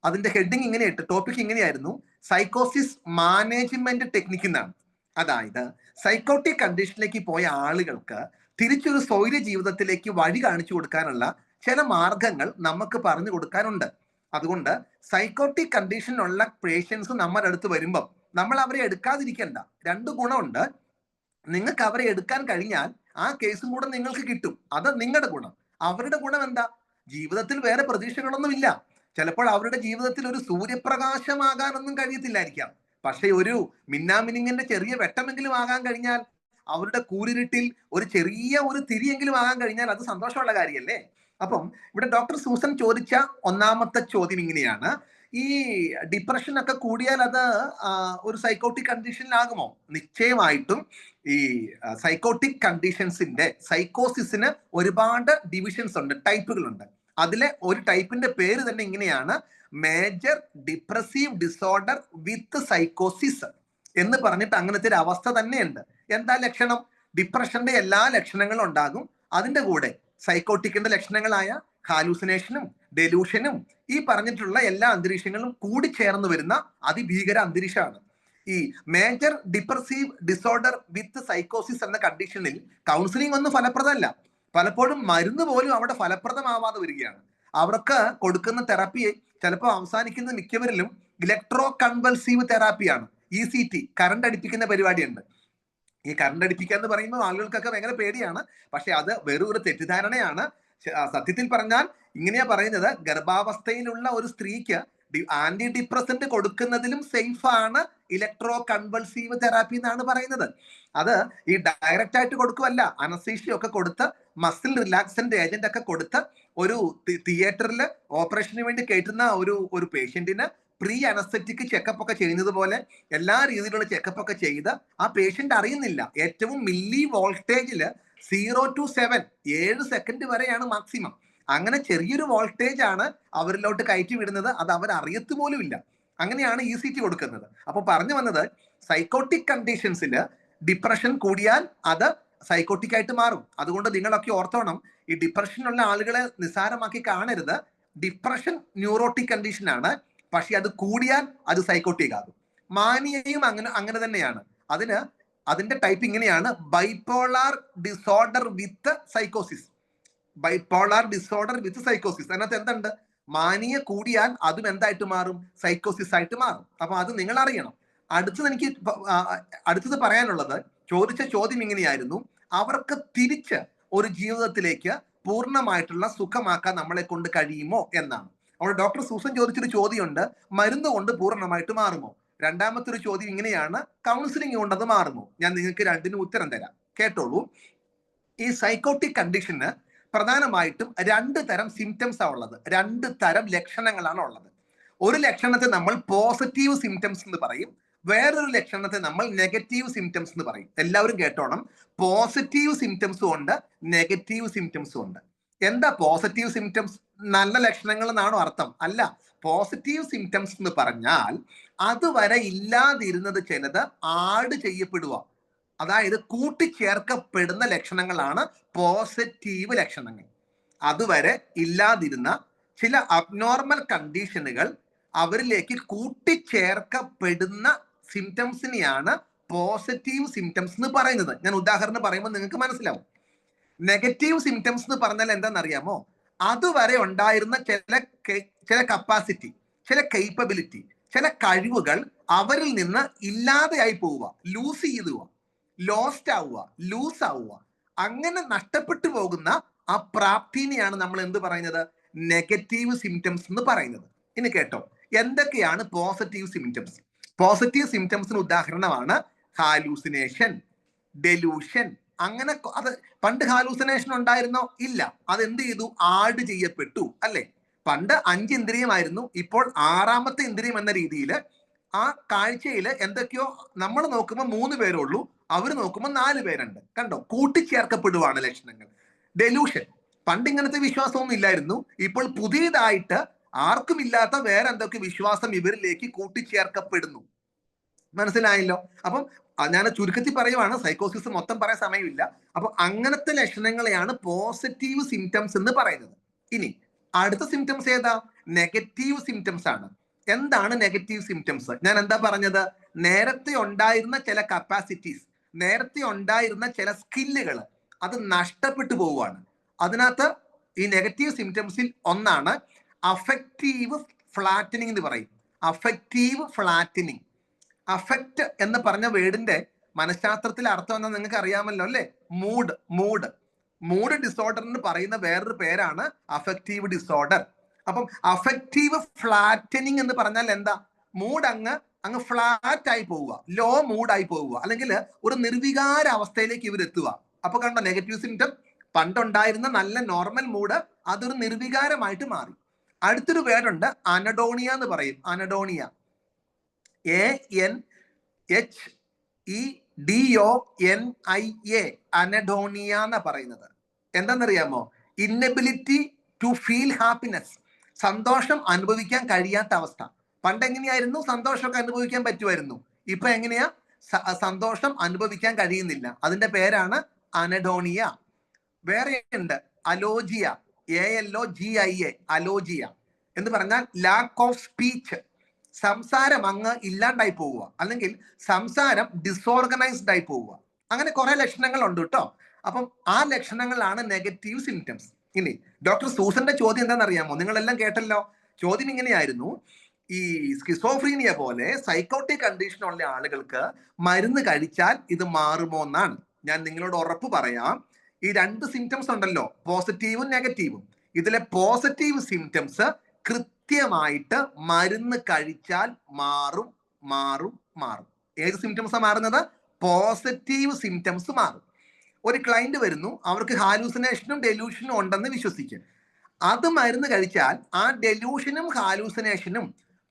അതിന്റെ ഹെഡിങ് ഇങ്ങനെയായിട്ട് ടോപ്പിക് ഇങ്ങനെയായിരുന്നു, സൈക്കോസിസ് മാനേജ്മെന്റ് ടെക്നിക് എന്നാണ്. അതായത് സൈക്കോട്ടിക് കണ്ടീഷനിലേക്ക് പോയ ആളുകൾക്ക് തിരിച്ചൊരു സ്വൈര്യ ജീവിതത്തിലേക്ക് വഴി കാണിച്ചു കൊടുക്കാനുള്ള ചില മാർഗങ്ങൾ നമുക്ക് പറഞ്ഞു കൊടുക്കാനുണ്ട്. അതുകൊണ്ട് സൈക്കോട്ടിക് കണ്ടീഷനുള്ള പേഷ്യൻസ് നമ്മുടെ അടുത്ത് വരുമ്പം നമ്മൾ അവരെ എടുക്കാതിരിക്കണ്ട. രണ്ട് ഗുണമുണ്ട്. നിങ്ങൾക്ക് അവരെ എടുക്കാൻ കഴിഞ്ഞാൽ ആ കേസും കൂടെ നിങ്ങൾക്ക് കിട്ടും. അത് നിങ്ങളുടെ ഗുണം. അവരുടെ ഗുണം എന്താ? ജീവിതത്തിൽ വേറെ പ്രതീക്ഷകളൊന്നുമില്ല. ചിലപ്പോൾ അവരുടെ ജീവിതത്തിൽ ഒരു സൂര്യപ്രകാശമാകാനൊന്നും കഴിയത്തില്ലായിരിക്കാം. പക്ഷെ ഒരു മിന്നാമിനിങ്ങിന്റെ ചെറിയ വെട്ടമെങ്കിലും ആകാൻ കഴിഞ്ഞാൽ, അവരുടെ കൂരിരുട്ടിൽ ഒരു ചെറിയ ഒരു തിരിയെങ്കിലും ആകാൻ കഴിഞ്ഞാൽ അത് സന്തോഷമുള്ള കാര്യമല്ലേ? അപ്പം ഇവിടെ ഡോക്ടർ സൂസൻ ചോദിച്ച ഒന്നാമത്തെ ചോദ്യം ഇങ്ങനെയാണ്, ഈ ഡിപ്രഷൻ ഒക്കെ കൂടിയാൽ അത് ഒരു സൈക്കോട്ടിക് കണ്ടീഷനിലാകുമോ? നിശ്ചയമായിട്ടും ഈ സൈക്കോട്ടിക് കണ്ടീഷൻസിന്റെ സൈക്കോസിസിന് ഒരുപാട് ഡിവിഷൻസ് ഉണ്ട്, ടൈപ്പുകളുണ്ട്. അതിലെ ഒരു ടൈപ്പിന്റെ പേര് തന്നെ ഇങ്ങനെയാണ്, മേജർ ഡിപ്രസീവ് ഡിസോർഡർ വിത്ത് സൈക്കോസിസ് എന്ന് പറഞ്ഞിട്ട് അങ്ങനത്തെ ഒരു അവസ്ഥ തന്നെയുണ്ട്. എന്താ ലക്ഷണം? ഡിപ്രഷന്റെ എല്ലാ ലക്ഷണങ്ങളും ഉണ്ടാകും. അതിന്റെ കൂടെ സൈക്കോട്ടിക്കിന്റെ ലക്ഷണങ്ങളായ ഹാലൂസിനേഷനും ഡെലൂഷനും ഈ പറഞ്ഞിട്ടുള്ള എല്ലാ അന്തരീക്ഷങ്ങളും കൂടി ചേർന്ന് വരുന്ന അതിഭീകര അന്തരീക്ഷമാണ്. ഈ മേജർ ഡിപ്രസീവ് ഡിസോർഡർ വിത്ത് സൈക്കോസിസ് എന്ന കണ്ടീഷനിൽ കൗൺസിലിംഗ് ഒന്നും ഫലപ്രദമല്ല. പലപ്പോഴും മരുന്ന് പോലും അവിടെ ഫലപ്രദമാവാതെ വരികയാണ്. അവർക്ക് കൊടുക്കുന്ന തെറാപ്പി ചിലപ്പോൾ അവസാനിക്കുന്ന മിക്കവരിലും ഇലക്ട്രോ കൺവൾസീവ് തെറാപ്പിയാണ്. ECT, കറണ്ട് അടിപ്പിക്കുന്ന പരിപാടിയുണ്ട്. ഈ കറണ്ട് അടിപ്പിക്കുക എന്ന് പറയുമ്പോൾ ആളുകൾക്കൊക്കെ ഭയങ്കര പേടിയാണ്. പക്ഷെ അത് വെറും ഒരു തെറ്റിദ്ധാരണയാണ്. സത്യത്തിൽ പറഞ്ഞാൽ ഇങ്ങനെയാ പറയുന്നത്, ഗർഭാവസ്ഥയിലുള്ള ഒരു സ്ത്രീക്ക് ആന്റി ഡിപ്രസന്റ് കൊടുക്കുന്നതിലും സേഫ് ആണ് ഇലക്ട്രോ കൺവൾസീവ് തെറാപ്പി എന്നാണ് പറയുന്നത്. അത് ഈ ഡയറക്റ്റ് ആയിട്ട് കൊടുക്കുമല്ല, അനസ്തീഷ്യ ഒക്കെ കൊടുത്ത് മസിൽ റിലാക്സന്റ് ഏജന്റ് ഒക്കെ കൊടുത്ത് ഒരു തിയേറ്ററിൽ ഓപ്പറേഷന് വേണ്ടി കയറ്റുന്ന ഒരു പേഷ്യന്റിന് പ്രീ അനസ്തെറ്റിക് ചെക്കപ്പ് ഒക്കെ ചെയ്യുന്നത് പോലെ എല്ലാ രീതിയിലുള്ള ചെക്കപ്പ് ഒക്കെ ചെയ്ത് ആ പേഷ്യന്റ് അറിയുന്നില്ല. ഏറ്റവും മില്ലി വോൾട്ടേജിൽ 0 to 7 7 സെക്കൻഡ് വരെയാണ് മാക്സിമം. അങ്ങനെ ചെറിയൊരു വോൾട്ടേജ് ആണ് അവരിലോട്ട് കയറ്റി വിടുന്നത്. അത് അവർ അറിയത്തു പോലും ഇല്ല. അങ്ങനെയാണ് ECT കൊടുക്കുന്നത്. അപ്പൊ പറഞ്ഞു വന്നത്, സൈക്കോട്ടിക് കണ്ടീഷൻസിൽ ഡിപ്രഷൻ കൂടിയാൽ അത് സൈക്കോട്ടിക് ആയിട്ട് മാറും. അതുകൊണ്ട് നിങ്ങളൊക്കെ ഓർത്തോണം, ഈ ഡിപ്രഷനുള്ള ആളുകളെ നിസ്സാരമാക്കി കാണരുത്. ഡിപ്രഷൻ ന്യൂറോട്ടിക് കണ്ടീഷനാണ്, പക്ഷെ അത് കൂടിയാൽ അത് സൈക്കോട്ടിക് ആകും. മാനിയയും അങ്ങനെ തന്നെയാണ്. അതിന്റെ ടൈപ്പ് ഇങ്ങനെയാണ്, ബൈപോളാർ ഡിസോർഡർ വിത്ത് സൈക്കോസിസ്. ബൈപോളാർ ഡിസോർഡർ വിത്ത് സൈക്കോസിസ്. അതിനകത്ത് എന്തുണ്ട്? മാനിയ കൂടിയാൽ അതും എന്തായിട്ട് മാറും? സൈക്കോസിസ് ആയിട്ട് മാറും. അപ്പൊ അത് നിങ്ങൾ അറിയണം. അടുത്തത് പറയാനുള്ളത്, ചോദിച്ച ചോദ്യം ഇങ്ങനെയായിരുന്നു, അവർക്ക് തിരിച്ച് ഒരു ജീവിതത്തിലേക്ക് പൂർണ്ണമായിട്ടുള്ള സുഖമാക്കാൻ നമ്മളെ കൊണ്ട് കഴിയുമോ എന്നാണ്. അവിടെ ഡോക്ടർ സൂസൻ ചോദിച്ചൊരു ചോദ്യമുണ്ട്, മരുന്ന് കൊണ്ട് പൂർണ്ണമായിട്ട് മാറുമോ? രണ്ടാമത്തെ ഒരു ചോദ്യം ഇങ്ങനെയാണ്, കൗൺസിലിംഗ് കൊണ്ട് അത് മാറുമോ? ഞാൻ നിങ്ങൾക്ക് രണ്ടിനും ഉത്തരം തരാം, കേട്ടോളൂ. ഈ സൈക്കോട്ടിക് കണ്ടീഷന് പ്രധാനമായിട്ടും 2 തരം സിംറ്റംസ് ആണ് ഉള്ളത്, 2 തരം ലക്ഷണങ്ങളാണ് ഉള്ളത്. ഒരു ലക്ഷണത്തെ നമ്മൾ പോസിറ്റീവ് സിംറ്റംസ് എന്ന് പറയും, വേറൊരു ലക്ഷണത്തെ നമ്മൾ നെഗറ്റീവ് സിംറ്റംസ് എന്ന് പറയും. എല്ലാവരും കേട്ടോണം, പോസിറ്റീവ് സിംറ്റംസും ഉണ്ട്, നെഗറ്റീവ് സിംറ്റംസും ഉണ്ട്. എന്താ പോസിറ്റീവ് സിംറ്റംസ്? നല്ല ലക്ഷണങ്ങൾ എന്നാണോ അർത്ഥം? അല്ല. പോസിറ്റീവ് സിംറ്റംസ് എന്ന് പറഞ്ഞാൽ അതുവരെ ഇല്ലാതിരുന്നത് ചിലത് ആഡ് ചെയ്യപ്പെടുക, അതായത് കൂട്ടിച്ചേർക്കപ്പെടുന്ന ലക്ഷണങ്ങളാണ് പോസിറ്റീവ് ലക്ഷണങ്ങൾ. അതുവരെ ഇല്ലാതിരുന്ന ചില അബ്നോർമൽ കണ്ടീഷനുകൾ അവരിലേക്ക് കൂട്ടിച്ചേർക്കപ്പെടുന്ന സിംറ്റംസിനെയാണ് പോസിറ്റീവ് സിംറ്റംസ് എന്ന് പറയുന്നത്. ഞാൻ ഉദാഹരണം പറയുമ്പോൾ നിങ്ങൾക്ക് മനസ്സിലാവും. നെഗറ്റീവ് സിംറ്റംസ് എന്ന് പറഞ്ഞാൽ എന്താണെന്നറിയാമോ? അതുവരെ ഉണ്ടായിരുന്ന ചില കപ്പാസിറ്റി, ചില കേപ്പബിലിറ്റി, ചില കഴിവുകൾ അവരിൽ നിന്ന് ഇല്ലാതെയായി പോവുക, ലൂസ് ചെയ്തുക, ലോസ്റ്റ് ആവുക, ലൂസ് ആവുക. അങ്ങനെ നഷ്ടപ്പെട്ടു പോകുന്ന ആ പ്രാപ്തിനെയാണ് നമ്മൾ എന്ത് പറയുന്നത്? നെഗറ്റീവ് സിംറ്റംസ് എന്ന് പറയുന്നത്. ഇനി കേട്ടോ, എന്തൊക്കെയാണ് പോസിറ്റീവ് സിംറ്റംസ്? പോസിറ്റീവ് സിംറ്റംസിന് ഉദാഹരണമാണ് ഹാലൂസിനേഷൻ, ഡെലൂഷൻ. അങ്ങനെ അത് പണ്ട് ഹാലൂസിനേഷൻ ഉണ്ടായിരുന്നോ? ഇല്ല. അത് എന്ത് ചെയ്തു? ആഡ് ചെയ്യപ്പെട്ടു, അല്ലെ? പണ്ട് 5 ഇന്ദ്രിയമായിരുന്നു, ഇപ്പോൾ 6ാമത്തെ ഇന്ദ്രിയം എന്ന രീതിയിൽ ആ കാഴ്ചയിൽ എന്തൊക്കെയോ നമ്മൾ നോക്കുമ്പോൾ 3 പേരുള്ളൂ, അവർ നോക്കുമ്പോൾ 4 പേരുണ്ട്. കണ്ടോ? കൂട്ടിച്ചേർക്കപ്പെടുവാണ് ലക്ഷണങ്ങൾ. ഡെലൂഷൻ, പണ്ട് ഇങ്ങനത്തെ വിശ്വാസമൊന്നും ഇല്ലായിരുന്നു, ഇപ്പോൾ പുതിയതായിട്ട് ആർക്കും ഇല്ലാത്ത വേറെ എന്തൊക്കെ വിശ്വാസം ഇവരിലേക്ക് കൂട്ടിച്ചേർക്കപ്പെടുന്നു. മനസ്സിലായല്ലോ? അപ്പം ഞാൻ ചുരുക്കത്തിൽ പറയുവാണ്, സൈക്കോസിസ് മൊത്തം പറയാൻ സമയമില്ല. അപ്പൊ അങ്ങനത്തെ ലക്ഷണങ്ങളെയാണ് പോസിറ്റീവ് സിംറ്റംസ് എന്ന് പറയുന്നത്. ഇനി അടുത്ത സിംറ്റംസ് ഏതാ? നെഗറ്റീവ് സിംറ്റംസ് ആണ്. എന്താണ് നെഗറ്റീവ് സിംറ്റംസ്? ഞാൻ എന്താ പറഞ്ഞത്? നേരത്തെ ഉണ്ടായിരുന്ന ചില കപ്പാസിറ്റീസ്, നേരത്തെ ഉണ്ടായിരുന്ന ചില സ്കില്ലുകൾ അത് നഷ്ടപ്പെട്ടു പോവുകയാണ്. അതിനകത്ത് ഈ നെഗറ്റീവ് സിംറ്റംസിൽ ഒന്നാണ് അഫക്റ്റീവ് ഫ്ലാറ്റനിങ് എന്ന് പറയും. Affective flattening. അഫക്റ്റ് എന്ന് പറഞ്ഞ വേർഡിന്റെ മനഃശാസ്ത്രത്തിൽ അർത്ഥം എന്താ നിങ്ങൾക്ക് അറിയാമല്ലോ അല്ലെ? മൂഡ് ഡിസോർഡറിന് പറയുന്ന വേറൊരു പേരാണ് അഫക്റ്റീവ് ഡിസോർഡർ. അപ്പം അഫക്റ്റീവ് ഫ്ലാറ്റനിങ് എന്ന് പറഞ്ഞാൽ എന്താ? മൂഡ് അങ്ങ് ഫ്ലാറ്റ് ആയി പോവുക, ലോ മൂഡായി പോവുക, അല്ലെങ്കിൽ ഒരു നിർവികാര അവസ്ഥയിലേക്ക് ഇവർ എത്തുക. അപ്പൊ കണ്ടോ നെഗറ്റീവ് സിംറ്റം? പണ്ടുണ്ടായിരുന്ന നല്ല നോർമൽ മൂഡ് അതൊരു നിർവികാരമായിട്ട് മാറി. അടുത്തൊരു വേർഡുണ്ട്, അനഡോണിയ എന്ന് പറയും. അനഡോണിയ, ANHEDONIA, അനഡോണിയ എന്നാ പറയുന്നത്. എന്താണെന്നറിയാമോ? ഇന്നബിലിറ്റി ടു ഫീൽ ഹാപ്പിനെസ്, സന്തോഷം അനുഭവിക്കാൻ കഴിയാത്ത അവസ്ഥ. പണ്ട് എങ്ങനെയായിരുന്നു? സന്തോഷമൊക്കെ അനുഭവിക്കാൻ പറ്റുമായിരുന്നു. ഇപ്പൊ എങ്ങനെയാ? സന്തോഷം അനുഭവിക്കാൻ കഴിയുന്നില്ല. അതിന്റെ പേരാണ് അനഡോണിയ. വേറെ ഉണ്ട് അലോജിയ, ALOGIA, അലോജിയ എന്ന് പറഞ്ഞാൽ ലാക്ക് ഓഫ് സ്പീച്ച്, സംസാരം അങ്ങ് ഇല്ലാണ്ടായി പോവുക, അല്ലെങ്കിൽ സംസാരം ഡിസോർഗനൈസ്ഡ് ആയി പോവുക. അങ്ങനെ കുറെ ലക്ഷണങ്ങൾ ഉണ്ട് കേട്ടോ. അപ്പം ആ ലക്ഷണങ്ങളാണ് നെഗറ്റീവ് സിംറ്റംസ്. ഇനി ഡോക്ടർ സൂസന്റെ ചോദ്യം എന്താണെന്നറിയാമോ? നിങ്ങളെല്ലാം കേട്ടല്ലോ. ചോദ്യം ഇങ്ങനെയായിരുന്നു, ഈ സ്കിസോഫ്രീനിയ പോലെ സൈക്കോട്ടിക് കണ്ടീഷൻ ഉള്ള ആളുകൾക്ക് മരുന്ന് കഴിച്ചാൽ ഇത് മാറുമോ എന്നാണ്. ഞാൻ നിങ്ങളോട് ഉറപ്പ് പറയാം, ഈ രണ്ട് സിംറ്റംസ് ഉണ്ടല്ലോ, പോസിറ്റീവും നെഗറ്റീവും. ഇതിലെ പോസിറ്റീവ് സിംറ്റംസ് കൃത്യമായിട്ട് മരുന്ന് കഴിച്ചാൽ മാറും. ഏത് സിംറ്റംസാണ് മാറുന്നത്? പോസിറ്റീവ് സിംറ്റംസ് മാറും. ഒരു ക്ലയന്റ് വരുന്നു, അവർക്ക് ഹാലൂസിനേഷനും ഡെലൂഷനും ഉണ്ടെന്ന് വിശ്വസിക്കും. അത് മരുന്ന് കഴിച്ചാൽ ആ ഡെലൂഷനും ഹാലൂസിനേഷനും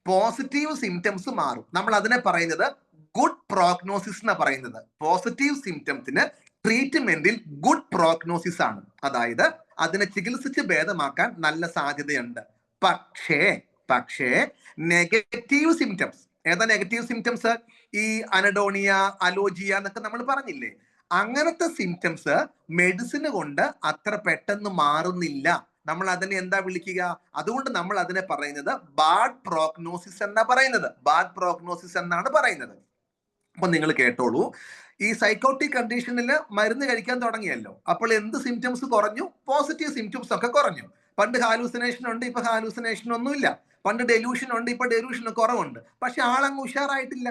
പോസിറ്റീവ് സിംറ്റംസ് മാറും. നമ്മൾ അതിനെ പറയുന്നത് ഗുഡ് പ്രോഗ്നോസിസ് എന്നാണ് പറയുന്നത്. പോസിറ്റീവ് സിംറ്റംസിന് ട്രീറ്റ്മെന്റിൽ ഗുഡ് പ്രോഗ്നോസിസ് ആണ്. അതായത് അതിനെ ചികിത്സിച്ച് ഭേദമാക്കാൻ നല്ല സാധ്യതയുണ്ട്. പക്ഷേ നെഗറ്റീവ് സിംറ്റംസ്, ഏതാ നെഗറ്റീവ് സിംറ്റംസ്? ഈ അനഡോണിയ, അലോജിയ എന്നൊക്കെ നമ്മൾ പറഞ്ഞില്ലേ, അങ്ങനത്തെ സിംറ്റംസ് മെഡിസിന് കൊണ്ട് അത്ര പെട്ടെന്ന് മാറുന്നില്ല. നമ്മൾ അതിനെ എന്താ വിളിക്കുക? അതുകൊണ്ട് നമ്മൾ അതിനെ പറയുന്നത് ബാഡ് പ്രോഗ്നോസിസ് എന്നാ പറയുന്നത്. ബാഡ് പ്രോഗ്നോസിസ് എന്നാണ് പറയുന്നത്. അപ്പൊ നിങ്ങൾ കേട്ടോളൂ, ഈ സൈക്കോട്ടിക് കണ്ടീഷനിൽ മരുന്ന് കഴിക്കാൻ തുടങ്ങിയല്ലോ, അപ്പോൾ എന്ത് സിംറ്റംസ് കുറഞ്ഞു? പോസിറ്റീവ് സിംറ്റംസ് ഒക്കെ കുറഞ്ഞു. പണ്ട് ഹാലൂസിനേഷൻ ഉണ്ട്, ഇപ്പൊ ഹാലൂസിനേഷൻ ഒന്നുമില്ല. പണ്ട് ഡെലൂഷൻ ഉണ്ട്, ഇപ്പൊ ഡെലൂഷൻ കുറവുണ്ട്. പക്ഷെ ആളങ്ങ് ഉഷാറായിട്ടില്ല.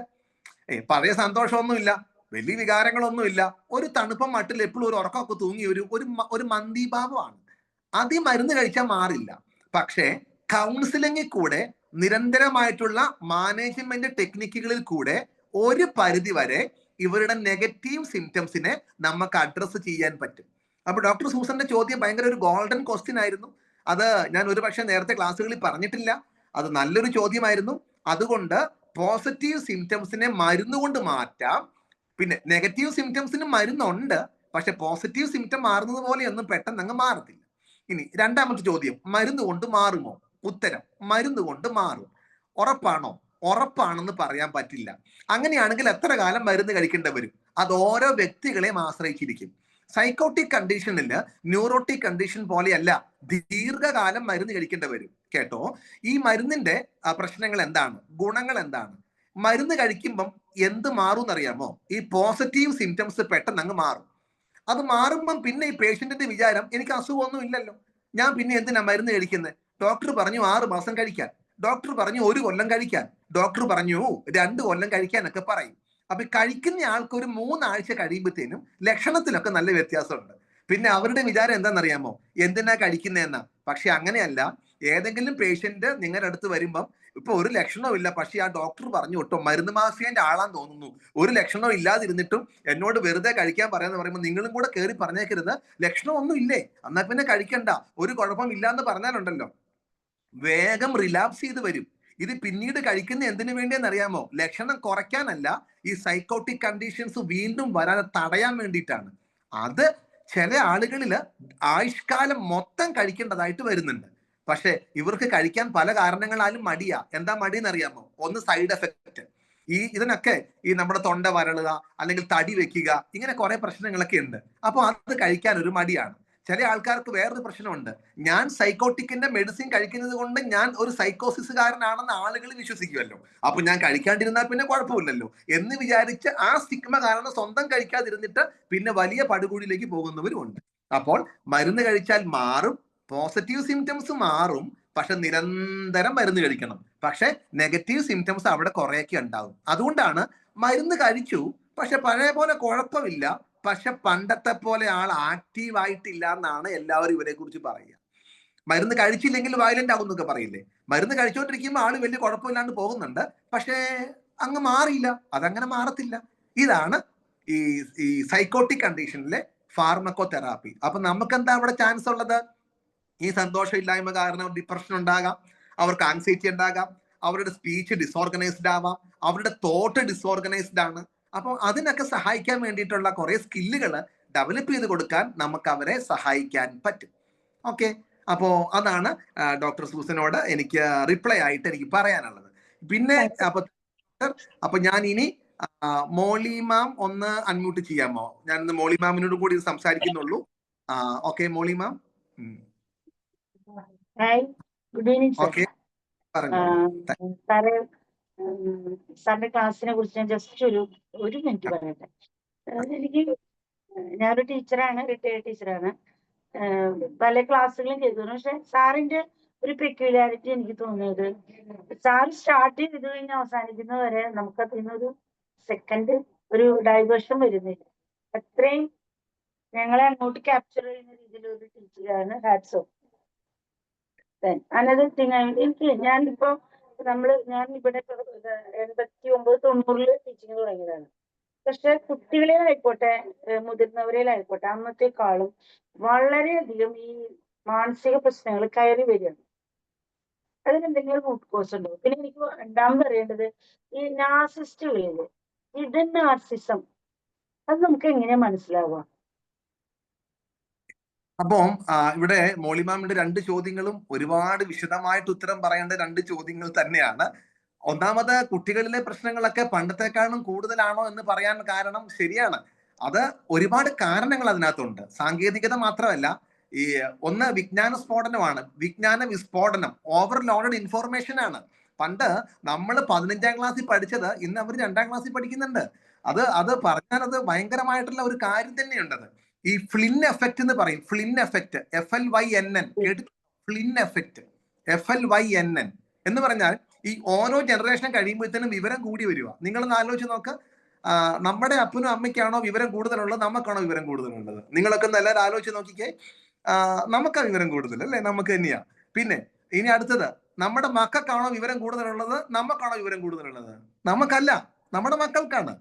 പഴയ സന്തോഷമൊന്നുമില്ല, വലിയ വികാരങ്ങളൊന്നുമില്ല. ഒരു തണുപ്പം മട്ടിൽ എപ്പോഴും ഒരു ഉറക്കമൊക്കെ തൂങ്ങി ഒരു മന്ദീഭാവമാണ്. അത് ഈ മരുന്ന് കഴിച്ചാൽ മാറില്ല. പക്ഷേ കൗൺസിലിംഗിൽ കൂടെ, നിരന്തരമായിട്ടുള്ള മാനേജ്മെന്റ് ടെക്നിക്കുകളിൽ കൂടെ ഒരു പരിധി വരെ ഇവരുടെ നെഗറ്റീവ് സിംറ്റംസിനെ നമുക്ക് അഡ്രസ്സ് ചെയ്യാൻ പറ്റും. അപ്പൊ ഡോക്ടർ സൂസന്റെ ചോദ്യം ഭയങ്കര ഒരു ഗോൾഡൻ ക്വസ്റ്റ്യൻ ആയിരുന്നു. അത് ഞാൻ ഒരുപക്ഷെ നേരത്തെ ക്ലാസ്സുകളിൽ പറഞ്ഞിട്ടില്ല. അത് നല്ലൊരു ചോദ്യമായിരുന്നു. അതുകൊണ്ട് പോസിറ്റീവ് സിംറ്റംസിനെ മരുന്നുകൊണ്ട് മാറ്റാം. പിന്നെ നെഗറ്റീവ് സിംറ്റംസിന് മരുന്നുണ്ട്, പക്ഷെ പോസിറ്റീവ് സിംറ്റം മാറുന്നത് പോലെയൊന്നും പെട്ടെന്ന് അങ്ങ് മാറത്തില്ല. ഇനി രണ്ടാമത്തെ ചോദ്യം, മരുന്ന് കൊണ്ട് മാറുമോ? ഉത്തരം, മരുന്ന് കൊണ്ട് മാറും. ഉറപ്പാണോ? ഉറപ്പാണെന്ന് പറയാൻ പറ്റില്ല. അങ്ങനെയാണെങ്കിൽ എത്ര കാലം മരുന്ന് കഴിക്കേണ്ടി വരും? അത് ഓരോ വ്യക്തികളെയും ആശ്രയിച്ചിരിക്കും. സൈക്കോട്ടിക് കണ്ടീഷനിൽ ന്യൂറോട്ടിക് കണ്ടീഷൻ പോലെയല്ല, ദീർഘകാലം മരുന്ന് കഴിക്കേണ്ടി വരും. കേട്ടോ, ഈ മരുന്നിന്റെ പ്രശ്നങ്ങൾ എന്താണ്, ഗുണങ്ങൾ എന്താണ്? മരുന്ന് കഴിക്കുമ്പം എന്ത് മാറും എന്നറിയാമോ? ഈ പോസിറ്റീവ് സിംറ്റംസ് പെട്ടെന്ന് അങ്ങ് മാറും. അത് മാറുമ്പം പിന്നെ ഈ പേഷ്യന്റിന്റെ വിചാരം, എനിക്ക് അസുഖമൊന്നും ഇല്ലല്ലോ, ഞാൻ പിന്നെ എന്തിനാ മരുന്ന് കഴിക്കുന്നത്? ഡോക്ടർ പറഞ്ഞു 6 മാസം കഴിക്കാൻ, ഡോക്ടർ പറഞ്ഞു 1 കൊല്ലം കഴിക്കാൻ, ഡോക്ടർ പറഞ്ഞു 2 കൊല്ലം കഴിക്കാനൊക്കെ പറയും. അപ്പൊ കഴിക്കുന്ന ആൾക്ക് ഒരു 3 ആഴ്ച കഴിയുമ്പോഴത്തേനും ലക്ഷണത്തിലൊക്കെ നല്ല വ്യത്യാസമുണ്ട്. പിന്നെ അവരുടെ വിചാരം എന്താണെന്നറിയാമോ? എന്തിനാ കഴിക്കുന്നതെന്നാ. പക്ഷെ അങ്ങനെയല്ല. ഏതെങ്കിലും പേഷ്യന്റ് നിങ്ങളുടെ അടുത്ത് വരുമ്പം ഇപ്പൊ ഒരു ലക്ഷണവും ഇല്ല, പക്ഷെ ആ ഡോക്ടർ പറഞ്ഞു കേട്ടോ, മരുന്ന് മാഫിയന്റെ ആളാന്ന് തോന്നുന്നു, ഒരു ലക്ഷണവും ഇല്ലാതിരുന്നിട്ടും എന്നോട് വെറുതെ കഴിക്കാൻ പറയാന്ന് പറയുമ്പോൾ നിങ്ങളും കൂടെ കയറി പറഞ്ഞേക്കരുത്, ലക്ഷണമൊന്നും ഇല്ലേ, എന്നാ പിന്നെ കഴിക്കണ്ട, ഒരു കുഴപ്പം ഇല്ലാന്ന് പറഞ്ഞാലുണ്ടല്ലോ വേഗം റിലാപ്സ് ചെയ്ത് വരും. ഇത് പിന്നീട് കഴിക്കുന്ന എന്തിനു വേണ്ടിയെന്ന് അറിയാമോ? ലക്ഷണം കുറയ്ക്കാനല്ല, ഈ സൈക്കോട്ടിക് കണ്ടീഷൻസ് വീണ്ടും വരാതെ തടയാൻ വേണ്ടിയിട്ടാണ്. അത് ചില ആളുകളില് ആയുഷ്കാലം മൊത്തം കഴിക്കേണ്ടതായിട്ട് വരുന്നുണ്ട്. പക്ഷെ ഇവർക്ക് കഴിക്കാൻ പല കാരണങ്ങളാലും മടിയാ. എന്താ മടിയെന്ന് അറിയാമോ? ഒന്ന് സൈഡ് എഫക്റ്റ്. ഇതിനൊക്കെ ഈ നമ്മുടെ തൊണ്ട വരളുക അല്ലെങ്കിൽ തടി വെക്കുക, ഇങ്ങനെ കുറെ പ്രശ്നങ്ങളൊക്കെ ഉണ്ട്. അപ്പൊ അത് കഴിക്കാൻ ഒരു മടിയാണ്. ചില ആൾക്കാർക്ക് വേറൊരു പ്രശ്നമുണ്ട്, ഞാൻ സൈക്കോട്ടിക്കിന്റെ മെഡിസിൻ കഴിക്കുന്നത് കൊണ്ട് ഞാൻ ഒരു സൈക്കോസിസുകാരനാണെന്ന് ആളുകൾ വിശ്വസിക്കുമല്ലോ, അപ്പൊ ഞാൻ കഴിക്കാണ്ടിരുന്നാൽ പിന്നെ കുഴപ്പമില്ലല്ലോ എന്ന് വിചാരിച്ച് ആ സ്റ്റിഗ്മ കാരണം സ്വന്തം കഴിക്കാതിരുന്നിട്ട് പിന്നെ വലിയ പടുകുഴിയിലേക്ക് പോകുന്നവരും ഉണ്ട്. അപ്പോൾ മരുന്ന് കഴിച്ചാൽ മാറും, പോസിറ്റീവ് സിംറ്റംസ് മാറും, പക്ഷെ നിരന്തരം മരുന്ന് കഴിക്കണം. പക്ഷെ നെഗറ്റീവ് സിംറ്റംസ് അവിടെ കുറേയൊക്കെ ഉണ്ടാവും. അതുകൊണ്ടാണ് മരുന്ന് കഴിച്ചു പക്ഷെ പഴയ പോലെ കുഴപ്പമില്ല, പക്ഷെ പണ്ടത്തെ പോലെ ആൾ ആക്റ്റീവ് ആയിട്ടില്ല എന്നാണ് എല്ലാവരും ഇവരെ കുറിച്ച് പറയുക. മരുന്ന് കഴിച്ചില്ലെങ്കിൽ വയലന്റ് ആകും എന്നൊക്കെ പറയില്ലേ. മരുന്ന് കഴിച്ചുകൊണ്ടിരിക്കുമ്പോൾ ആള് വലിയ കുഴപ്പമില്ലാണ്ട് പോകുന്നുണ്ട്, പക്ഷേ അങ്ങ് മാറിയില്ല, അതങ്ങനെ മാറത്തില്ല. ഇതാണ് ഈ സൈക്കോട്ടിക് കണ്ടീഷനിലെ ഫാർമക്കോതെറാപ്പി. അപ്പൊ നമുക്ക് എന്താ അവിടെ ചാൻസ് ഉള്ളത്? ഈ സന്തോഷമില്ലായ്മ കാരണം ഡിപ്രഷൻ ഉണ്ടാകാം, അവർക്ക് ആൻസൈറ്റി ഉണ്ടാകാം, അവരുടെ സ്പീച്ച് ഡിസോർഗനൈസ്ഡ് ആവാം, അവരുടെ തോട്ട് ഡിസോർഗനൈസ്ഡ് ആണ്. അപ്പോൾ അതിനൊക്കെ സഹായിക്കാൻ വേണ്ടിയിട്ടുള്ള കുറെ സ്കില്ലുകൾ ഡെവലപ്പ് ചെയ്ത് കൊടുക്കാൻ നമുക്ക് അവരെ സഹായിക്കാൻ പറ്റും. ഓക്കെ, അപ്പോ അതാണ് ഡോക്ടർ സൂസനോട് എനിക്ക് റിപ്ലൈ ആയിട്ട് എനിക്ക് പറയാനുള്ളത്. പിന്നെ അപ്പൊ ഞാൻ ഇനി മോളി മാം ഒന്ന് അൺമ്യൂട്ട് ചെയ്യാമോ? ഞാൻ ഇന്ന് മോളി മാമിനോട് കൂടി സംസാരിക്കുന്നുള്ളൂ. Okay Molly ma'am. Hi, good evening sir. Okay, sir സാറിന്റെ ക്ലാസ്സിനെ കുറിച്ച് ഞാൻ ജസ്റ്റ് ഒരു മിനിറ്റ് പറയട്ടെ. എനിക്ക് ഞാനൊരു ടീച്ചറാണ്, റിട്ടയർഡ് ടീച്ചറാണ്. പല ക്ലാസ്സുകളും ചെയ്തു. പക്ഷെ സാറിന്റെ ഒരു പെക്യുലാരിറ്റി എനിക്ക് തോന്നിയത്, സാർ സ്റ്റാർട്ട് ചെയ്ത് കഴിഞ്ഞ് അവസാനിക്കുന്നത് വരെ നമുക്ക് അതിൽ നിന്നൊരു സെക്കൻഡ് ഒരു ഡൈവേർഷൻ വരുന്നില്ല. അത്രയും ഞങ്ങളെ അങ്ങോട്ട് ക്യാപ്ചർ ചെയ്യുന്ന രീതിയിലൊരു ടീച്ചറാണ്. Hats off. അനദർ തിങ്, എനിക്ക് ഞാനിപ്പോ ഞാൻ ഇവിടെ 89-90 ടീച്ചിങ് തുടങ്ങിയതാണ്. പക്ഷെ കുട്ടികളിലായിക്കോട്ടെ മുതിർന്നവരിലായിക്കോട്ടെ അന്നത്തെക്കാളും വളരെയധികം ഈ മാനസിക പ്രശ്നങ്ങൾ കയറി വരികയാണ്. അതിനെന്തെങ്കിലും റൂട്ട് കോസ് ഉണ്ടോ? പിന്നെ എനിക്ക് രണ്ടാമത് അറിയേണ്ടത് ഈ നാർസിസ്റ്റുകളില് ഹിഡൻ നാർസിസം, അത് നമുക്ക് എങ്ങനെയാ മനസ്സിലാവുക? അപ്പം ഇവിടെ മോളിമാമിന്റെ രണ്ട് ചോദ്യങ്ങളും ഒരുപാട് വിശദമായിട്ട് ഉത്തരം പറയേണ്ട രണ്ട് ചോദ്യങ്ങൾ തന്നെയാണ്. ഒന്നാമത്, കുട്ടികളിലെ പ്രശ്നങ്ങളൊക്കെ പണ്ടത്തെക്കാളും കൂടുതലാണോ എന്ന് പറയാൻ കാരണം ശരിയാണ്. അത് ഒരുപാട് കാരണങ്ങൾ അതിനകത്തുണ്ട്. സാങ്കേതികത മാത്രമല്ല, ഈ ഒന്ന് വിജ്ഞാന സ്ഫോടനമാണ്, വിജ്ഞാന വിസ്ഫോടനം, ഓവർലോഡഡ് ഇൻഫോർമേഷൻ ആണ്. പണ്ട് നമ്മൾ 15ാം ക്ലാസ്സിൽ പഠിച്ചത് ഇന്ന് അവർ 2ാം ക്ലാസ്സിൽ പഠിക്കുന്നുണ്ട്. അത് പറഞ്ഞാൽ അത് ഭയങ്കരമായിട്ടുള്ള ഒരു കാര്യം തന്നെയുണ്ടത്. ഈ ഫ്ലിൻ എഫക്റ്റ് എന്ന് പറയും. ഫ്ലിൻ എഫക്റ്റ്, FLYNN കേട്ടു? ഫ്ലിൻ എഫക്റ്റ്, FLYNN എന്ന് പറഞ്ഞാൽ ഈ ഓരോ ജനറേഷൻ കഴിയുമ്പോഴത്തേനും വിവരം കൂടി വരിക. നിങ്ങളൊന്ന് ആലോചിച്ച് നോക്ക്, നമ്മുടെ അപ്പനും അമ്മയ്ക്കാണോ വിവരം കൂടുതലുള്ളത്, നമുക്കാണോ വിവരം കൂടുതലുള്ളത്? നിങ്ങളൊക്കെ എല്ലാവരും ആലോചിച്ച് നോക്കിക്കേ. നമുക്കാ വിവരം കൂടുതൽ അല്ലേ? നമുക്ക് തന്നെയാ. പിന്നെ ഇനി അടുത്തത്, നമ്മുടെ മക്കൾക്കാണോ വിവരം കൂടുതലുള്ളത്, നമുക്കാണോ വിവരം കൂടുതലുള്ളത്? നമുക്കല്ല, നമ്മുടെ മക്കൾക്കാണ്.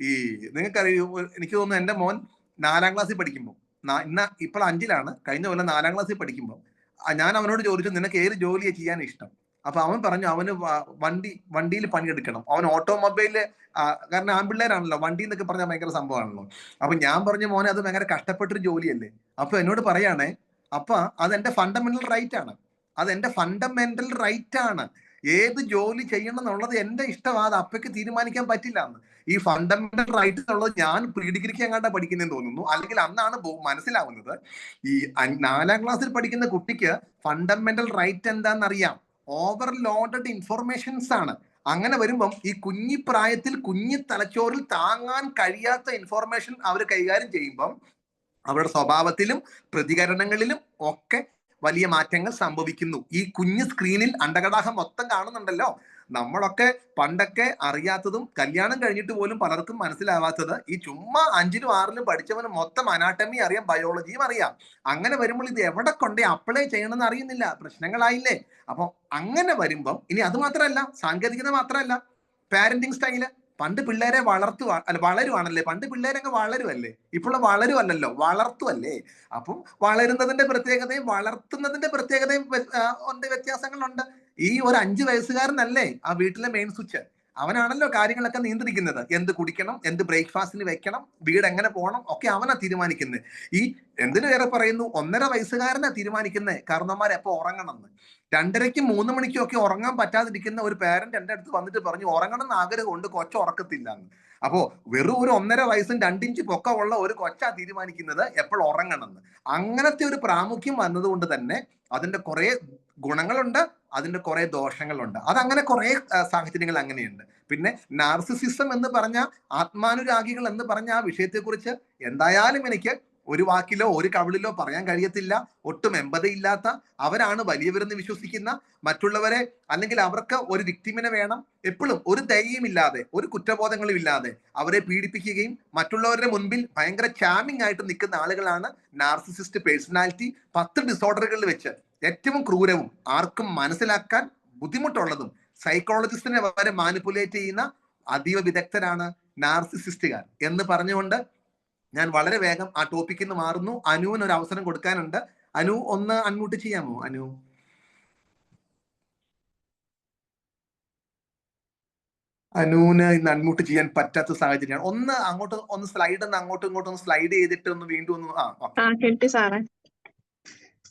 ഈ നിങ്ങൾക്കറിയോ, എനിക്ക് തോന്നുന്നു എൻ്റെ മോൻ 4ാം ക്ലാസ്സിൽ പഠിക്കുമ്പോൾ, ഇപ്പോൾ 5ലാണ്, കഴിഞ്ഞ കൊല്ലം 4ാം ക്ലാസ്സിൽ പഠിക്കുമ്പോൾ ഞാൻ അവനോട് ചോദിച്ചു, നിനക്ക് ഏത് ജോലിയെ ചെയ്യാൻ ഇഷ്ടം? അപ്പൊ അവൻ പറഞ്ഞു അവന് വണ്ടിയിൽ പണിയെടുക്കണം, അവൻ ഓട്ടോമൊബൈല്, കാരണം ആൺപിള്ളേരാണല്ലോ, വണ്ടി എന്നൊക്കെ പറഞ്ഞാൽ ഭയങ്കര സംഭവമാണല്ലോ. അപ്പൊ ഞാൻ പറഞ്ഞു, മോനെ അത് ഭയങ്കര കഷ്ടപ്പെട്ടൊരു ജോലിയല്ലേ? അപ്പൊ എന്നോട് പറയാണേ, അപ്പൊ അതെന്റെ ഫണ്ടമെന്റൽ റൈറ്റ് ആണ്, അതെന്റെ ഫണ്ടമെന്റൽ റൈറ്റ് ആണ്. ഏത് ജോലി ചെയ്യണം എന്നുള്ളത് എന്റെ ഇഷ്ടമാണ്, അത് അപ്പയ്ക്ക് തീരുമാനിക്കാൻ പറ്റില്ല എന്ന്. ഈ ഫണ്ടമെന്റൽ റൈറ്റ് എന്നുള്ളത് ഞാൻ പ്രീ ഡിഗ്രിക്ക് എങ്ങാണ്ടാ പഠിക്കുന്നതെന്ന് തോന്നുന്നു, അല്ലെങ്കിൽ അന്നാണ് മനസ്സിലാവുന്നത്. ഈ 4ാം ക്ലാസ്സിൽ പഠിക്കുന്ന കുട്ടിക്ക് ഫണ്ടമെന്റൽ റൈറ്റ് എന്താണെന്നറിയാം. ഓവർലോഡഡ് ഇൻഫോർമേഷൻസ് ആണ്. അങ്ങനെ വരുമ്പം ഈ കുഞ്ഞിപ്രായത്തിൽ കുഞ്ഞി തലച്ചോറിൽ താങ്ങാൻ കഴിയാത്ത ഇൻഫോർമേഷൻ അവർ കൈകാര്യം ചെയ്യുമ്പം അവരുടെ സ്വഭാവത്തിലും പ്രതികരണങ്ങളിലും ഒക്കെ വലിയ മാറ്റങ്ങൾ സംഭവിക്കുന്നു. ഈ കുഞ്ഞു സ്ക്രീനിൽ അണ്ടകടാഹം മൊത്തം കാണുന്നുണ്ടല്ലോ. നമ്മളൊക്കെ പണ്ടൊക്കെ അറിയാത്തതും കല്യാണം കഴിഞ്ഞിട്ട് പോലും പലർക്കും മനസ്സിലാവാത്തത് ഈ ചുമ്മാ 5ലും 6ലും പഠിച്ചവന് മൊത്തം അനാട്ടമി അറിയാം, ബയോളജിയും അറിയാം. അങ്ങനെ വരുമ്പോൾ ഇത് എവിടെ കൊണ്ടേ അപ്ലൈ ചെയ്യണമെന്ന് അറിയുന്നില്ല, പ്രശ്നങ്ങളായില്ലേ? അപ്പൊ അങ്ങനെ വരുമ്പം ഇനി അത് മാത്രമല്ല, സാങ്കേതികത മാത്രമല്ല, പാരന്റിങ് സ്റ്റൈല്. പണ്ട് പിള്ളേരെ വളരുവാണല്ലേ, പണ്ട് പിള്ളേരങ്ങ് വളരുവല്ലേ, ഇപ്പോൾ വളരുവല്ലോ, വളർത്തുവല്ലേ. അപ്പം വളരുന്നതിന്റെ പ്രത്യേകതയും വളർത്തുന്നതിന്റെ പ്രത്യേകതയും വ്യത്യാസങ്ങളുണ്ട്. ഈ ഒരു 5 വയസ്സുകാരനല്ലേ ആ വീട്ടിലെ മെയിൻ സ്വിച്ച്. അവനാണല്ലോ കാര്യങ്ങളൊക്കെ നിയന്ത്രിക്കുന്നത്. എന്ത് കുടിക്കണം, എന്ത് ബ്രേക്ക്ഫാസ്റ്റിന് വെക്കണം, വീട് എങ്ങനെ പോകണം ഒക്കെ അവനാ തീരുമാനിക്കുന്നത്. ഈ എന്തിനു വേറെ പറയുന്നു, 1.5 വയസ്സുകാരനാ തീരുമാനിക്കുന്നത് കാരണന്മാർ എപ്പോ ഉറങ്ങണം എന്ന്. 2:30ക്കും 3 മണിക്കും ഒക്കെ ഉറങ്ങാൻ പറ്റാതിരിക്കുന്ന ഒരു പാരന്റ് എന്റെ അടുത്ത് വന്നിട്ട് പറഞ്ഞു ഉറങ്ങണം എന്ന് ആഗ്രഹമുണ്ട്, കൊച്ച ഉറക്കത്തില്ല എന്ന്. അപ്പോ വെറും ഒരു 1.5 വയസ്സും 2 ഇഞ്ച് പൊക്കമുള്ള ഒരു കൊച്ചാ തീരുമാനിക്കുന്നത് എപ്പോൾ ഉറങ്ങണം എന്ന്. അങ്ങനത്തെ ഒരു പ്രാമുഖ്യം വന്നതുകൊണ്ട് തന്നെ അതിന്റെ കുറെ ഗുണങ്ങളുണ്ട്, അതിന്റെ കുറെ ദോഷങ്ങളുണ്ട്. അതങ്ങനെ കുറെ സാഹചര്യങ്ങൾ അങ്ങനെയുണ്ട്. പിന്നെ നാർസിസിസം എന്ന് പറഞ്ഞ, ആത്മാനുരാഗികൾ എന്ന് പറഞ്ഞ ആ വിഷയത്തെക്കുറിച്ച് എന്തായാലും എനിക്ക് ഒരു വാക്കിലോ ഒരു കവിളിലോ പറയാൻ കഴിയത്തില്ല. ഒട്ടും എമ്പതയില്ലാത്ത, അവരാണ് വലിയവരെന്ന് വിശ്വസിക്കുന്ന, മറ്റുള്ളവരെ അല്ലെങ്കിൽ അവർക്ക് ഒരു വിക്ടിമിനെ വേണം, എപ്പോഴും ഒരു ദയയുമില്ലാതെ ഒരു കുറ്റബോധങ്ങളും ഇല്ലാതെ അവരെ പീഡിപ്പിക്കുകയും മറ്റുള്ളവരുടെ മുൻപിൽ ഭയങ്കര ചാമിങ് ആയിട്ട് നിൽക്കുന്ന ആളുകളാണ് നാർസിസിസ്റ്റ് പേഴ്സണാലിറ്റി. 10 ഡിസോർഡറുകളിൽ വെച്ച് ഏറ്റവും ക്രൂരവും ആർക്കും മനസ്സിലാക്കാൻ ബുദ്ധിമുട്ടുള്ളതും സൈക്കോളജിസ്റ്റിനെ വരെ മാനിപ്പുലേറ്റ് ചെയ്യുന്ന അതീവ വിദഗ്ധരാണ് നാർസിസിസ്റ്റുകാർ എന്ന് പറഞ്ഞുകൊണ്ട് ഞാൻ വളരെ വേഗം ആ ടോപ്പിക്കിൽ നിന്ന് മാറുന്നു. അനുവിന് ഒരു അവസരം കൊടുക്കാനുണ്ട്. അനു ഒന്ന് അൺമ്യൂട്ട് ചെയ്യാമോ? അനുവിന് ഇന്ന് അൺമ്യൂട്ട് ചെയ്യാൻ പറ്റാത്ത സാഹചര്യമാണ്. ഒന്ന് സ്ലൈഡ് അങ്ങോട്ടും ഇങ്ങോട്ടും ഒന്ന് സ്ലൈഡ് ചെയ്തിട്ട് ഒന്ന് വീണ്ടും ഒന്ന്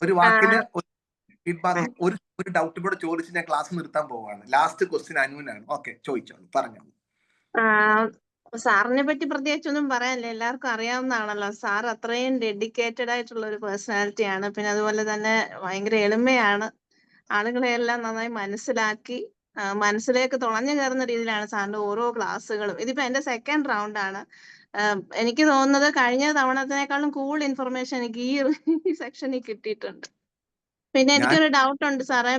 ഒരു വാക്കിന് ഫീഡ്ബാക്കും ഒരു ഡൗട്ടും കൂടെ ചോദിച്ച് ഞാൻ ക്ലാസ് നിർത്താൻ പോവുകയാണ്. Last question അനുവിനാണ്. ഓക്കെ, ചോദിച്ചോളൂ, പറഞ്ഞോളൂ. സാറിനെ പറ്റി പ്രത്യേകിച്ച് ഒന്നും പറയാനില്ല, എല്ലാവർക്കും അറിയാവുന്നതാണല്ലോ. സാർ അത്രയും ഡെഡിക്കേറ്റഡ് ആയിട്ടുള്ള ഒരു പേഴ്സണാലിറ്റിയാണ്. പിന്നെ അതുപോലെ തന്നെ ഭയങ്കര എളിമയാണ്. ആളുകളെ എല്ലാം നന്നായി മനസ്സിലാക്കി മനസ്സിലേക്ക് തുളഞ്ഞു കയറുന്ന രീതിയിലാണ് സാറിന്റെ ഓരോ ക്ലാസ്സുകളും. ഇതിപ്പോ എന്റെ 2nd റൗണ്ടാണ്. എനിക്ക് തോന്നുന്നത് കഴിഞ്ഞ തവണത്തിനേക്കാളും കൂടുതൽ ഇൻഫർമേഷൻ എനിക്ക് ഈ സെക്ഷനിൽ കിട്ടിയിട്ടുണ്ട്. പിന്നെ എനിക്കൊരു ഡൗട്ട് ഉണ്ട് സാറേ.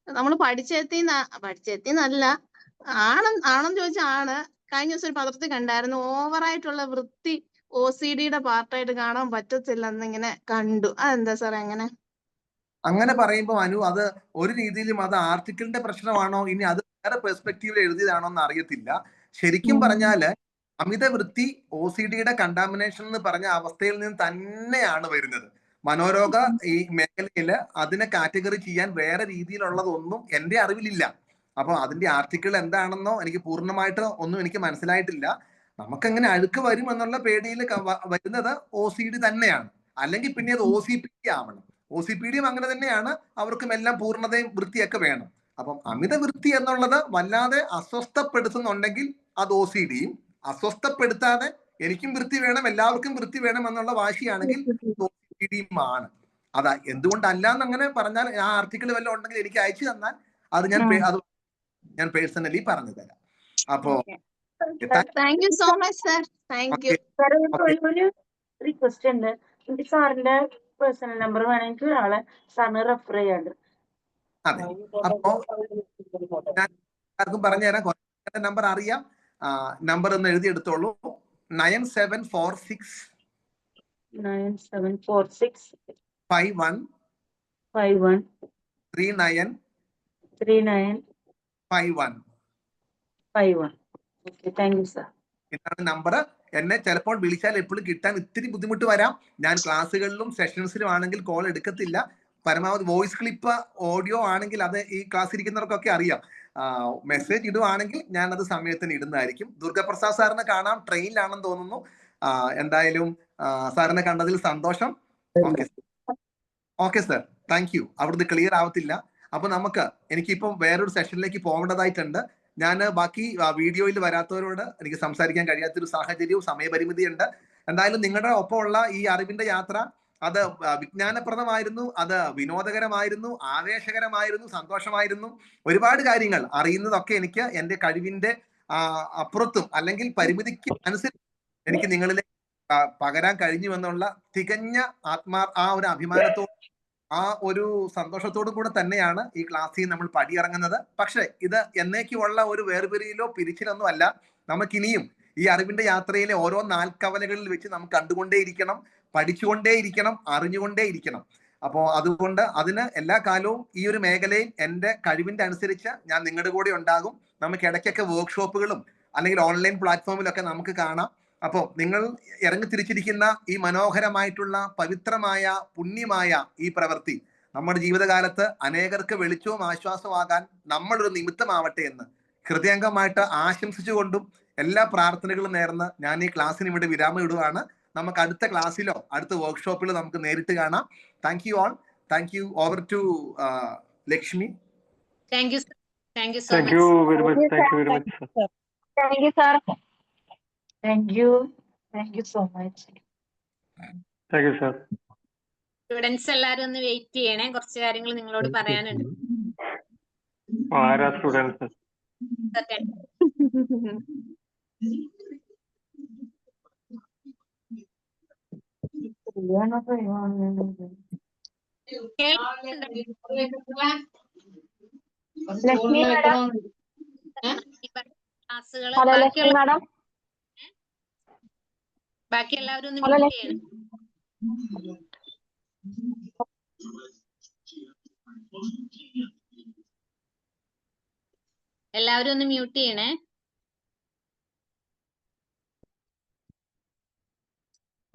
നമ്മൾ പഠിച്ചെത്തിന്നല്ല, ആണെന്ന് ചോദിച്ചാൽ ആണ്. കഴിഞ്ഞ ദിവസം ഒരു പത്രത്തിൽ കണ്ടായിരുന്നു, ഓവറായിട്ടുള്ള വൃത്തി OCDയുടെ പാർട്ടായിട്ട് കാണാൻ പറ്റത്തില്ലെന്ന് ഇങ്ങനെ കണ്ടു. അതെന്താ സാറേ അങ്ങനെ? അങ്ങനെ പറയുമ്പോൾ അനു, അത് ഒരു രീതിയിലും അത് ആർട്ടിക്കിളിന്റെ പ്രശ്നമാണോ, ഇനി അത് വേറെ പെർസ്പെക്റ്റീവിൽ എഴുതിയതാണോ എന്ന് അറിയത്തില്ല. ശരിക്കും പറഞ്ഞാല് അമിത വൃത്തി OCDയുടെ കണ്ടാമിനേഷൻ എന്ന് പറഞ്ഞ അവസ്ഥയിൽ നിന്ന് തന്നെയാണ് വരുന്നത്. മനോരോഗ ഈ മേഖലയില് അതിനെ കാറ്റഗറി ചെയ്യാൻ വേറെ രീതിയിലുള്ളതൊന്നും എന്റെ അറിവിലില്ല. അപ്പൊ അതിന്റെ ആർട്ടിക്കിൾ എന്താണെന്നോ എനിക്ക് പൂർണ്ണമായിട്ട് ഒന്നും എനിക്ക് മനസ്സിലായിട്ടില്ല. നമുക്കെങ്ങനെ അഴുക്ക് വരും എന്നുള്ള പേടിയിൽ വരുന്നത് OCD തന്നെയാണ്. അല്ലെങ്കിൽ പിന്നെ അത് OCPD ആവണം. OCPDയും അങ്ങനെ തന്നെയാണ്, അവർക്കും എല്ലാം പൂർണ്ണതയും വൃത്തിയൊക്കെ വേണം. അപ്പം അമിത വൃത്തി എന്നുള്ളത് വല്ലാതെ അസ്വസ്ഥപ്പെടുത്തുന്നുണ്ടെങ്കിൽ അത് OCDയും, അസ്വസ്ഥപ്പെടുത്താതെ എനിക്കും വൃത്തി വേണം, എല്ലാവർക്കും വൃത്തി വേണം എന്നുള്ള വാശിയാണെങ്കിൽ OCPDയും ആണ്. അതാ എന്തുകൊണ്ടല്ല എന്നങ്ങനെ പറഞ്ഞാൽ, ആ ആർട്ടിക്കിൾ വല്ലതും ഉണ്ടെങ്കിൽ എനിക്ക് അയച്ചു തന്നാൽ അത് ഞാൻ പേഴ്സണലി പറഞ്ഞു തരാം. അപ്പോ thank you so much sir. Thank U. ഒരു റിക്വസ്റ്റ് ഉണ്ട്. എനിക്ക് സാറിന്റെ പേഴ്സണൽ നമ്പർ വേണം, എനിക്ക് ഒരാളെ സാറിന് റെഫർ ചെയ്യാണ്ട്. അതെ, അപ്പോ ഞാൻ ആർക്കും പറഞ്ഞുതരാം. നമ്പർ അറിയാം, നമ്പർ ഒന്ന് എഴുതിയെടുത്തോളൂ. 9746 51 39 51. Thank you sir. ഇതാണ് നമ്പർ. എന്നെ ചിലപ്പോൾ വിളിച്ചാൽ എപ്പോഴും കിട്ടാൻ ഇത്തിരി ബുദ്ധിമുട്ട് വരാം. ഞാൻ ക്ലാസ്സുകളിലും സെഷൻസിലും ആണെങ്കിൽ കോൾ എടുക്കത്തില്ല. പരമാവധി വോയിസ് ക്ലിപ്പ്, ഓഡിയോ ആണെങ്കിൽ അത് ഈ ക്ലാസ് ഇരിക്കുന്നവർക്കൊക്കെ അറിയാം. മെസ്സേജ് ഇടുവാണെങ്കിൽ ഞാൻ അത് സമയത്തിന് ഇടുന്നതായിരിക്കും. ദുർഗപ്രസാദ് സാറിനെ കാണാം, ട്രെയിനിലാണെന്ന് തോന്നുന്നു. എന്തായാലും സാറിനെ കണ്ടതിൽ സന്തോഷം. Okay sir, thank U. അവിടുന്ന് ക്ലിയർ ആവത്തില്ല. അപ്പൊ എനിക്കിപ്പം വേറൊരു സെഷനിലേക്ക് പോകേണ്ടതായിട്ടുണ്ട്. ഞാൻ ബാക്കി വീഡിയോയിൽ വരാത്തവരോട് എനിക്ക് സംസാരിക്കാൻ കഴിയാത്തൊരു സാഹചര്യവും സമയപരിമിതിയുണ്ട്. എന്തായാലും നിങ്ങളുടെ ഒപ്പമുള്ള ഈ അറിവിന്റെ യാത്ര അത് വിജ്ഞാനപ്രദമായിരുന്നു, അത് വിനോദകരമായിരുന്നു, ആവേശകരമായിരുന്നു, സന്തോഷമായിരുന്നു. ഒരുപാട് കാര്യങ്ങൾ അറിയുന്നതൊക്കെ എനിക്ക് എന്റെ കഴിവിന്റെ അപ്പുറത്തും അല്ലെങ്കിൽ പരിമിതിക്ക് അനുസരിച്ച് എനിക്ക് നിങ്ങളിലേക്ക് പകരാൻ കഴിഞ്ഞു എന്നുള്ള തികഞ്ഞ ആ ഒരു അഭിമാനത്തോട്, ആ ഒരു സന്തോഷത്തോടും കൂടെ തന്നെയാണ് ഈ ക്ലാസ്സിൽ നമ്മൾ പടിയിറങ്ങുന്നത്. പക്ഷെ ഇത് എന്നേക്കുമുള്ള ഒരു വേർപിരിയിലോ പിരിച്ചിലൊന്നും അല്ല. നമുക്കിനിയും ഈ അറിവിന്റെ യാത്രയിലെ ഓരോ നാൽക്കവലകളിൽ വെച്ച് നമുക്ക് കണ്ടുകൊണ്ടേയിരിക്കണം, പഠിച്ചുകൊണ്ടേയിരിക്കണം, അറിഞ്ഞുകൊണ്ടേയിരിക്കണം. അപ്പോൾ അതുകൊണ്ട് അതിന് എല്ലാ കാലവും ഈ ഒരു മേഖലയിൽ എൻ്റെ കഴിവിന്റെ അനുസരിച്ച് ഞാൻ നിങ്ങളുടെ കൂടെ ഉണ്ടാകും. നമുക്ക് ഇടയ്ക്കൊക്കെ വർക്ക്ഷോപ്പുകളും അല്ലെങ്കിൽ ഓൺലൈൻ പ്ലാറ്റ്ഫോമിലൊക്കെ നമുക്ക് കാണാം. അപ്പോൾ നിങ്ങൾ ഇറങ്ങി തിരിച്ചിരിക്കുന്ന ഈ മനോഹരമായിട്ടുള്ള പവിത്രമായ പുണ്യമായ ഈ പ്രവൃത്തി നമ്മുടെ ജീവിതകാലത്ത് അനേകർക്ക് വെളിച്ചവും ആശ്വാസമാകാൻ നമ്മളൊരു നിമിത്തമാവട്ടെ എന്ന് ഹൃദയംഗമായിട്ട് ആശംസിച്ചുകൊണ്ടും എല്ലാ പ്രാർത്ഥനകളും നേർന്ന് ഞാൻ ഈ ക്ലാസ്സിന് ഇവിടെ വിരാമം ഇടുകയാണ്. നമുക്ക് അടുത്ത ക്ലാസ്സിലോ അടുത്ത വർക്ക്ഷോപ്പിലോ നമുക്ക് നേരിട്ട് കാണാം. Thank you all. Thank you. Over to Lakshmi. Thank you sir. Thank you so Thank much. you very much. Thank you very much, sir. Thank you, sir. Thank you. Thank you so much. Thank you, sir. Students എല്ലാവരും ഒന്ന് wait ചെയ്യണേ, കുറച്ച് കാര്യങ്ങൾ നിങ്ങളോട് പറയാനുണ്ട്. ആരാ students? ബാക്കി എല്ലാവരും ഒന്ന് മ്യൂട്ട് ചെയ്യണം. എല്ലാവരും ഒന്ന് മ്യൂട്ട് ചെയ്യണേ.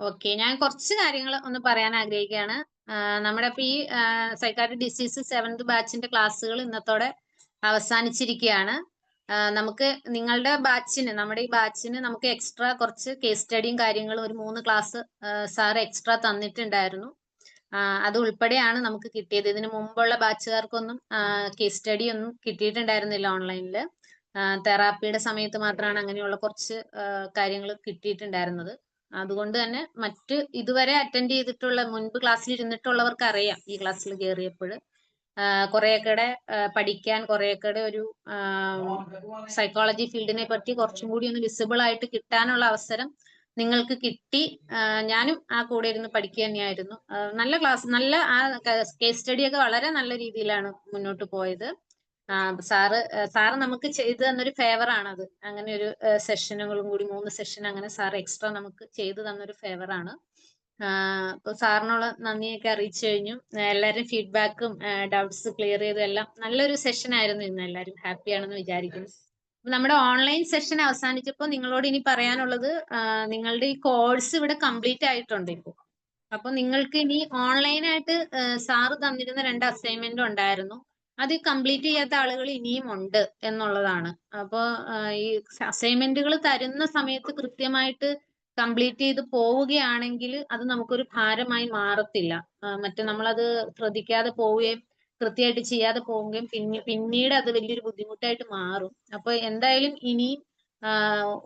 ഓക്കെ, ഞാൻ കുറച്ച് കാര്യങ്ങൾ ഒന്ന് പറയാൻ ആഗ്രഹിക്കുകയാണ്. നമ്മുടെ ഇപ്പൊ ഈ സൈക്കാട്രിക് ഡിസീസ് 7th ബാച്ചിന്റെ ക്ലാസ്സുകൾ ഇന്നത്തോടെ അവസാനിച്ചിരിക്കുകയാണ്. നമുക്ക് നിങ്ങളുടെ ബാച്ചിന്, നമ്മുടെ ഈ ബാച്ചിന് നമുക്ക് എക്സ്ട്രാ കുറച്ച് കേസ് സ്റ്റഡിയും കാര്യങ്ങളും ഒരു 3 ക്ലാസ് സാർ എക്സ്ട്രാ തന്നിട്ടുണ്ടായിരുന്നു. അത് ഉൾപ്പെടെയാണ് നമുക്ക് കിട്ടിയത്. ഇതിന് മുമ്പുള്ള ബാച്ചുകാർക്കൊന്നും കേസ് സ്റ്റഡി ഒന്നും കിട്ടിയിട്ടുണ്ടായിരുന്നില്ല ഓൺലൈനിൽ. തെറാപ്പിയുടെ സമയത്ത് മാത്രമാണ് അങ്ങനെയുള്ള കുറച്ച് കാര്യങ്ങൾ കിട്ടിയിട്ടുണ്ടായിരുന്നത്. അതുകൊണ്ട് തന്നെ മറ്റ് ഇതുവരെ അറ്റൻഡ് ചെയ്തിട്ടുള്ള മുൻപ് ക്ലാസ്സിൽ ഇരുന്നിട്ടുള്ളവർക്ക് അറിയാം ഈ ക്ലാസ്സിൽ കയറിയപ്പോൾ കുറേയൊക്കെ പഠിക്കാൻ, കുറേയൊക്കെ ഒരു സൈക്കോളജി ഫീൽഡിനെ പറ്റി കുറച്ചും കൂടി ഒന്ന് വിസിബിൾ ആയിട്ട് കിട്ടാനുള്ള അവസരം നിങ്ങൾക്ക് കിട്ടി. ഞാനും ആ കൂടെ ഇരുന്ന് പഠിക്കുക തന്നെയായിരുന്നു. നല്ല ക്ലാസ്, നല്ല ആ കേസ് സ്റ്റഡി ഒക്കെ വളരെ നല്ല രീതിയിലാണ് മുന്നോട്ട് പോയത്. സാറ് നമുക്ക് ചെയ്തു തന്നൊരു ഫേവർ ആണത്. അങ്ങനെ ഒരു സെഷനുകളും കൂടി 3 സെഷൻ അങ്ങനെ സാർ എക്സ്ട്രാ നമുക്ക് ചെയ്തു തന്നൊരു ഫേവറാണ്. അപ്പൊ സാറിനുള്ള നന്ദിയൊക്കെ അറിയിച്ചു കഴിഞ്ഞു. എല്ലാവരും ഫീഡ്ബാക്കും ഡൗട്ട്സ് ക്ലിയർ ചെയ്തും എല്ലാം നല്ലൊരു സെഷൻ ആയിരുന്നു ഇന്ന്. എല്ലാവരും ഹാപ്പിയാണെന്ന് വിചാരിക്കുന്നു. നമ്മുടെ ഓൺലൈൻ സെഷൻ അവസാനിച്ചപ്പോൾ നിങ്ങളോട് ഇനി പറയാനുള്ളത്, നിങ്ങളുടെ ഈ കോഴ്സ് ഇവിടെ കംപ്ലീറ്റ് ആയിട്ടുണ്ട് ഇപ്പോൾ. അപ്പൊ നിങ്ങൾക്ക് ഇനി ഓൺലൈനായിട്ട് സാറ് തന്നിരുന്ന 2 അസൈൻമെന്റ് ഉണ്ടായിരുന്നു. അത് കംപ്ലീറ്റ് ചെയ്യാത്ത ആളുകൾ ഇനിയും ഉണ്ട് എന്നുള്ളതാണ്. അപ്പോൾ ഈ അസൈൻമെന്റുകൾ തരുന്ന സമയത്ത് കൃത്യമായിട്ട് കംപ്ലീറ്റ് ചെയ്ത് പോവുകയാണെങ്കിൽ അത് നമുക്കൊരു ഭാരമായി മാറത്തില്ല. മറ്റേ നമ്മളത് ശ്രദ്ധിക്കാതെ പോവുകയും കൃത്യമായിട്ട് ചെയ്യാതെ പോവുകയും പിന്നീട് അത് വലിയൊരു ബുദ്ധിമുട്ടായിട്ട് മാറും. അപ്പൊ എന്തായാലും ഇനിയും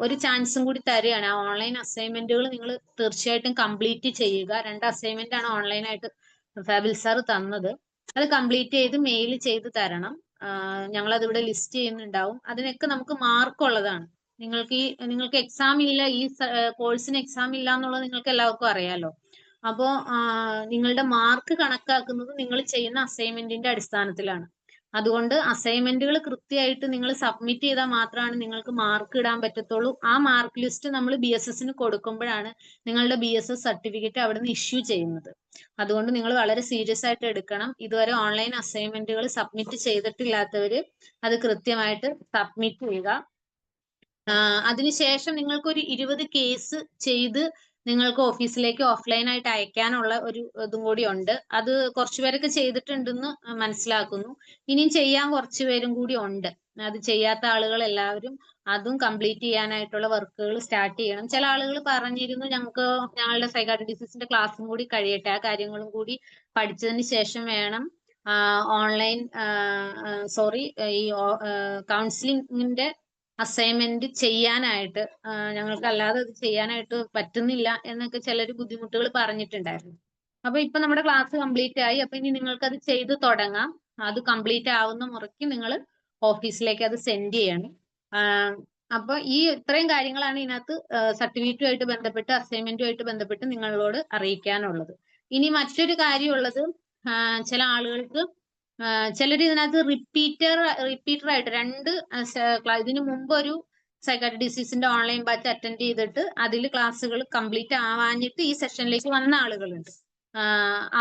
ഒരു ചാൻസും കൂടി തരികയാണ്. ആ ഓൺലൈൻ അസൈൻമെന്റുകൾ നിങ്ങൾ തീർച്ചയായിട്ടും കംപ്ലീറ്റ് ചെയ്യുക. 2 അസൈൻമെന്റ് ആണ് ഓൺലൈനായിട്ട് ഫാബിൽ സാർ തന്നത്. അത് കംപ്ലീറ്റ് ചെയ്ത് മെയിൽ ചെയ്ത് തരണം. ഞങ്ങളത് ഇവിടെ ലിസ്റ്റ് ചെയ്യുന്നുണ്ടാവും. അതിനൊക്കെ നമുക്ക് മാർക്ക് ഉള്ളതാണ്. നിങ്ങൾക്ക് എക്സാം ഇല്ല, ഈ കോഴ്സിന് എക്സാം ഇല്ല എന്നുള്ളത് നിങ്ങൾക്ക് എല്ലാവർക്കും അറിയാലോ. അപ്പോ നിങ്ങളുടെ മാർക്ക് കണക്കാക്കുന്നത് നിങ്ങൾ ചെയ്യുന്ന അസൈൻമെന്റിന്റെ അടിസ്ഥാനത്തിലാണ്. അതുകൊണ്ട് അസൈൻമെന്റുകൾ കൃത്യമായിട്ട് നിങ്ങൾ സബ്മിറ്റ് ചെയ്താൽ മാത്രമാണ് നിങ്ങൾക്ക് മാർക്ക് ഇടാൻ പറ്റത്തുള്ളൂ. ആ മാർക്ക് ലിസ്റ്റ് നമ്മൾ BSSന് കൊടുക്കുമ്പോഴാണ് നിങ്ങളുടെ BSS സർട്ടിഫിക്കറ്റ് അവിടുന്ന് ഇഷ്യൂ ചെയ്യുന്നത്. അതുകൊണ്ട് നിങ്ങൾ വളരെ സീരിയസ് ആയിട്ട് എടുക്കണം. ഇതുവരെ ഓൺലൈൻ അസൈൻമെന്റുകൾ സബ്മിറ്റ് ചെയ്തിട്ടില്ലാത്തവര് അത് കൃത്യമായിട്ട് സബ്മിറ്റ് ചെയ്യുക. അതിനുശേഷം നിങ്ങൾക്കൊരു 20 കേസ് ചെയ്ത് നിങ്ങൾക്ക് ഓഫീസിലേക്ക് ഓഫ്ലൈൻ ആയിട്ട് അയക്കാനുള്ള ഒരു ഇതും കൂടി ഉണ്ട്. അത് കുറച്ചുപേരൊക്കെ ചെയ്തിട്ടുണ്ടെന്ന് മനസ്സിലാക്കുന്നു. ഇനിയും ചെയ്യാൻ കുറച്ചുപേരും കൂടി ഉണ്ട്. അത് ചെയ്യാത്ത ആളുകൾ എല്ലാവരും അതും കംപ്ലീറ്റ് ചെയ്യാനായിട്ടുള്ള വർക്കുകൾ സ്റ്റാർട്ട് ചെയ്യണം. ചില ആളുകൾ പറഞ്ഞിരുന്നു ഞങ്ങളുടെ സൈക്കാട്രിക് ഡിസീസിന്റെ ക്ലാസ്സും കൂടി കഴിയട്ടെ, ആ കാര്യങ്ങളും കൂടി പഠിച്ചതിന് ശേഷം വേണം ഓൺലൈൻ ഈ കൗൺസിലിംഗിന്റെ അസൈൻമെന്റ് ചെയ്യാനായിട്ട്. ഞങ്ങൾക്ക് അല്ലാതെ അത് ചെയ്യാനായിട്ട് പറ്റുന്നില്ല എന്നൊക്കെ ചിലർ ബുദ്ധിമുട്ടുകൾ പറഞ്ഞിട്ടുണ്ടായിരുന്നു. അപ്പൊ ഇപ്പൊ നമ്മുടെ ക്ലാസ് കംപ്ലീറ്റ് ആയി. അപ്പൊ ഇനി നിങ്ങൾക്ക് അത് ചെയ്ത് തുടങ്ങാം. അത് കംപ്ലീറ്റ് ആവുന്ന മുറയ്ക്ക് നിങ്ങൾ ഓഫീസിലേക്ക് അത് സെൻഡ് ചെയ്യണം. അപ്പൊ ഈ ഇത്രയും കാര്യങ്ങളാണ് ഇതിനകത്ത് സർട്ടിഫിക്കറ്റുമായിട്ട് ബന്ധപ്പെട്ട് അസൈൻമെന്റുമായിട്ട് ബന്ധപ്പെട്ട് നിങ്ങളോട് അറിയിക്കാനുള്ളത്. ഇനി മറ്റൊരു കാര്യമുള്ളത്, ചില ആളുകൾക്ക് ചിലർ ഇതിനകത്ത് റിപ്പീറ്റർ ആയിട്ട് 2 ഇതിനു മുമ്പ് ഒരു സൈക്കാട്രിക് ഡിസീസിന്റെ ഓൺലൈൻ ബാച്ച് അറ്റൻഡ് ചെയ്തിട്ട് അതിൽ ക്ലാസ്സുകൾ കംപ്ലീറ്റ് ആവാഞ്ഞിട്ട് ഈ സെഷനിലേക്ക് വന്ന ആളുകളുണ്ട്.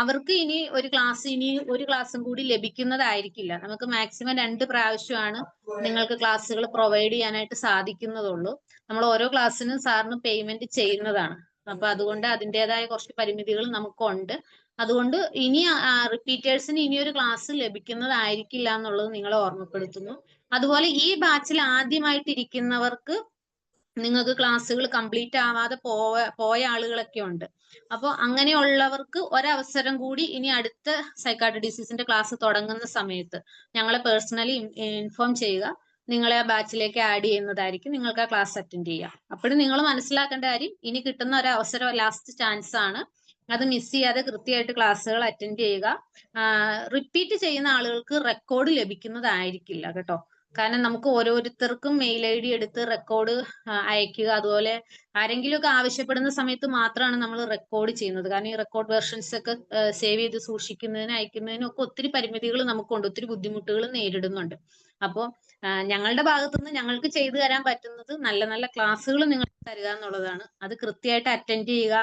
അവർക്ക് ഇനി ഒരു ക്ലാസ്സും കൂടി ലഭിക്കുന്നതായിരിക്കില്ല. നമുക്ക് മാക്സിമം 2 പ്രാവശ്യമാണ് നിങ്ങൾക്ക് ക്ലാസ്സുകൾ പ്രൊവൈഡ് ചെയ്യാനായിട്ട് സാധിക്കുന്നതുള്ളൂ. നമ്മൾ ഓരോ ക്ലാസ്സിനും സാറിന് പേയ്മെന്റ് ചെയ്യുന്നതാണ്. അപ്പൊ അതുകൊണ്ട് അതിൻ്റെതായ കുറച്ച് പരിമിതികൾ നമുക്കുണ്ട്. അതുകൊണ്ട് ഇനി റിപ്പീറ്റേഴ്സിന് ഇനി ഒരു ക്ലാസ് ലഭിക്കുന്നതായിരിക്കില്ല എന്നുള്ളത് നിങ്ങളെ ഓർമ്മപ്പെടുത്തുന്നു. അതുപോലെ ഈ ബാച്ചിൽ ആദ്യമായിട്ട് ഇരിക്കുന്നവർക്ക് നിങ്ങൾക്ക് ക്ലാസ്സുകൾ കംപ്ലീറ്റ് ആവാതെ പോയ ആളുകളൊക്കെ ഉണ്ട്. അപ്പോൾ അങ്ങനെയുള്ളവർക്ക് ഒരവസരം കൂടി ഇനി അടുത്ത സൈക്കാട്രിക് ഡിസീസിന്റെ ക്ലാസ് തുടങ്ങുന്ന സമയത്ത് ഞങ്ങളെ പേഴ്സണലി ഇൻഫോം ചെയ്യുക. നിങ്ങളെ ആ ബാച്ചിലേക്ക് ആഡ് ചെയ്യുന്നതായിരിക്കും. നിങ്ങൾക്ക് ആ ക്ലാസ് അറ്റൻഡ് ചെയ്യാം. അപ്പോഴും നിങ്ങൾ മനസ്സിലാക്കേണ്ട കാര്യം, ഇനി കിട്ടുന്ന ഒരു അവസരം ലാസ്റ്റ് ചാൻസ് ആണ്. അത് മിസ് ചെയ്യാതെ കൃത്യമായിട്ട് ക്ലാസ്സുകൾ അറ്റൻഡ് ചെയ്യുക. റിപ്പീറ്റ് ചെയ്യുന്ന ആളുകൾക്ക് റെക്കോർഡ് ലഭിക്കുന്നതായിരിക്കില്ല കേട്ടോ. കാരണം നമുക്ക് ഓരോരുത്തർക്കും മെയിൽ ID എടുത്ത് റെക്കോർഡ് അയക്കുക, അതുപോലെ ആരെങ്കിലും ഒക്കെ ആവശ്യപ്പെടുന്ന സമയത്ത് മാത്രമാണ് നമ്മൾ റെക്കോർഡ് ചെയ്യുന്നത്. കാരണം ഈ റെക്കോർഡ് വെർഷൻസ് ഒക്കെ സേവ് ചെയ്ത് സൂക്ഷിക്കുന്നതിനും അയക്കുന്നതിനും ഒക്കെ ഒത്തിരി പരിമിതികൾ നമുക്കുണ്ട്, ഒത്തിരി ബുദ്ധിമുട്ടുകൾ നേരിടുന്നുണ്ട്. അപ്പോൾ ഞങ്ങളുടെ ഭാഗത്തുനിന്ന് ഞങ്ങൾക്ക് ചെയ്തു തരാൻ പറ്റുന്നത് നല്ല നല്ല ക്ലാസ്സുകൾ നിങ്ങൾക്ക് തരിക എന്നുള്ളതാണ്. അത് കൃത്യമായിട്ട് അറ്റൻഡ് ചെയ്യുക.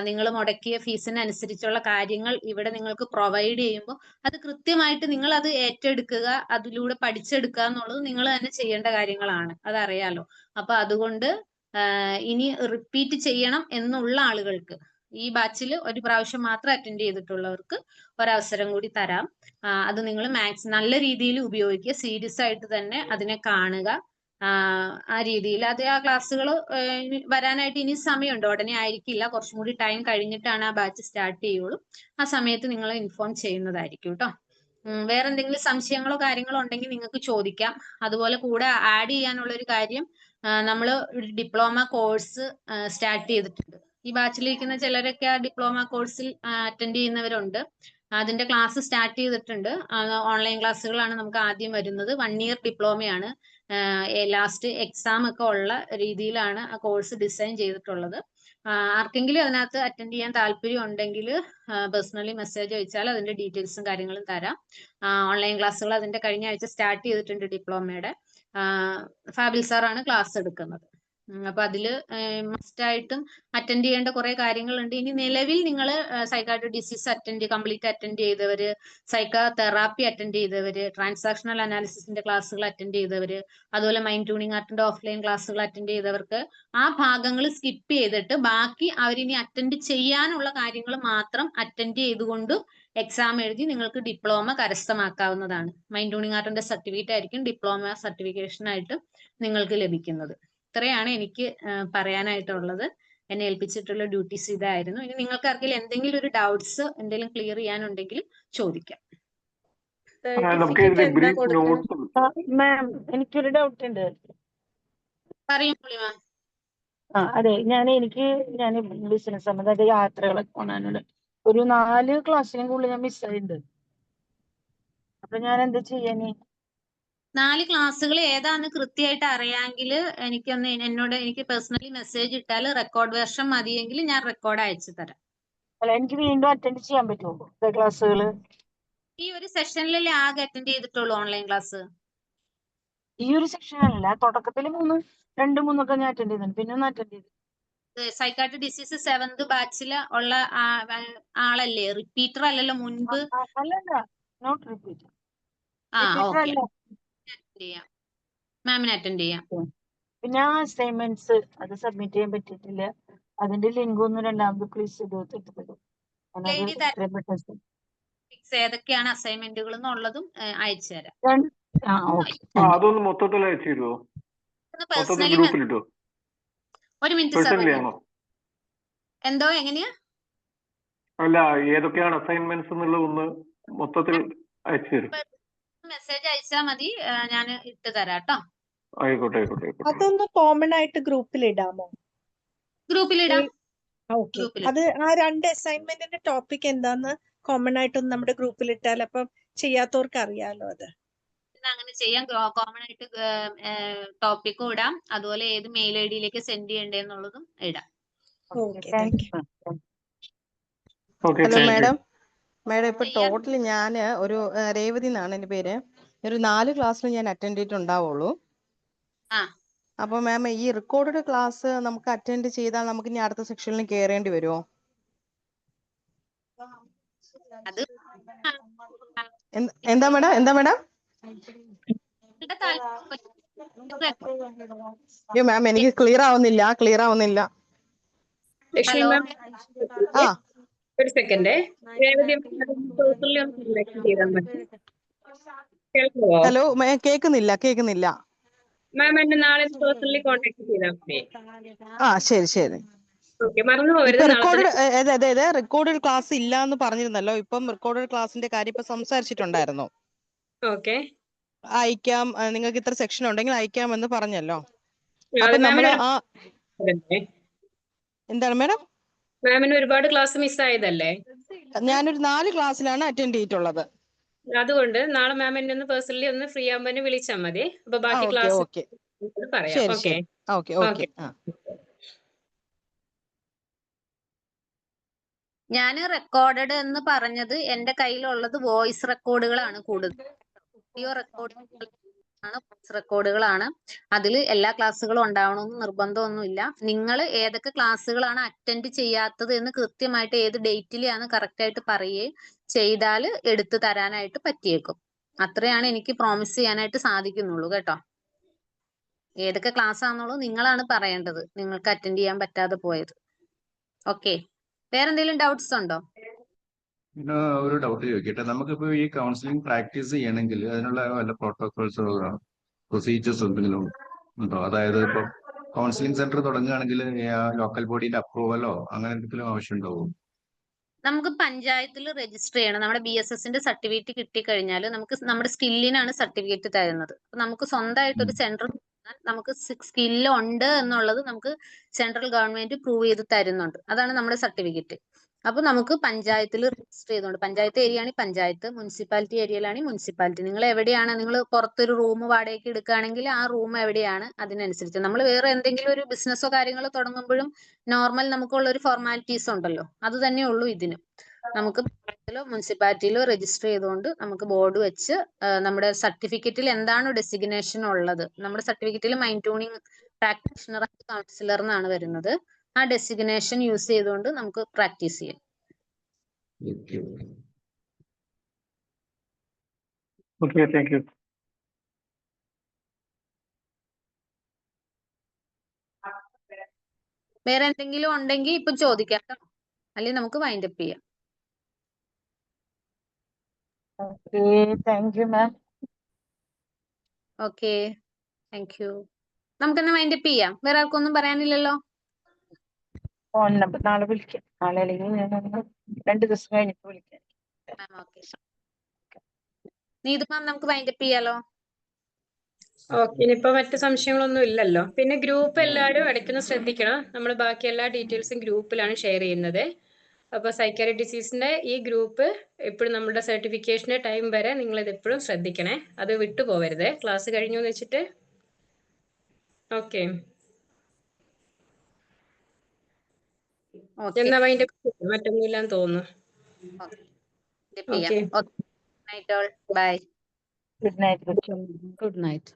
നിങ്ങൾ മുടക്കിയ ഫീസിന് അനുസരിച്ചുള്ള കാര്യങ്ങൾ ഇവിടെ നിങ്ങൾക്ക് പ്രൊവൈഡ് ചെയ്യുമ്പോൾ അത് കൃത്യമായിട്ട് നിങ്ങൾ അത് ഏറ്റെടുക്കുക, അതിലൂടെ പഠിച്ചെടുക്കുക എന്നുള്ളത് നിങ്ങൾ തന്നെ ചെയ്യേണ്ട കാര്യങ്ങളാണ്. അതറിയാലോ. അപ്പൊ അതുകൊണ്ട് ഇനി റിപ്പീറ്റ് ചെയ്യണം എന്നുള്ള ആളുകൾക്ക്, ഈ ബാച്ചിൽ ഒരു പ്രാവശ്യം മാത്രം അറ്റൻഡ് ചെയ്തിട്ടുള്ളവർക്ക് ഒരവസരം കൂടി തരാം. അത് നിങ്ങൾ നല്ല രീതിയിൽ ഉപയോഗിക്കുക, സീരിയസ് ആയിട്ട് തന്നെ അതിനെ കാണുക. ആ രീതിയിൽ അത് ആ ക്ലാസ്സുകൾ വരാനായിട്ട് ഇനി സമയമുണ്ട്, ഉടനെ ആയിരിക്കില്ല, കുറച്ചും കൂടി ടൈം കഴിഞ്ഞിട്ടാണ് ആ ബാച്ച് സ്റ്റാർട്ട് ചെയ്യുള്ളൂ. ആ സമയത്ത് നിങ്ങൾ ഇൻഫോം ചെയ്യുന്നതായിരിക്കും കേട്ടോ. വേറെ എന്തെങ്കിലും സംശയങ്ങളോ കാര്യങ്ങളോ ഉണ്ടെങ്കിൽ നിങ്ങൾക്ക് ചോദിക്കാം. അതുപോലെ കൂടെ ആഡ് ചെയ്യാനുള്ള ഒരു കാര്യം, നമ്മൾ ഒരു ഡിപ്ലോമ കോഴ്സ് സ്റ്റാർട്ട് ചെയ്തിട്ടുണ്ട്. ഈ ബാച്ചിലിരിക്കുന്ന ചിലരൊക്കെ ആ ഡിപ്ലോമ കോഴ്സിൽ അറ്റൻഡ് ചെയ്യുന്നവരുണ്ട്. അതിന്റെ ക്ലാസ് സ്റ്റാർട്ട് ചെയ്തിട്ടുണ്ട്. ഓൺലൈൻ ക്ലാസ്സുകളാണ് നമുക്ക് ആദ്യം വരുന്നത്. 1 ഇയർ ഡിപ്ലോമയാണ്. ലാസ്റ്റ് എക്സാം ഒക്കെ ഉള്ള രീതിയിലാണ് ആ കോഴ്സ് ഡിസൈൻ ചെയ്തിട്ടുള്ളത്. ആർക്കെങ്കിലും അതിനകത്ത് അറ്റൻഡ് ചെയ്യാൻ താല്പര്യം ഉണ്ടെങ്കിൽ പേഴ്സണലി മെസ്സേജ് അയച്ചാൽ അതിന്റെ ഡീറ്റെയിൽസും കാര്യങ്ങളും തരാം. ഓൺലൈൻ ക്ലാസ്സുകൾ അതിന്റെ കഴിഞ്ഞ ആഴ്ച സ്റ്റാർട്ട് ചെയ്തിട്ടുണ്ട് ഡിപ്ലോമയുടെ. ഫാബിൽ സാറാണ് ക്ലാസ് എടുക്കുന്നത്. അപ്പൊ അതില് മസ്റ്റായിട്ടും അറ്റൻഡ് ചെയ്യേണ്ട കുറെ കാര്യങ്ങളുണ്ട്. ഇനി നിലവിൽ നിങ്ങൾ സൈക്കാട്രിക് ഡിസീസ് കംപ്ലീറ്റ് അറ്റൻഡ് ചെയ്തവര്, സൈക്കോ തെറാപ്പി അറ്റൻഡ് ചെയ്തവര്, ട്രാൻസാക്ഷണൽ അനാലിസിസിന്റെ ക്ലാസ്സുകൾ അറ്റൻഡ് ചെയ്തവര്, അതുപോലെ മൈൻഡ് ട്യൂണിംഗ് ആർട്ടിന്റെ ഓഫ്ലൈൻ ക്ലാസ്സുകൾ അറ്റൻഡ് ചെയ്തവർക്ക് ആ ഭാഗങ്ങൾ സ്കിപ്പ് ചെയ്തിട്ട് ബാക്കി അവരിനി അറ്റൻഡ് ചെയ്യാനുള്ള കാര്യങ്ങൾ മാത്രം അറ്റൻഡ് ചെയ്തുകൊണ്ട് എക്സാം എഴുതി നിങ്ങൾക്ക് ഡിപ്ലോമ കരസ്ഥമാക്കാവുന്നതാണ്. മൈൻഡ് ട്യൂണിംഗ് ആർട്ടിന്റെ സർട്ടിഫിക്കറ്റ് ആയിരിക്കും ഡിപ്ലോമ സർട്ടിഫിക്കേഷൻ ആയിട്ട് നിങ്ങൾക്ക് ലഭിക്കുന്നത്. ഇത്രയാണ് എനിക്ക് പറയാനായിട്ടുള്ളത്. എന്നെ ഏൽപ്പിച്ചിട്ടുള്ള ഡ്യൂട്ടീസ് ഇതായിരുന്നു. ഇനി നിങ്ങൾക്ക് ആർക്കെങ്കിലും എന്തെങ്കിലും ഒരു ഡൗട്ട്സ് എന്തെങ്കിലും ക്ലിയർ ചെയ്യാനുണ്ടെങ്കിൽ ചോദിക്കാം. മാം, എനിക്കൊരു ഡൗട്ട് ഉണ്ട്. പറയൂ മാം. അതെ, ഞാൻ ബിസിനസ് സംബന്ധമായിട്ട് യാത്രകളൊക്കെ പോകാനുള്ള ഒരു 4 ക്ലാസ്സിനും കൂടുതൽ ഞാൻ മിസ്സായിട്ടുണ്ട്. അപ്പൊ ഞാൻ എന്താ ചെയ്യാന്? 4 ക്ലാസ്സുകൾ ഏതാന്ന് കൃത്യമായിട്ട് അറിയാമെങ്കിൽ എനിക്ക് പേഴ്സണലി മെസ്സേജ് ഇട്ടാൽ റെക്കോർഡ് വേർഷൻ മതിയെങ്കിൽ ഞാൻ റെക്കോർഡ് അയച്ചു തരാം. അല്ല, എനിക്ക് വീണ്ടും അറ്റൻഡ് ചെയ്യാൻ പറ്റുമോ ക്ലാസ്സുകൾ? ഈ ഒരു സെഷനിലല്ലേ ആകെ അറ്റൻഡ് ചെയ്തിട്ടുള്ളൂ ഓൺലൈൻ ക്ലാസ്? ഈ ഒരു സെക്ഷനല്ല, തുടക്കത്തിൽ 2-3 ഒക്കെ ഞാൻ അറ്റൻഡ് ചെയ്തിട്ടുണ്ട്, പിന്നെ ഒന്നും അറ്റൻഡ് ചെയ്തു. സൈക്കാട്രിക് ഡിസീസ് 7th ബാച്ചിൽ ഉള്ള ആളല്ലേ? റിപ്പീറ്റർ അല്ലല്ലോ മുൻപ്? അല്ലല്ല, നോട്ട് റിപ്പീറ്റർ. മാമിന് അറ്റൻഡ് ചെയ്യാം. പിന്നെ അസൈൻമെന്റ്സ് അത് സബ്മിറ്റ് ചെയ്യാൻ പറ്റിയിട്ടില്ല. അതിന്റെ ലിങ്ക് ഒന്ന് രണ്ടാമത് പ്ലീസ് ഏതൊക്കെയാണ് അസൈൻമെന്റുകൾ എന്നുള്ളതും അയച്ചു തരാം. അതൊന്ന് മൊത്തത്തിൽ അയച്ചു തരുമോ? ഗ്രൂപ്പിലിട്ടോ? ഒരു മിനിറ്റ്. എന്തോ എങ്ങനെയാ? അല്ല, ഏതൊക്കെയാണ് അസൈൻമെന്റ്സ് എന്നുള്ളത് ഒന്ന് മൊത്തത്തിൽ അയച്ചു തരും. മെസ്സേജ് അയച്ചാൽ മതി, ഞാൻ ഇട്ട് തരാം കേട്ടോ. ആയിക്കോട്ടെ. അതൊന്ന് കോമൺ ആയിട്ട് ഗ്രൂപ്പിൽ ഇടാമോ? ഗ്രൂപ്പിലിടാം. അത് ആ 2 അസൈൻമെന്റിന്റെ ടോപ്പിക് എന്താന്ന് കോമൺ ആയിട്ടൊന്ന് നമ്മുടെ ഗ്രൂപ്പിൽ ഇട്ടാൽ അപ്പം ചെയ്യാത്തവർക്ക് അറിയാലോ. അത് അങ്ങനെ ചെയ്യാം. കോമൺ ആയിട്ട് ടോപ്പിക്കും ഇടാം, അതുപോലെ ഏത് മെയിൽ ഐഡിയിലേക്ക് സെൻഡ് ചെയ്യണ്ടേന്നുള്ളതും ഇടാം. ഹലോ മാഡം, ഇപ്പൊ ടോട്ടൽ ഞാൻ ഒരു രേവതി എന്നാണ് എന്റെ പേര്. ഒരു 4 ക്ലാസ്സിൽ ഞാൻ അറ്റൻഡ് ചെയ്തിട്ടുണ്ടാവുള്ളൂ. അപ്പൊ മാം, ഈ റെക്കോർഡഡ് ക്ലാസ് നമുക്ക് അറ്റൻഡ് ചെയ്താൽ നമുക്ക് ഇനി അടുത്ത സെക്ഷനിൽ കയറേണ്ടി വരുമോ? എന്താ മാഡം? മാം, എനിക്ക് ക്ലിയർ ആവുന്നില്ല. ഒരു സെക്കൻഡ്. കേൾക്കുമോ? ഹലോ കേക്കുന്നില്ല. മാം എന്നെ നാളെ പേഴ്സണലി കോൺടാക്ട് ചെയ്താൽ മതി. ആ ശരി. ഓക്കെ, മറന്നു പോകരുത്. ഇപ്പൊ നാളെ തന്നെ റെക്കോർഡഡ് ക്ലാസ് ഇല്ല എന്ന് പറഞ്ഞിരുന്നല്ലോ. ഇപ്പം റെക്കോർഡഡ് ക്ലാസിന്റെ കാര്യം ഇപ്പൊ സംസാരിച്ചിട്ടുണ്ടായിരുന്നു. ഓക്കെ, അയക്കാം, നിങ്ങൾക്ക് ഇത്ര സെക്ഷൻ ഉണ്ടെങ്കിൽ അയക്കാമെന്ന് പറഞ്ഞല്ലോ. അത് അപ്പൊ നമ്മള് മാമിന് എന്താണ് മാഡം? മാമിന് ഒരുപാട് ക്ലാസ് മിസ്സായതല്ലേ? ഞാനൊരു 4 ക്ലാസ്സിലാണ് അറ്റൻഡ് ചെയ്തിട്ടുള്ളത്. അതുകൊണ്ട് നാളെ മാം എന്നെ ഒന്ന് പേഴ്സണലി ഒന്ന് ഫ്രീ ആകുമ്പോൾ എന്നെ വിളിച്ചാൽ മതി. അപ്പൊ ബാക്കി ക്ലാസ് പറയാം. Okay okay. ഞാൻ റെക്കോർഡഡ് എന്ന് പറഞ്ഞത് എന്റെ കയ്യിലുള്ളത് വോയിസ് റെക്കോർഡുകളാണ് കൂടുതൽ. വീഡിയോ റെക്കോർഡുകളാണ്. അതിൽ എല്ലാ ക്ലാസ്സുകളും ഉണ്ടാവണമെന്ന് നിർബന്ധമൊന്നുമില്ല. നിങ്ങൾ ഏതൊക്കെ ക്ലാസ്സുകളാണ് അറ്റൻഡ് ചെയ്യാത്തത് എന്ന് കൃത്യമായിട്ട് ഏത് ഡേറ്റിലാണ് കറക്റ്റ് ആയിട്ട് പറയുകയും ചെയ്താൽ എടുത്തു തരാനായിട്ട് പറ്റിയേക്കും. അത്രയാണ് എനിക്ക് പ്രോമിസ് ചെയ്യാനായിട്ട് സാധിക്കുന്നുള്ളൂ കേട്ടോ. ഏതൊക്കെ ക്ലാസ് ആണെന്നുള്ളത് നിങ്ങളാണ് പറയേണ്ടത്, നിങ്ങൾക്ക് അറ്റൻഡ് ചെയ്യാൻ പറ്റാതെ പോയത്. ഓക്കെ, വേറെന്തെങ്കിലും ഡൗട്ട്സ് ഉണ്ടോ? പിന്നെ ഒരു ഡൗട്ട് ചോദിക്കട്ടെ. നമുക്കിപ്പോ ഈ കൗൺസിലിംഗ് പ്രാക്ടീസ് ചെയ്യണമെങ്കിൽ അതിനുള്ള വല്ല പ്രോട്ടോകോൾസോ പ്രൊസീജിയേഴ്സ് എന്തെങ്കിലും ഉണ്ടോ? അതായത് ഇപ്പൊ കൗൺസിലിംഗ് സെന്റർ തുടങ്ങുകയാണെങ്കിൽ ലോക്കൽ ബോഡിയുടെ അപ്രൂവലോ അങ്ങനെ എന്തെങ്കിലും ആവശ്യം ഉണ്ടാവുമോ? നമുക്ക് പഞ്ചായത്തിൽ രജിസ്റ്റർ ചെയ്യണം. നമ്മുടെ BSSന്റെ സർട്ടിഫിക്കറ്റ് കിട്ടിക്കഴിഞ്ഞാൽ നമുക്ക് നമ്മുടെ സ്കില്ലിനാണ് സർട്ടിഫിക്കറ്റ് തരുന്നത്. നമുക്ക് സ്വന്തമായിട്ട് ഒരു സെന്റർ നമുക്ക് സ്കില്ല് ഉണ്ട് എന്നുള്ളത് നമുക്ക് സെൻട്രൽ ഗവൺമെന്റ് പ്രൂവ് ചെയ്ത് തരുന്നുണ്ട്. അതാണ് നമ്മുടെ സർട്ടിഫിക്കറ്റ്. അപ്പൊ നമുക്ക് പഞ്ചായത്തിൽ രജിസ്റ്റർ ചെയ്തുകൊണ്ട്, പഞ്ചായത്ത് ഏരിയ ആണെങ്കിൽ പഞ്ചായത്ത്, മുനിസിപ്പാലിറ്റി ഏരിയയിലാണെങ്കിൽ മുനിസിപ്പാലിറ്റി. നിങ്ങൾ എവിടെയാണ്, നിങ്ങൾ പുറത്തൊരു റൂം വാടകയ്ക്ക് എടുക്കുകയാണെങ്കിൽ ആ റൂം എവിടെയാണ് അതിനനുസരിച്ച്. നമ്മൾ വേറെ എന്തെങ്കിലും ഒരു ബിസിനസ്സോ കാര്യങ്ങളോ തുടങ്ങുമ്പോഴും നോർമൽ നമുക്കുള്ള ഒരു ഫോർമാലിറ്റീസ് ഉണ്ടല്ലോ, അത് തന്നെ ഉള്ളൂ ഇതിന്. നമുക്ക് മുനിസിപ്പാലിറ്റിയിലോ രജിസ്റ്റർ ചെയ്തുകൊണ്ട് നമുക്ക് ബോർഡ് വെച്ച് നമ്മുടെ സർട്ടിഫിക്കറ്റിൽ എന്താണ് ഡെസിഗ്നേഷൻ ഉള്ളത്, നമ്മുടെ സർട്ടിഫിക്കറ്റിൽ mind tuning practitioner and counsellor എന്നാണ് വരുന്നത്. ആ ഡെസിഗ്നേഷൻ യൂസ് ചെയ്തുകൊണ്ട് നമുക്ക് പ്രാക്ടീസ് ചെയ്യാം. Okay, thank you. വേറെ എന്തെങ്കിലും ഉണ്ടെങ്കിൽ ഇപ്പൊ ചോദിക്കാം, അല്ലെങ്കിൽ നമുക്ക് വൈൻഡ് അപ്പ് ചെയ്യാം. Thank you ma'am. Okay, thank you. നമുക്കെന്നാ വൈൻഡ് അപ്പ് ചെയ്യാം. വേറെ ആർക്കൊന്നും പറയാനില്ലല്ലോ? ഫോൺ നമ്പർ നാളെ വിളിക്കാം. നാളെ അല്ലെങ്കിൽ ഞാൻ 2 ദിവസം കഴിഞ്ഞിട്ട് വിളിക്കാം. നീതു മാം, നമുക്ക് വൈൻഡ് അപ്പ് ചെയ്യാലോ? ഓക്കെ, ഇനിയിപ്പോ മറ്റു സംശയങ്ങളൊന്നും ഇല്ലല്ലോ. പിന്നെ ഗ്രൂപ്പ് എല്ലാവരും ഇടയ്ക്കൊന്ന് ശ്രദ്ധിക്കണം. നമ്മൾ ബാക്കി എല്ലാ ഡീറ്റെയിൽസും ഗ്രൂപ്പിലാണ് ഷെയർ ചെയ്യുന്നത്. അപ്പോൾ സൈക്കാട്രി ഡിസീസിന്റെ ഈ ഗ്രൂപ്പ് എപ്പോഴും നമ്മുടെ സർട്ടിഫിക്കേഷന്റെ ടൈം വരെ നിങ്ങൾ ഇത് എപ്പോഴും ശ്രദ്ധിക്കണേ. അത് വിട്ടുപോകരുത് ക്ലാസ് കഴിഞ്ഞു എന്ന് വെച്ചിട്ട്. ഓക്കെ, എന്നാ വൈൻഡ് അപ്പ് മറ്റൊന്നുമില്ലാന്ന് തോന്നുന്നു. Bye. Good night. Good night.